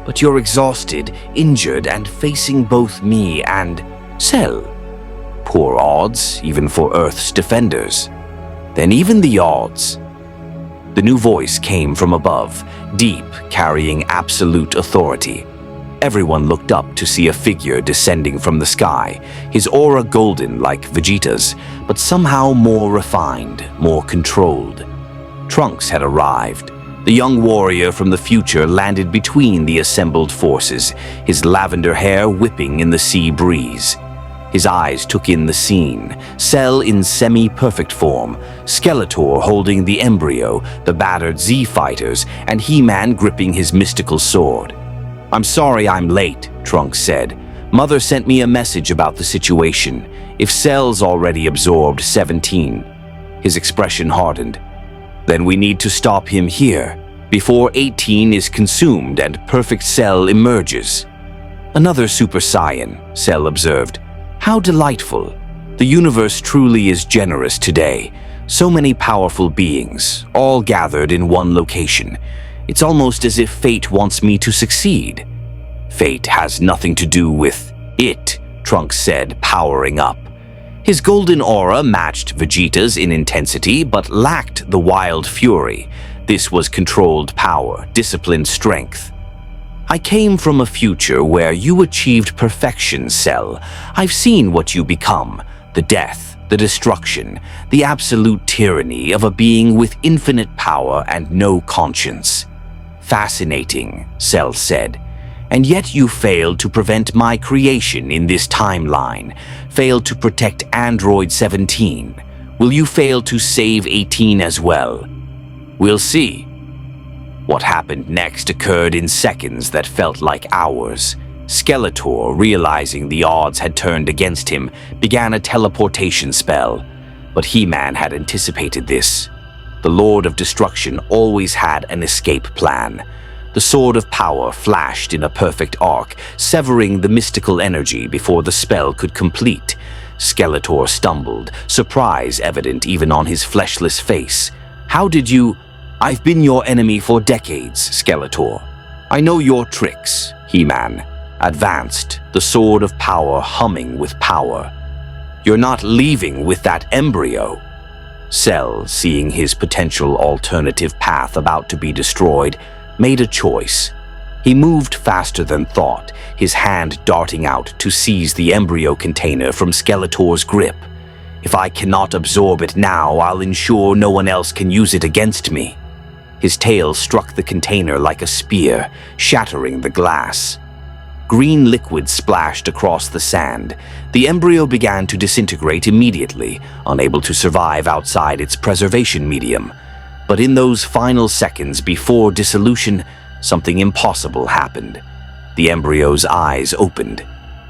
But you're exhausted, injured, and facing both me and Cell. Poor odds, even for Earth's defenders. Then even the odds. The new voice came from above, deep, carrying absolute authority. Everyone looked up to see a figure descending from the sky, his aura golden like Vegeta's, but somehow more refined, more controlled. Trunks had arrived. The young warrior from the future landed between the assembled forces, his lavender hair whipping in the sea breeze. His eyes took in the scene, Cell in semi-perfect form, Skeletor holding the embryo, the battered Z-fighters, and He-Man gripping his mystical sword. I'm sorry I'm late, Trunks said. Mother sent me a message about the situation. If Cell's already absorbed 17. His expression hardened. Then we need to stop him here, before 18 is consumed and perfect Cell emerges. Another Super Saiyan, Cell observed. How delightful. The universe truly is generous today. So many powerful beings, all gathered in one location. It's almost as if fate wants me to succeed. Fate has nothing to do with it, Trunks said, powering up. His golden aura matched Vegeta's in intensity, but lacked the wild fury. This was controlled power, disciplined strength. I came from a future where you achieved perfection, Cell. I've seen what you become, the death, the destruction, the absolute tyranny of a being with infinite power and no conscience. Fascinating, Cell said. And yet you failed to prevent my creation in this timeline, failed to protect Android 17. Will you fail to save 18 as well? We'll see. What happened next occurred in seconds that felt like hours. Skeletor, realizing the odds had turned against him, began a teleportation spell. But He-Man had anticipated this. The Lord of Destruction always had an escape plan. The Sword of Power flashed in a perfect arc, severing the mystical energy before the spell could complete. Skeletor stumbled, surprise evident even on his fleshless face. How did you... I've been your enemy for decades, Skeletor. I know your tricks, He-Man. Advanced, the Sword of Power humming with power. You're not leaving with that embryo. Cell, seeing his potential alternative path about to be destroyed, made a choice. He moved faster than thought, his hand darting out to seize the embryo container from Skeletor's grip. If I cannot absorb it now, I'll ensure no one else can use it against me. His tail struck the container like a spear, shattering the glass. Green liquid splashed across the sand. The embryo began to disintegrate immediately, unable to survive outside its preservation medium. But in those final seconds before dissolution, something impossible happened. The embryo's eyes opened.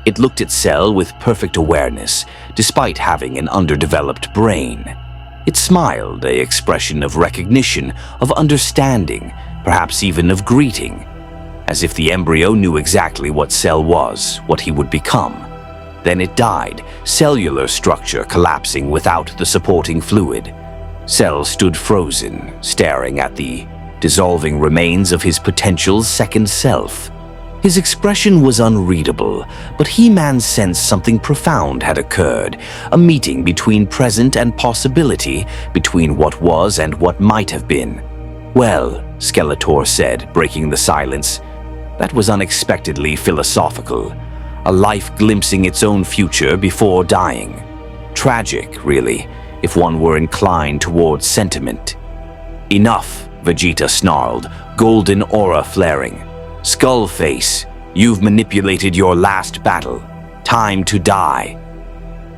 It looked at Cell with perfect awareness, despite having an underdeveloped brain. It smiled, an expression of recognition, of understanding, perhaps even of greeting, as if the embryo knew exactly what Cell was, what he would become. Then it died, cellular structure collapsing without the supporting fluid. Cell stood frozen, staring at the dissolving remains of his potential second self. His expression was unreadable, but He-Man sensed something profound had occurred, a meeting between present and possibility, between what was and what might have been. "Well," Skeletor said, breaking the silence, "that was unexpectedly philosophical. A life glimpsing its own future before dying. Tragic, really, if one were inclined towards sentiment." "Enough," Vegeta snarled, golden aura flaring. "Skull Face, you've manipulated your last battle. Time to die."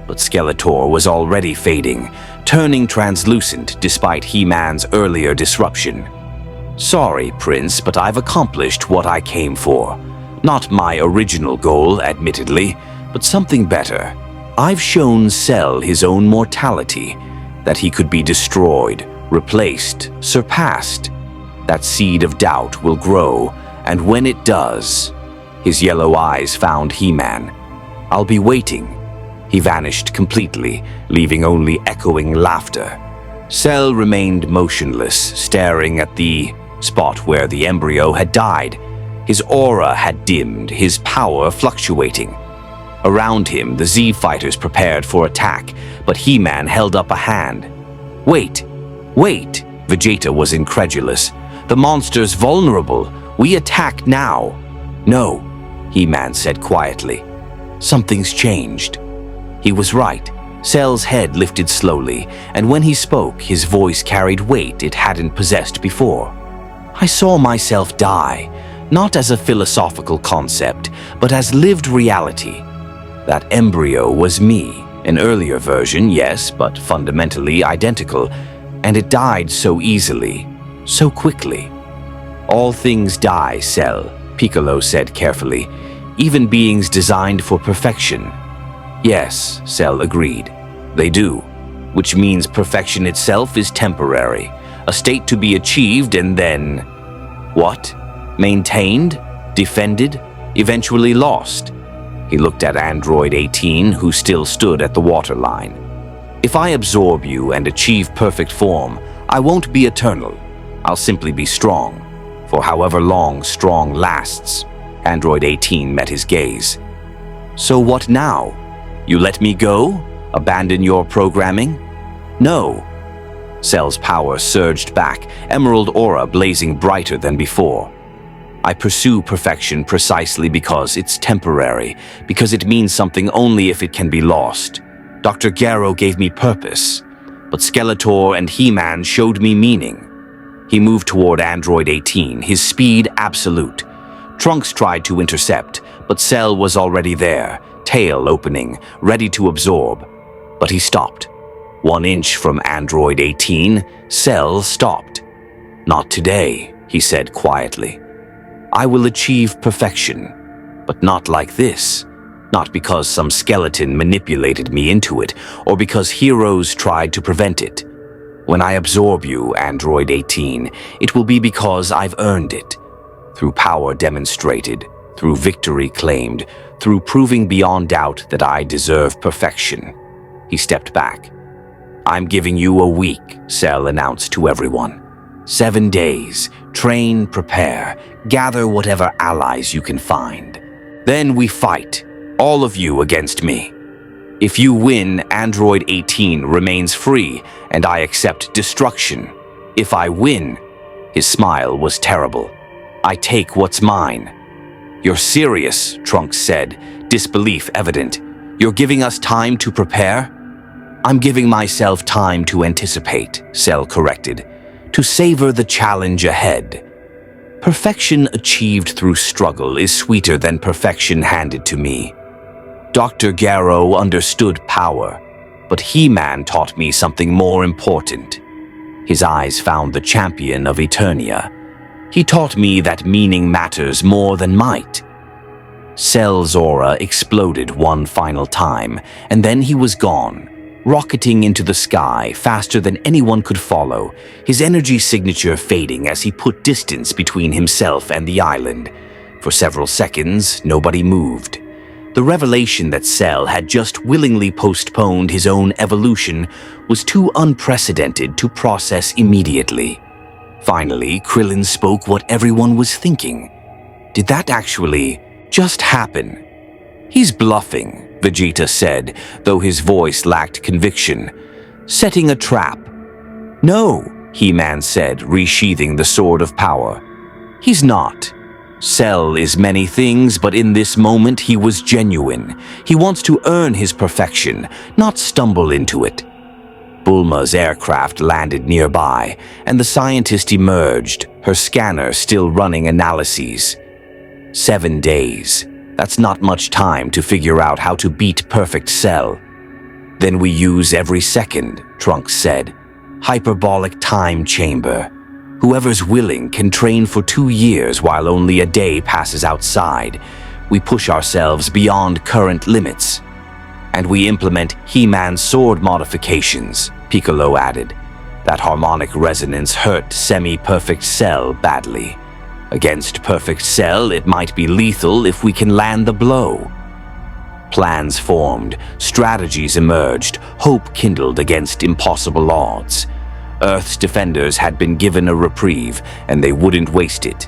But Skeletor was already fading, turning translucent despite He-Man's earlier disruption. "Sorry, Prince, but I've accomplished what I came for. Not my original goal, admittedly, but something better. I've shown Cell his own mortality, that he could be destroyed, replaced, surpassed. That seed of doubt will grow, and when it does..." His yellow eyes found He-Man. "I'll be waiting." He vanished completely, leaving only echoing laughter. Cell remained motionless, staring at the spot where the embryo had died. His aura had dimmed, his power fluctuating. Around him, the Z-fighters prepared for attack, but He-Man held up a hand. "Wait! Wait!" Vegeta was incredulous. "The monster's vulnerable. We attack now." "No," He-Man said quietly. "Something's changed." He was right. Cell's head lifted slowly, and when he spoke, his voice carried weight it hadn't possessed before. "I saw myself die, not as a philosophical concept, but as lived reality. That embryo was me, an earlier version, yes, but fundamentally identical, and it died so easily, so quickly." "All things die, Cell," Piccolo said carefully, "even beings designed for perfection." "Yes," Cell agreed. "They do, which means perfection itself is temporary, a state to be achieved and then..." "What? Maintained? Defended? Eventually lost?" He looked at Android 18, who still stood at the waterline. "If I absorb you and achieve perfect form, I won't be eternal. I'll simply be strong. For however long strong lasts." Android 18 met his gaze. "So what now? You let me go? Abandon your programming?" "No." Cell's power surged back, emerald aura blazing brighter than before. "I pursue perfection precisely because it's temporary, because it means something only if it can be lost. Dr. Garo gave me purpose, but Skeletor and He-Man showed me meaning." He moved toward Android 18, his speed absolute. Trunks tried to intercept, but Cell was already there, tail opening, ready to absorb. But he stopped. 1 inch from Android 18, Cell stopped. "Not today," he said quietly. "I will achieve perfection, but not like this. Not because some skeleton manipulated me into it, or because heroes tried to prevent it. When I absorb you, Android 18, it will be because I've earned it. Through power demonstrated, through victory claimed, through proving beyond doubt that I deserve perfection." He stepped back. "I'm giving you a week," Cell announced to everyone. 7 days. Train, prepare, gather whatever allies you can find. Then we fight, all of you against me. If you win, Android 18 remains free, and I accept destruction. If I win..." His smile was terrible. I take what's mine." "You're serious," Trunks said, disbelief evident. "You're giving us time to prepare?" "I'm giving myself time to anticipate," Cell corrected, "to savor the challenge ahead. Perfection achieved through struggle is sweeter than perfection handed to me. Dr. Garrow understood power, but He-Man taught me something more important." His eyes found the champion of Eternia. "He taught me that meaning matters more than might." Cell's aura exploded one final time, and then he was gone, rocketing into the sky faster than anyone could follow, his energy signature fading as he put distance between himself and the island. For several seconds, nobody moved. The revelation that Cell had just willingly postponed his own evolution was too unprecedented to process immediately. Finally, Krillin spoke what everyone was thinking. Did that actually just happen? "He's bluffing," Vegeta said, though his voice lacked conviction. "Setting a trap." "No," He-Man said, resheathing the sword of power. "He's not. Cell is many things, but in this moment he was genuine. He wants to earn his perfection, not stumble into it." Bulma's aircraft landed nearby, and the scientist emerged, her scanner still running analyses. 7 days. That's not much time to figure out how to beat perfect Cell. "Then we use every second," Trunks said. "Hyperbolic time chamber. Whoever's willing can train for 2 years while only a day passes outside. We push ourselves beyond current limits. And we implement He-Man sword modifications," Piccolo added. "That harmonic resonance hurt semi-perfect Cell badly. Against perfect Cell, it might be lethal if we can land the blow." Plans formed, strategies emerged, hope kindled against impossible odds. Earth's defenders had been given a reprieve, and they wouldn't waste it.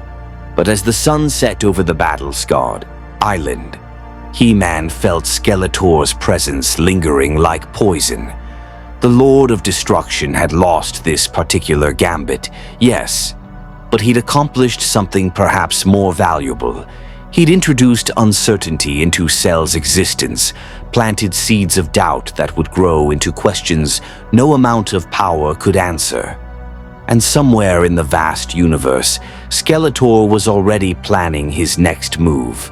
But as the sun set over the battle-scarred island, He-Man felt Skeletor's presence lingering like poison. The Lord of Destruction had lost this particular gambit, yes, but he'd accomplished something perhaps more valuable. He'd introduced uncertainty into Cell's existence, planted seeds of doubt that would grow into questions no amount of power could answer. And somewhere in the vast universe, Skeletor was already planning his next move.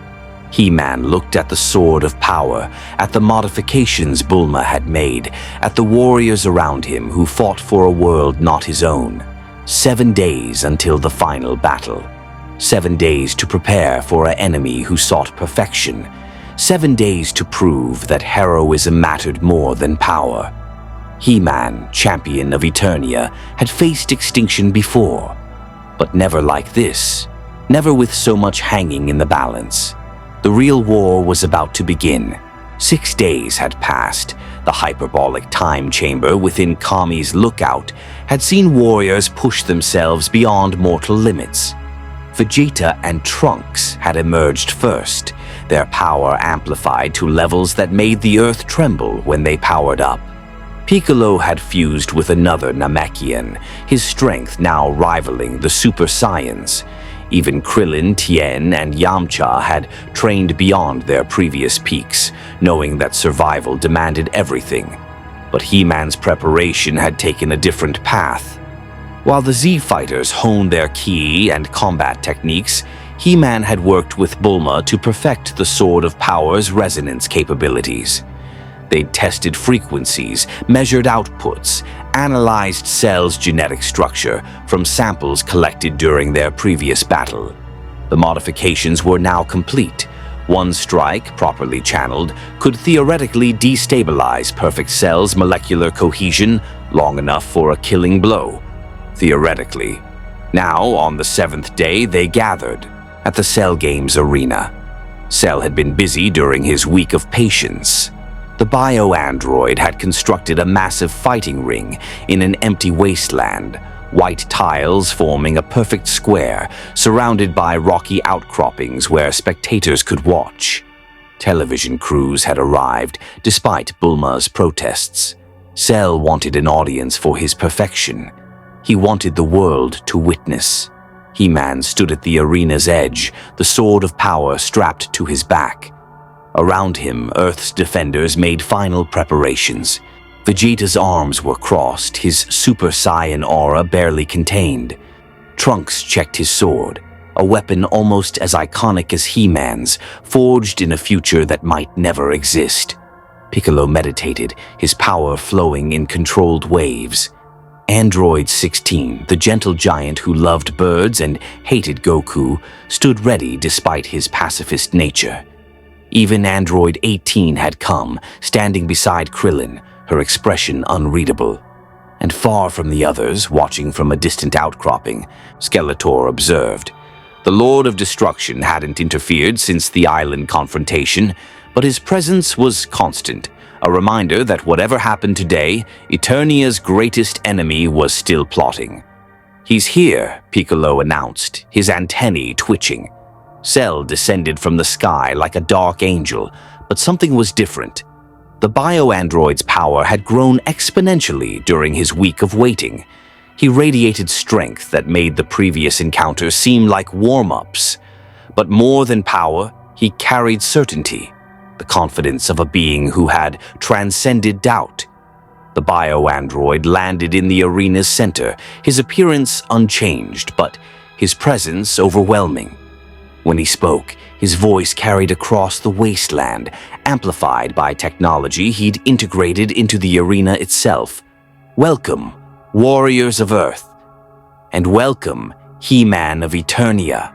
He-Man looked at the Sword of Power, at the modifications Bulma had made, at the warriors around him who fought for a world not his own. 7 days until the final battle. 7 days to prepare for an enemy who sought perfection. 7 days to prove that heroism mattered more than power. He-Man, champion of Eternia, had faced extinction before, but never like this. Never with so much hanging in the balance. The real war was about to begin. 6 days had passed. The hyperbolic time chamber within Kami's lookout had seen warriors push themselves beyond mortal limits. Vegeta and Trunks had emerged first, their power amplified to levels that made the Earth tremble when they powered up. Piccolo had fused with another Namekian, his strength now rivaling the Super Saiyans. Even Krillin, Tien, and Yamcha had trained beyond their previous peaks, knowing that survival demanded everything. But He-Man's preparation had taken a different path. While the Z-Fighters honed their ki and combat techniques, He-Man had worked with Bulma to perfect the Sword of Power's resonance capabilities. They'd tested frequencies, measured outputs, analyzed Cell's genetic structure from samples collected during their previous battle. The modifications were now complete. One strike, properly channeled, could theoretically destabilize Perfect Cell's molecular cohesion long enough for a killing blow. Theoretically. Now, on the 7th day, they gathered at the Cell Games arena. Cell had been busy during his week of patience. The bio-android had constructed a massive fighting ring in an empty wasteland, white tiles forming a perfect square, surrounded by rocky outcroppings where spectators could watch. Television crews had arrived, despite Bulma's protests. Cell wanted an audience for his perfection. He wanted the world to witness. He-Man stood at the arena's edge, the sword of power strapped to his back. Around him, Earth's defenders made final preparations. Vegeta's arms were crossed, his Super Saiyan aura barely contained. Trunks checked his sword, a weapon almost as iconic as He-Man's, forged in a future that might never exist. Piccolo meditated, his power flowing in controlled waves. Android 16, the gentle giant who loved birds and hated Goku, stood ready despite his pacifist nature. Even Android 18 had come, standing beside Krillin, her expression unreadable. And far from the others, watching from a distant outcropping, Skeletor observed. The Lord of Destruction hadn't interfered since the island confrontation, but his presence was constant, a reminder that whatever happened today, Eternia's greatest enemy was still plotting. "He's here," Piccolo announced, his antennae twitching. Cell descended from the sky like a dark angel, but something was different. The bio-android's power had grown exponentially during his week of waiting. He radiated strength that made the previous encounter seem like warm-ups. But more than power, he carried certainty, the confidence of a being who had transcended doubt. The bio-android landed in the arena's center, his appearance unchanged, but his presence overwhelming. When he spoke, his voice carried across the wasteland, amplified by technology he'd integrated into the arena itself. "Welcome, warriors of Earth, and welcome, He-Man of Eternia."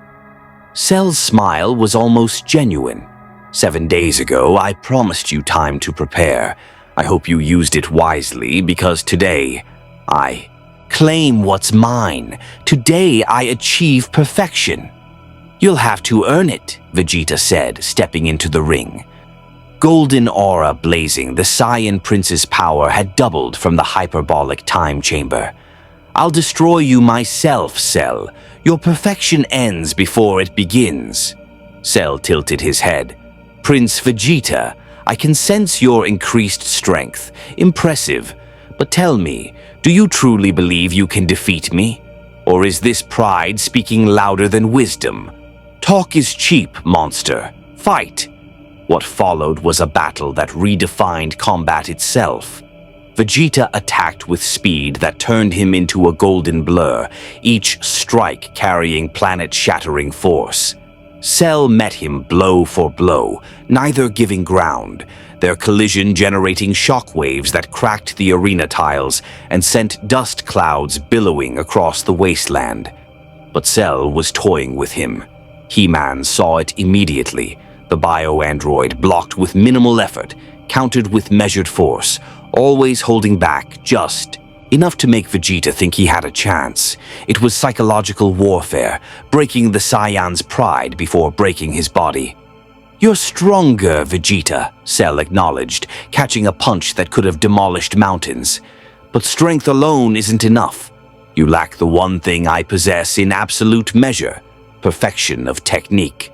Cell's smile was almost genuine. "7 days ago, I promised you time to prepare. I hope you used it wisely, because today, I claim what's mine. Today, I achieve perfection." "You'll have to earn it," Vegeta said, stepping into the ring. Golden aura blazing, the Saiyan Prince's power had doubled from the hyperbolic time chamber. "I'll destroy you myself, Cell. Your perfection ends before it begins." Cell tilted his head. "Prince Vegeta, I can sense your increased strength. Impressive. But tell me, do you truly believe you can defeat me? Or is this pride speaking louder than wisdom? Talk is cheap, monster. Fight." What followed was a battle that redefined combat itself. Vegeta attacked with speed that turned him into a golden blur, each strike carrying planet-shattering force. Cell met him blow for blow, neither giving ground, their collision generating shockwaves that cracked the arena tiles and sent dust clouds billowing across the wasteland. But Cell was toying with him. He-Man saw it immediately. The bio-android blocked with minimal effort, countered with measured force, always holding back just enough to make Vegeta think he had a chance. It was psychological warfare, breaking the Saiyan's pride before breaking his body. "You're stronger, Vegeta," Cell acknowledged, catching a punch that could have demolished mountains. "But strength alone isn't enough. You lack the one thing I possess in absolute measure, perfection of technique."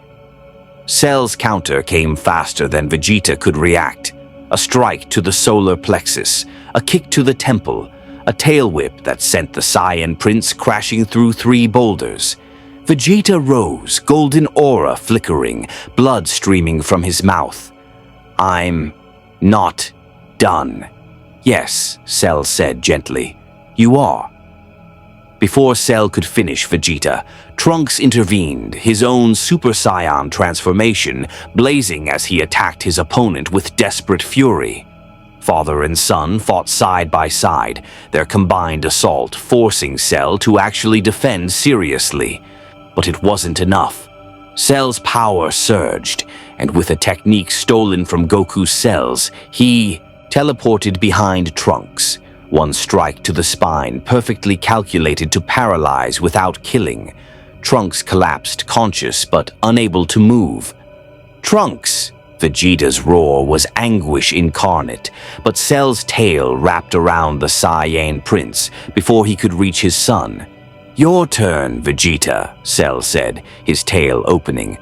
Cell's counter came faster than Vegeta could react. A strike to the solar plexus, a kick to the temple, a tail whip that sent the Saiyan Prince crashing through 3 boulders. Vegeta rose, golden aura flickering, blood streaming from his mouth. "I'm not done." "Yes," Cell said gently. "You are." Before Cell could finish Vegeta, Trunks intervened, his own Super Saiyan transformation blazing as he attacked his opponent with desperate fury. Father and son fought side by side, their combined assault forcing Cell to actually defend seriously. But it wasn't enough. Cell's power surged, and with a technique stolen from Goku's cells, he teleported behind Trunks. One strike to the spine, perfectly calculated to paralyze without killing. Trunks collapsed, conscious but unable to move. "Trunks!" Vegeta's roar was anguish incarnate, but Cell's tail wrapped around the Saiyan Prince before he could reach his son. "Your turn, Vegeta," Cell said, his tail opening.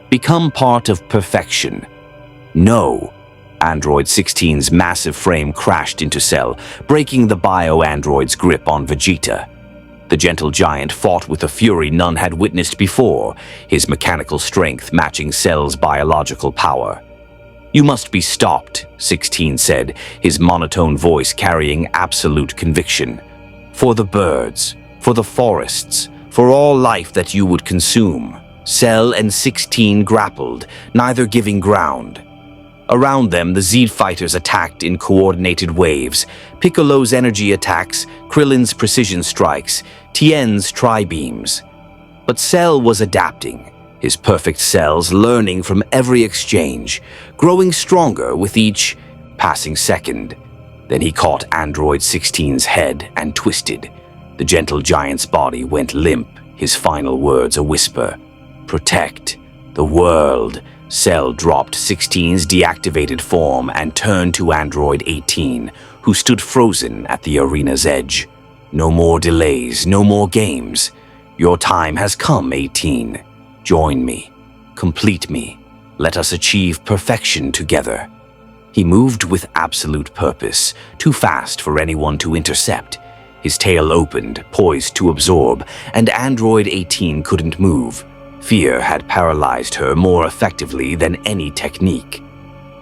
"Become part of perfection." "No." Android 16's massive frame crashed into Cell, breaking the bio-android's grip on Vegeta. The gentle giant fought with a fury none had witnessed before, his mechanical strength matching Cell's biological power. "You must be stopped," 16 said, his monotone voice carrying absolute conviction. "For the birds, for the forests, for all life that you would consume." Cell and 16 grappled, neither giving ground. Around them, the Z fighters attacked in coordinated waves. Piccolo's energy attacks, Krillin's precision strikes, Tien's tri-beams. But Cell was adapting, his perfect cells learning from every exchange, growing stronger with each passing second. Then he caught Android 16's head and twisted. The gentle giant's body went limp, his final words a whisper. "Protect the world." Cell dropped 16's deactivated form and turned to Android 18, who stood frozen at the arena's edge. "No more delays, no more games. Your time has come, 18. Join me. Complete me. Let us achieve perfection together." He moved with absolute purpose, too fast for anyone to intercept. His tail opened, poised to absorb, and Android 18 couldn't move. Fear had paralyzed her more effectively than any technique.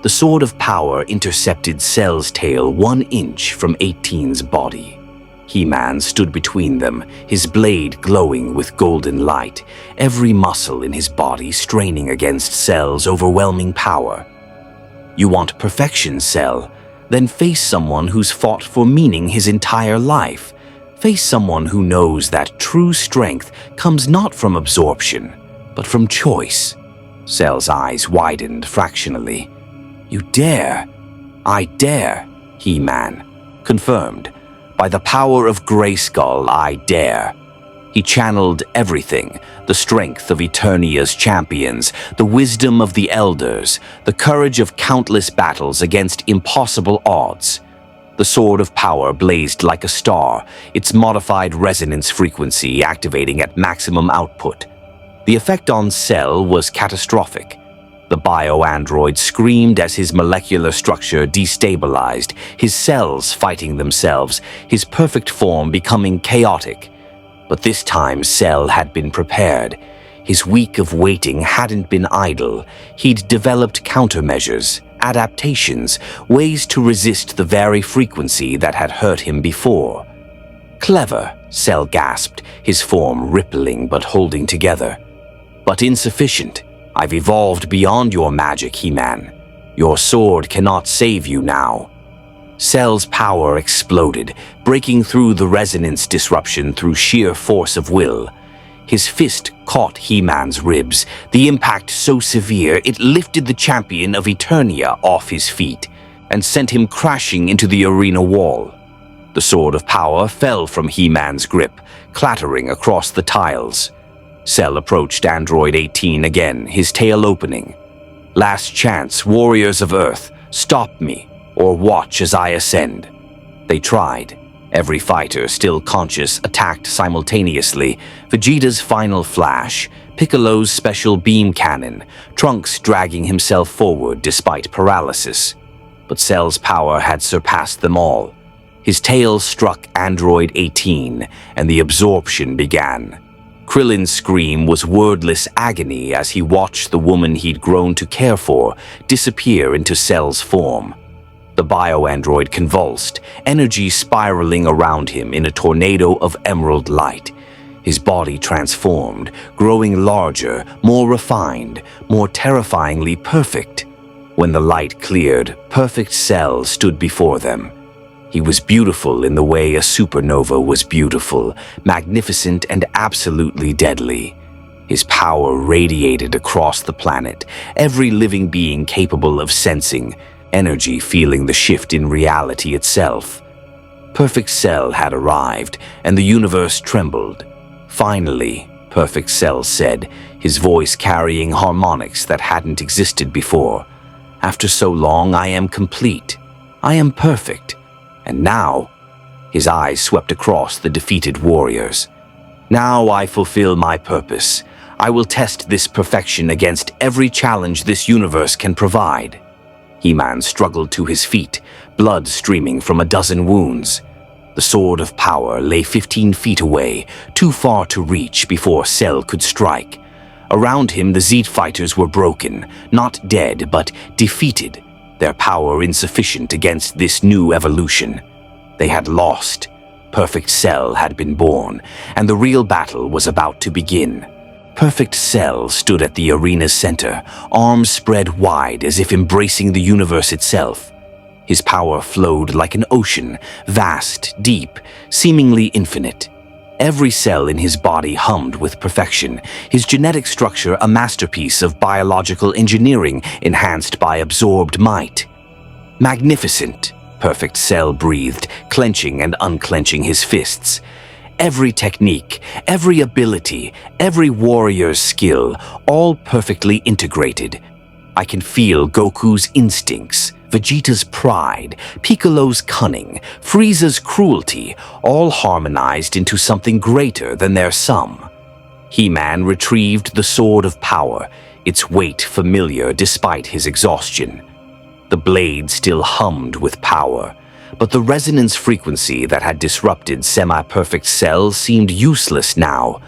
The sword of power intercepted Cell's tail 1 inch from 18's body. He-Man stood between them, his blade glowing with golden light, every muscle in his body straining against Cell's overwhelming power. "You want perfection, Cell? Then face someone who's fought for meaning his entire life. Face someone who knows that true strength comes not from absorption, but from choice." Cell's eyes widened fractionally. "You dare?" "I dare," He-Man confirmed. "By the power of Grayskull, I dare." He channeled everything, the strength of Eternia's champions, the wisdom of the elders, the courage of countless battles against impossible odds. The sword of power blazed like a star, its modified resonance frequency activating at maximum output. The effect on Cell was catastrophic. The bio-android screamed as his molecular structure destabilized, his cells fighting themselves, his perfect form becoming chaotic. But this time Cell had been prepared. His week of waiting hadn't been idle. He'd developed countermeasures, adaptations, ways to resist the very frequency that had hurt him before. "Clever," Cell gasped, his form rippling but holding together. "But insufficient. I've evolved beyond your magic, He-Man. Your sword cannot save you now." Cell's power exploded, breaking through the resonance disruption through sheer force of will. His fist caught He-Man's ribs, the impact so severe it lifted the champion of Eternia off his feet and sent him crashing into the arena wall. The sword of power fell from He-Man's grip, clattering across the tiles. Cell approached Android 18 again, his tail opening. "Last chance, warriors of Earth, stop me, or watch as I ascend." They tried. Every fighter, still conscious, attacked simultaneously. Vegeta's final flash, Piccolo's special beam cannon, Trunks dragging himself forward despite paralysis. But Cell's power had surpassed them all. His tail struck Android 18, and the absorption began. Krillin's scream was wordless agony as he watched the woman he'd grown to care for disappear into Cell's form. The bio-android convulsed, energy spiraling around him in a tornado of emerald light. His body transformed, growing larger, more refined, more terrifyingly perfect. When the light cleared, perfect Cell stood before them. He was beautiful in the way a supernova was beautiful, magnificent and absolutely deadly. His power radiated across the planet, every living being capable of sensing, energy feeling the shift in reality itself. Perfect Cell had arrived, and the universe trembled. "Finally," Perfect Cell said, his voice carrying harmonics that hadn't existed before. "After so long, I am complete. I am perfect. And now," his eyes swept across the defeated warriors, "now I fulfill my purpose. I will test this perfection against every challenge this universe can provide." He-Man struggled to his feet, blood streaming from a dozen wounds. The sword of power lay 15 feet away, too far to reach before Cell could strike. Around him, the Zed fighters were broken, not dead, but defeated, their power insufficient against this new evolution. They had lost. Perfect Cell had been born, and the real battle was about to begin. Perfect Cell stood at the arena's center, arms spread wide as if embracing the universe itself. His power flowed like an ocean, vast, deep, seemingly infinite. Every cell in his body hummed with perfection, his genetic structure a masterpiece of biological engineering enhanced by absorbed might. Magnificent, Perfect Cell breathed, clenching and unclenching his fists. Every technique, every ability, every warrior's skill, all perfectly integrated. I can feel Goku's instincts, Vegeta's pride, Piccolo's cunning, Frieza's cruelty, all harmonized into something greater than their sum. He-Man retrieved the Sword of Power, its weight familiar despite his exhaustion. The blade still hummed with power, but the resonance frequency that had disrupted semi-perfect Cell seemed useless now.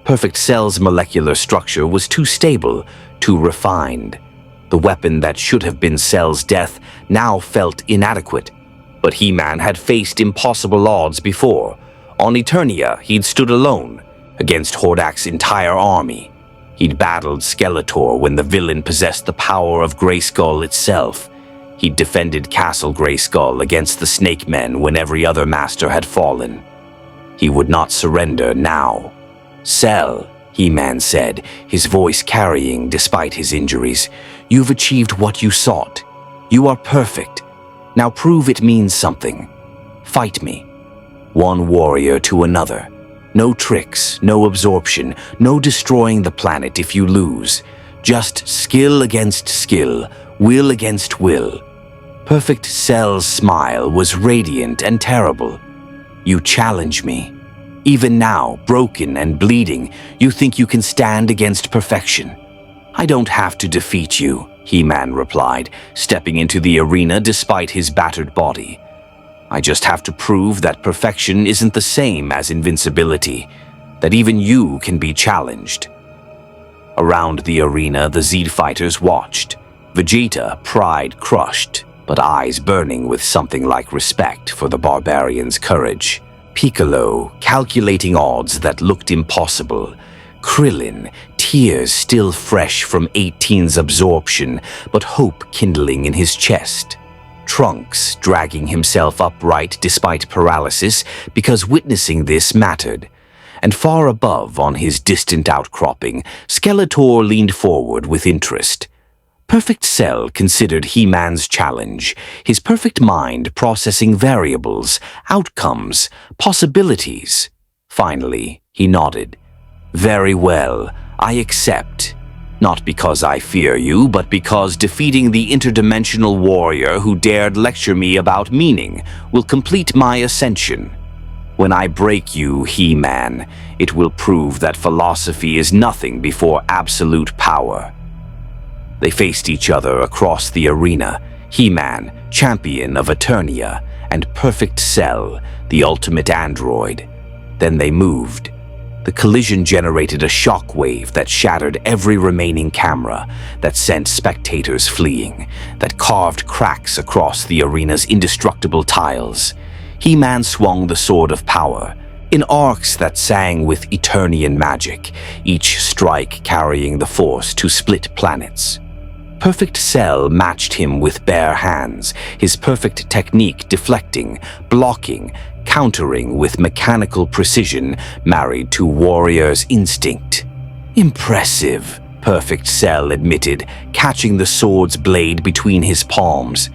Perfect Cell's molecular structure was too stable, too refined. The weapon that should have been Cell's death now felt inadequate, but He-Man had faced impossible odds before. On Eternia, he'd stood alone against Hordak's entire army. He'd battled Skeletor when the villain possessed the power of Grayskull itself. He'd defended Castle Grayskull against the Snake Men when every other master had fallen. He would not surrender now. Cell, He-Man said, his voice carrying despite his injuries, "You've achieved what you sought. You are perfect. Now prove it means something. Fight me." One warrior to another. No tricks, no absorption, no destroying the planet if you lose. Just skill against skill, will against will. Perfect Cell's smile was radiant and terrible. "You challenge me. Even now, broken and bleeding, you think you can stand against perfection." "I don't have to defeat you," He-Man replied, stepping into the arena despite his battered body. "I just have to prove that perfection isn't the same as invincibility, that even you can be challenged." Around the arena, the Zed fighters watched. Vegeta, pride crushed, but eyes burning with something like respect for the barbarian's courage. Piccolo, calculating odds that looked impossible. Krillin, tears still fresh from 18's absorption, but hope kindling in his chest. Trunks, dragging himself upright despite paralysis, because witnessing this mattered. And far above, on his distant outcropping, Skeletor leaned forward with interest. Perfect Cell considered He-Man's challenge, his perfect mind processing variables, outcomes, possibilities. Finally, he nodded. "Very well, I accept. Not because I fear you, but because defeating the interdimensional warrior who dared lecture me about meaning will complete my ascension. When I break you, He-Man, it will prove that philosophy is nothing before absolute power." They faced each other across the arena, He-Man, champion of Eternia, and Perfect Cell, the ultimate android. Then they moved. The collision generated a shockwave that shattered every remaining camera, that sent spectators fleeing, that carved cracks across the arena's indestructible tiles. He-Man swung the Sword of Power, in arcs that sang with Eternian magic, each strike carrying the force to split planets. Perfect Cell matched him with bare hands, his perfect technique deflecting, blocking, countering with mechanical precision married to warrior's instinct. "Impressive," Perfect Cell admitted, catching the sword's blade between his palms.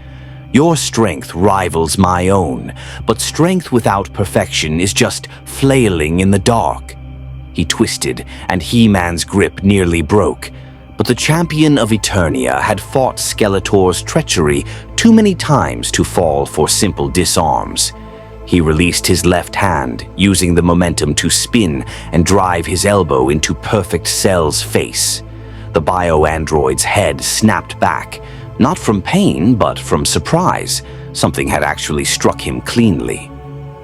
"Your strength rivals my own, but strength without perfection is just flailing in the dark." He twisted, and He-Man's grip nearly broke. But the champion of Eternia had fought Skeletor's treachery too many times to fall for simple disarms. He released his left hand, using the momentum to spin and drive his elbow into Perfect Cell's face. The bio-android's head snapped back, not from pain, but from surprise. Something had actually struck him cleanly.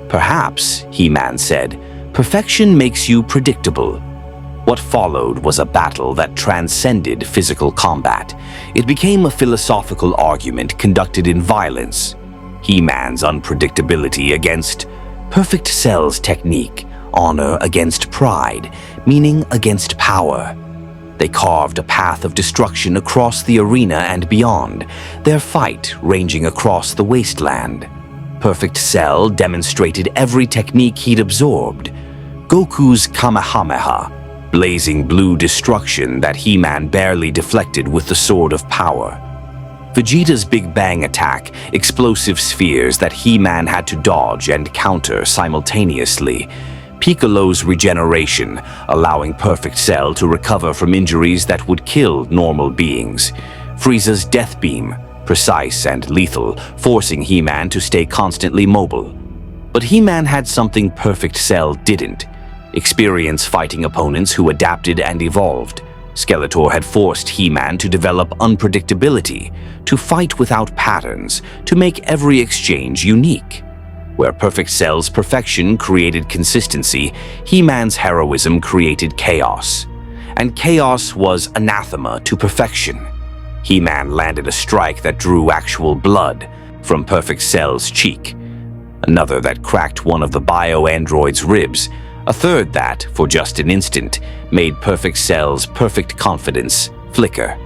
Perhaps, He-Man said, perfection makes you predictable. What followed was a battle that transcended physical combat. It became a philosophical argument conducted in violence. He-Man's unpredictability against Perfect Cell's technique, honor against pride, meaning against power. They carved a path of destruction across the arena and beyond, their fight ranging across the wasteland. Perfect Cell demonstrated every technique he'd absorbed. Goku's Kamehameha, blazing blue destruction that He-Man barely deflected with the Sword of Power. Vegeta's Big Bang attack, explosive spheres that He-Man had to dodge and counter simultaneously. Piccolo's regeneration, allowing Perfect Cell to recover from injuries that would kill normal beings. Frieza's Death Beam, precise and lethal, forcing He-Man to stay constantly mobile. But He-Man had something Perfect Cell didn't: experience fighting opponents who adapted and evolved. Skeletor had forced He-Man to develop unpredictability, to fight without patterns, to make every exchange unique. Where Perfect Cell's perfection created consistency, He-Man's heroism created chaos. And chaos was anathema to perfection. He-Man landed a strike that drew actual blood from Perfect Cell's cheek, another that cracked one of the bio-android's ribs, a third that, for just an instant, made Perfect Cell's perfect confidence flicker.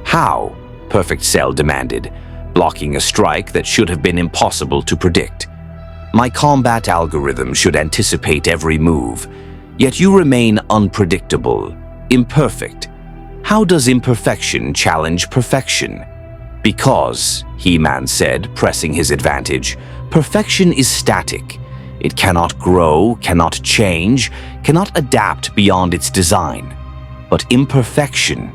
How? Perfect Cell demanded, blocking a strike that should have been impossible to predict. My combat algorithm should anticipate every move, yet you remain unpredictable, imperfect. How does imperfection challenge perfection? Because, He-Man said, pressing his advantage, perfection is static. It cannot grow, cannot change, cannot adapt beyond its design. But imperfection.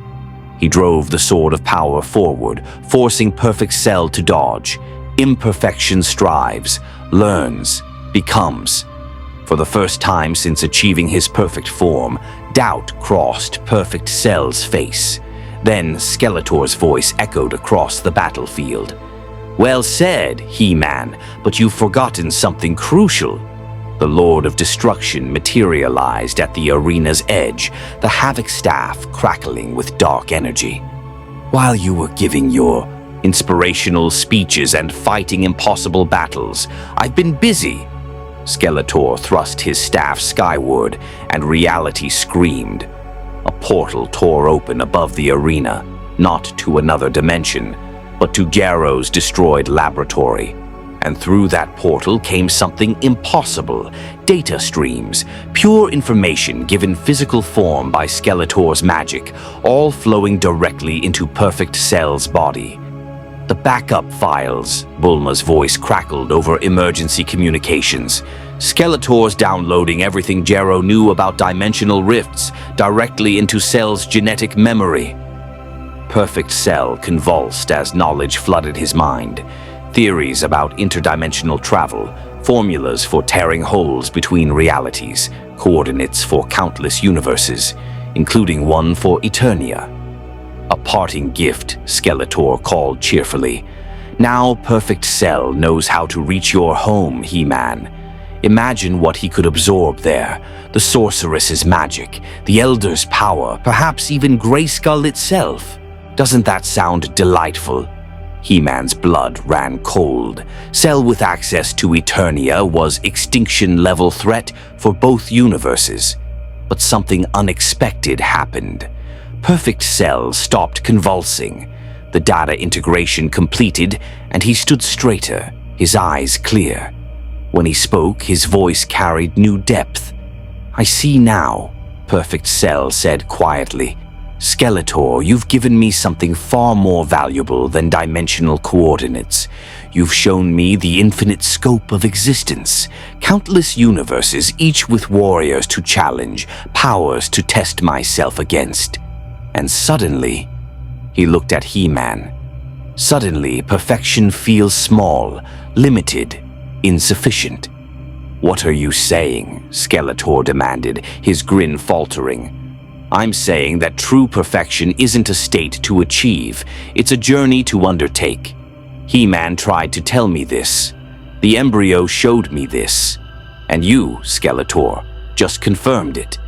He drove the Sword of Power forward, forcing Perfect Cell to dodge. Imperfection strives, learns, becomes. For the first time since achieving his perfect form, doubt crossed Perfect Cell's face. Then Skeletor's voice echoed across the battlefield. Well said, He-Man, but you've forgotten something crucial. The Lord of Destruction materialized at the arena's edge, the Havoc Staff crackling with dark energy. While you were giving your inspirational speeches and fighting impossible battles, I've been busy. Skeletor thrust his staff skyward, and reality screamed. A portal tore open above the arena, not to another dimension, but to Garrow's destroyed laboratory. And through that portal came something impossible: data streams, pure information given physical form by Skeletor's magic, all flowing directly into Perfect Cell's body. The backup files, Bulma's voice crackled over emergency communications. Skeletor's downloading everything Jarrow knew about dimensional rifts directly into Cell's genetic memory. Perfect Cell convulsed as knowledge flooded his mind. Theories about interdimensional travel, formulas for tearing holes between realities, coordinates for countless universes, including one for Eternia. A parting gift, Skeletor called cheerfully. Now Perfect Cell knows how to reach your home, He-Man. Imagine what he could absorb there: the sorceress's magic, the Elder's power, perhaps even Grayskull itself. Doesn't that sound delightful? He-Man's blood ran cold. Cell with access to Eternia was extinction-level threat for both universes. But something unexpected happened. Perfect Cell stopped convulsing. The data integration completed, and he stood straighter, his eyes clear. When he spoke, his voice carried new depth. I see now, Perfect Cell said quietly. Skeletor, you've given me something far more valuable than dimensional coordinates. You've shown me the infinite scope of existence, countless universes, each with warriors to challenge, powers to test myself against. And suddenly, he looked at He-Man. Suddenly, perfection feels small, limited, insufficient. What are you saying? Skeletor demanded, his grin faltering. I'm saying that true perfection isn't a state to achieve, it's a journey to undertake. He-Man tried to tell me this. The embryo showed me this. And you, Skeletor, just confirmed it.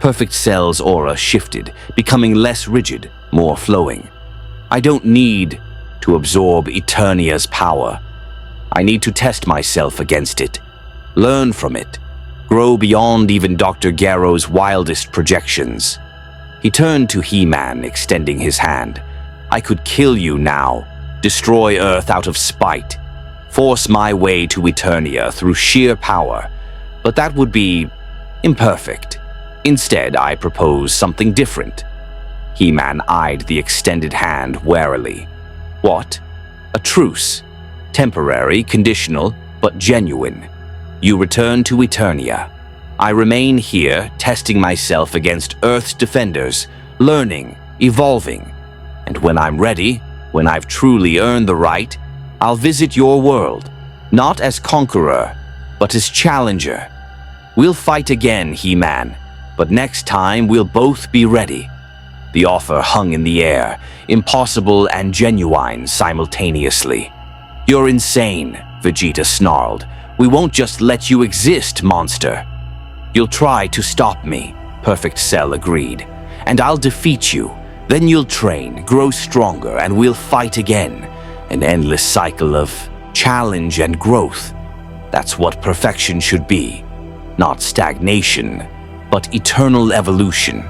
Perfect Cell's aura shifted, becoming less rigid, more flowing. I don't need to absorb Eternia's power. I need to test myself against it, learn from it, grow beyond even Dr. Garrow's wildest projections. He turned to He-Man, extending his hand. I could kill you now, destroy Earth out of spite, force my way to Eternia through sheer power, but that would be imperfect. Instead, I propose something different. He-Man eyed the extended hand warily. What? A truce. Temporary, conditional, but genuine. You return to Eternia. I remain here, testing myself against Earth's defenders, learning, evolving. And when I'm ready, when I've truly earned the right, I'll visit your world, not as conqueror, but as challenger. We'll fight again, He-Man, but next time we'll both be ready. The offer hung in the air, impossible and genuine simultaneously. You're insane, Vegeta snarled. We won't just let you exist, monster. You'll try to stop me, Perfect Cell agreed. And I'll defeat you. Then you'll train, grow stronger, and we'll fight again. An endless cycle of challenge and growth. That's what perfection should be. Not stagnation, but eternal evolution.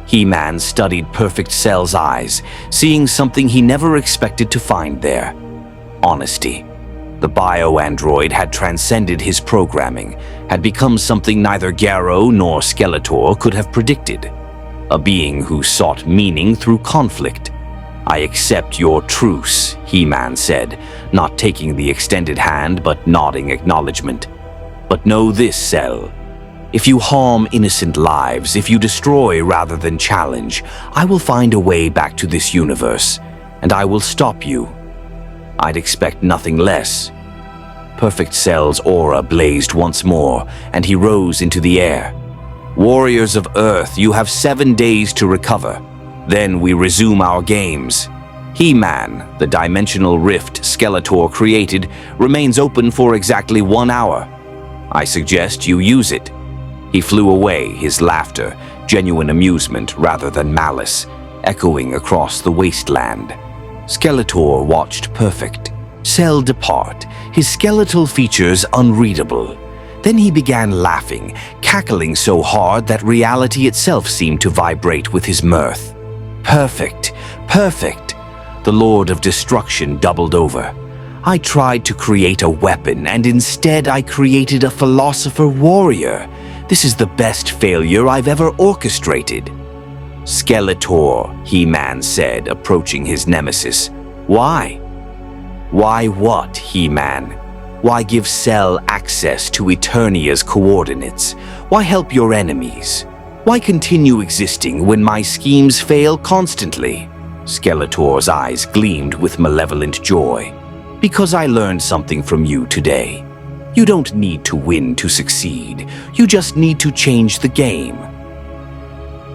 He-Man studied Perfect Cell's eyes, seeing something he never expected to find there. Honesty. The bio-android had transcended his programming, had become something neither Garrow nor Skeletor could have predicted. A being who sought meaning through conflict. I accept your truce, He-Man said, not taking the extended hand but nodding acknowledgement. But know this, Cell. If you harm innocent lives, if you destroy rather than challenge, I will find a way back to this universe, and I will stop you. I'd expect nothing less. Perfect Cell's aura blazed once more, and he rose into the air. Warriors of Earth, you have 7 days to recover. Then we resume our games. He-Man, the dimensional rift Skeletor created, remains open for exactly 1 hour. I suggest you use it. He flew away, his laughter, genuine amusement rather than malice, echoing across the wasteland. Skeletor watched Perfect Cell depart, his skeletal features unreadable. Then he began laughing, cackling so hard that reality itself seemed to vibrate with his mirth. Perfect, perfect. The Lord of Destruction doubled over. I tried to create a weapon, and instead I created a philosopher warrior. This is the best failure I've ever orchestrated. Skeletor, He-Man said, approaching his nemesis. Why? Why what, He-Man? Why give Cell access to Eternia's coordinates? Why help your enemies? Why continue existing when my schemes fail constantly? Skeletor's eyes gleamed with malevolent joy. Because I learned something from you today. You don't need to win to succeed. You just need to change the game.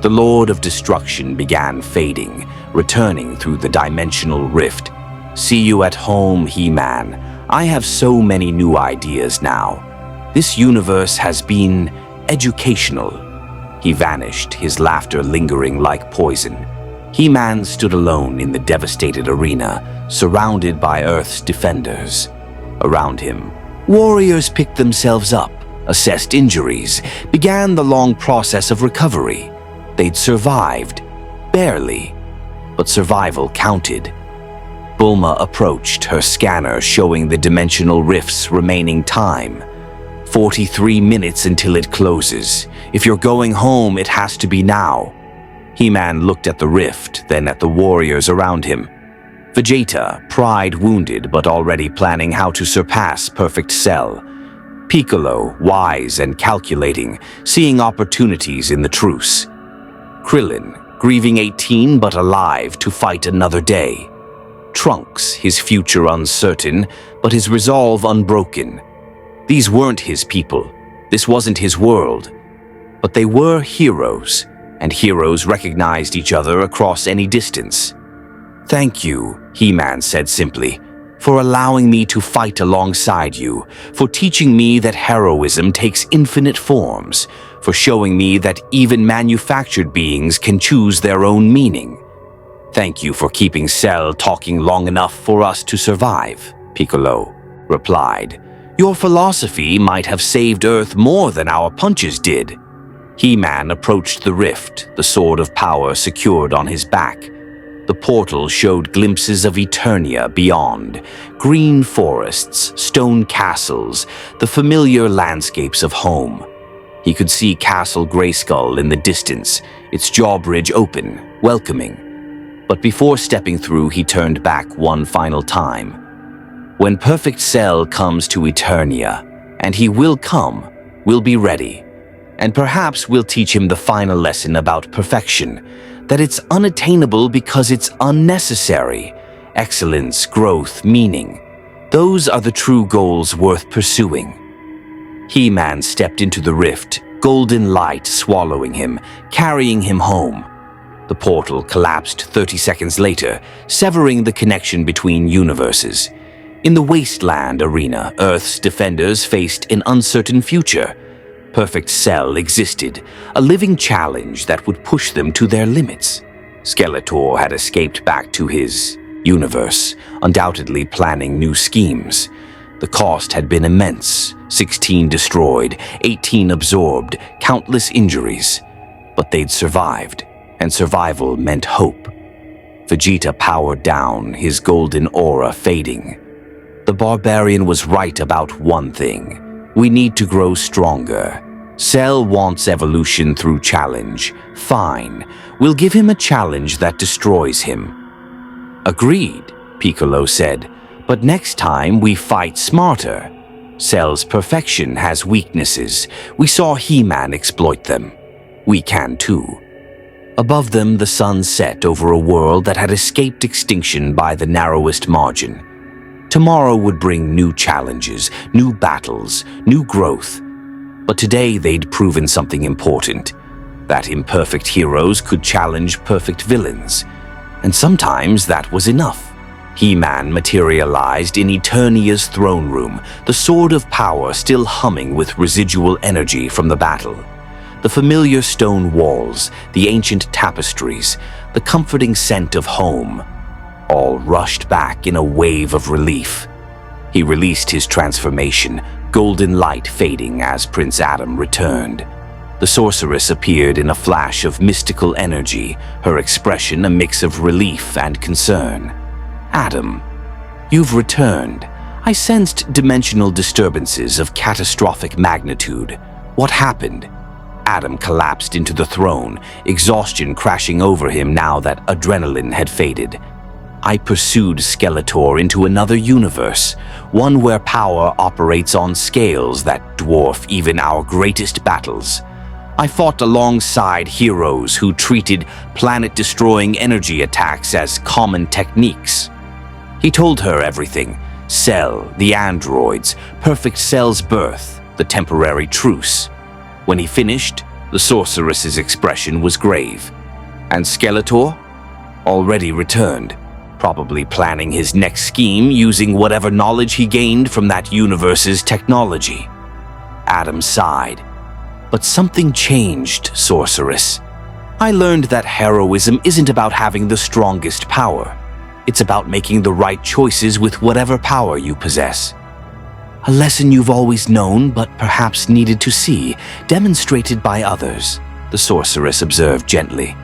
The Lord of Destruction began fading, returning through the dimensional rift. See you at home, He-Man. I have so many new ideas now. This universe has been educational. He vanished, his laughter lingering like poison. He-Man stood alone in the devastated arena, surrounded by Earth's defenders. Around him, warriors picked themselves up, assessed injuries, began the long process of recovery. They'd survived, barely, but survival counted. Bulma approached, her scanner showing the dimensional rift's remaining time. 43 minutes until it closes. If you're going home, it has to be now. He-Man looked at the rift, then at the warriors around him. Vegeta, pride wounded but already planning how to surpass Perfect Cell. Piccolo, wise and calculating, seeing opportunities in the truce. Krillin, grieving 18 but alive to fight another day. Trunks, his future uncertain, but his resolve unbroken. These weren't his people. This wasn't his world. But they were heroes, and heroes recognized each other across any distance. Thank you, He-Man said simply, for allowing me to fight alongside you, for teaching me that heroism takes infinite forms, for showing me that even manufactured beings can choose their own meaning. Thank you for keeping Cell talking long enough for us to survive, Piccolo replied. Your philosophy might have saved Earth more than our punches did. He-Man approached the rift, the sword of power secured on his back. The portal showed glimpses of Eternia beyond, green forests, stone castles, the familiar landscapes of home. He could see Castle Grayskull in the distance, its drawbridge open, welcoming. But before stepping through, he turned back one final time. When Perfect Cell comes to Eternia, and he will come, we'll be ready. And perhaps we'll teach him the final lesson about perfection, that it's unattainable because it's unnecessary. Excellence, growth, meaning. Those are the true goals worth pursuing. He-Man stepped into the rift, golden light swallowing him, carrying him home. The portal collapsed 30 seconds later, severing the connection between universes. In the Wasteland arena, Earth's defenders faced an uncertain future. Perfect Cell existed, a living challenge that would push them to their limits. Skeletor had escaped back to his universe, undoubtedly planning new schemes. The cost had been immense, 16 destroyed, 18 absorbed, countless injuries. But they'd survived, and survival meant hope. Vegeta powered down, his golden aura fading. The barbarian was right about one thing. We need to grow stronger. Cell wants evolution through challenge. Fine, we'll give him a challenge that destroys him. Agreed, Piccolo said, but next time we fight smarter. Cell's perfection has weaknesses. We saw He-Man exploit them. We can too. Above them, the sun set over a world that had escaped extinction by the narrowest margin. Tomorrow would bring new challenges, new battles, new growth. But today they'd proven something important, that imperfect heroes could challenge perfect villains. And sometimes that was enough. He-Man materialized in Eternia's throne room, the sword of power still humming with residual energy from the battle. The familiar stone walls, the ancient tapestries, the comforting scent of home, all rushed back in a wave of relief. He released his transformation, golden light fading as Prince Adam returned. The sorceress appeared in a flash of mystical energy, her expression a mix of relief and concern. Adam, you've returned. I sensed dimensional disturbances of catastrophic magnitude. What happened? Adam collapsed into the throne, exhaustion crashing over him now that adrenaline had faded. I pursued Skeletor into another universe, one where power operates on scales that dwarf even our greatest battles. I fought alongside heroes who treated planet-destroying energy attacks as common techniques. He told her everything: Cell, the androids, Perfect Cell's birth, the temporary truce. When he finished, the sorceress's expression was grave. And Skeletor? Already returned. Probably planning his next scheme using whatever knowledge he gained from that universe's technology. Adam sighed. But something changed, sorceress. I learned that heroism isn't about having the strongest power. It's about making the right choices with whatever power you possess. A lesson you've always known, but perhaps needed to see, demonstrated by others, the sorceress observed gently.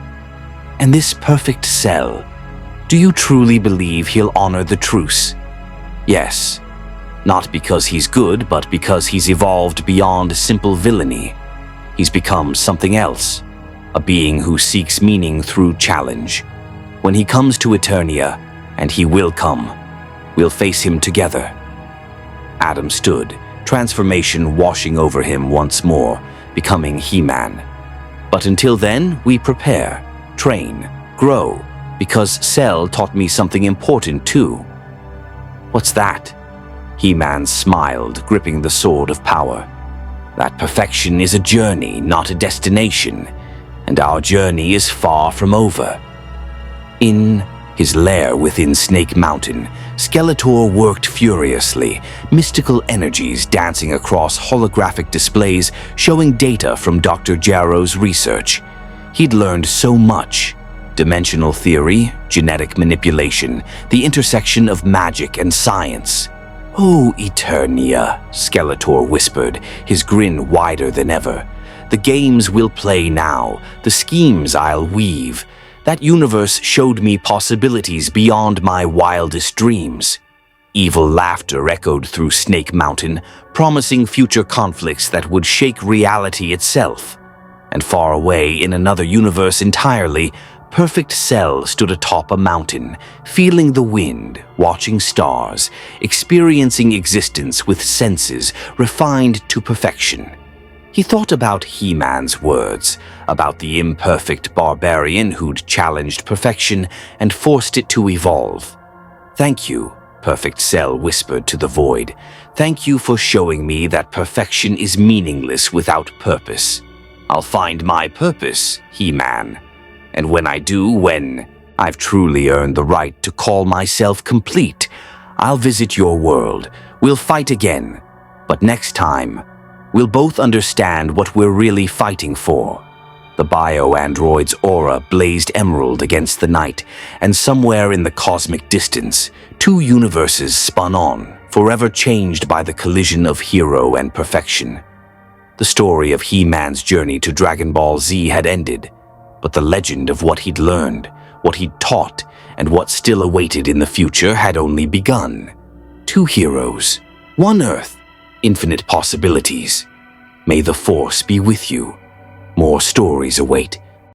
And this Perfect Cell, do you truly believe he'll honor the truce? Yes. Not because he's good, but because he's evolved beyond simple villainy. He's become something else, a being who seeks meaning through challenge. When he comes to Eternia, and he will come, we'll face him together. Adam stood, transformation washing over him once more, becoming He-Man. But until then, we prepare, train, grow, because Cell taught me something important too. What's that? He-Man smiled, gripping the sword of power. That perfection is a journey, not a destination, and our journey is far from over. In His lair within Snake Mountain, Skeletor worked furiously, mystical energies dancing across holographic displays showing data from Dr. Jarrow's research. He'd learned so much. Dimensional theory, genetic manipulation, the intersection of magic and science. "Oh, Eternia," Skeletor whispered, his grin wider than ever. "The games we'll play now, the schemes I'll weave. That universe showed me possibilities beyond my wildest dreams." Evil laughter echoed through Snake Mountain, promising future conflicts that would shake reality itself. And far away in another universe entirely, Perfect Cell stood atop a mountain, feeling the wind, watching stars, experiencing existence with senses refined to perfection. He thought about He-Man's words, about the imperfect barbarian who'd challenged perfection and forced it to evolve. "Thank you," Perfect Cell whispered to the void. "Thank you for showing me that perfection is meaningless without purpose. I'll find my purpose, He-Man. And when I do, when I've truly earned the right to call myself complete, I'll visit your world. We'll fight again. But next time, we'll both understand what we're really fighting for." The bio-android's aura blazed emerald against the night, and somewhere in the cosmic distance, two universes spun on, forever changed by the collision of hero and perfection. The story of He-Man's journey to Dragon Ball Z had ended, but the legend of what he'd learned, what he'd taught, and what still awaited in the future had only begun. Two heroes, one Earth, infinite possibilities. May the Force be with you. More stories await.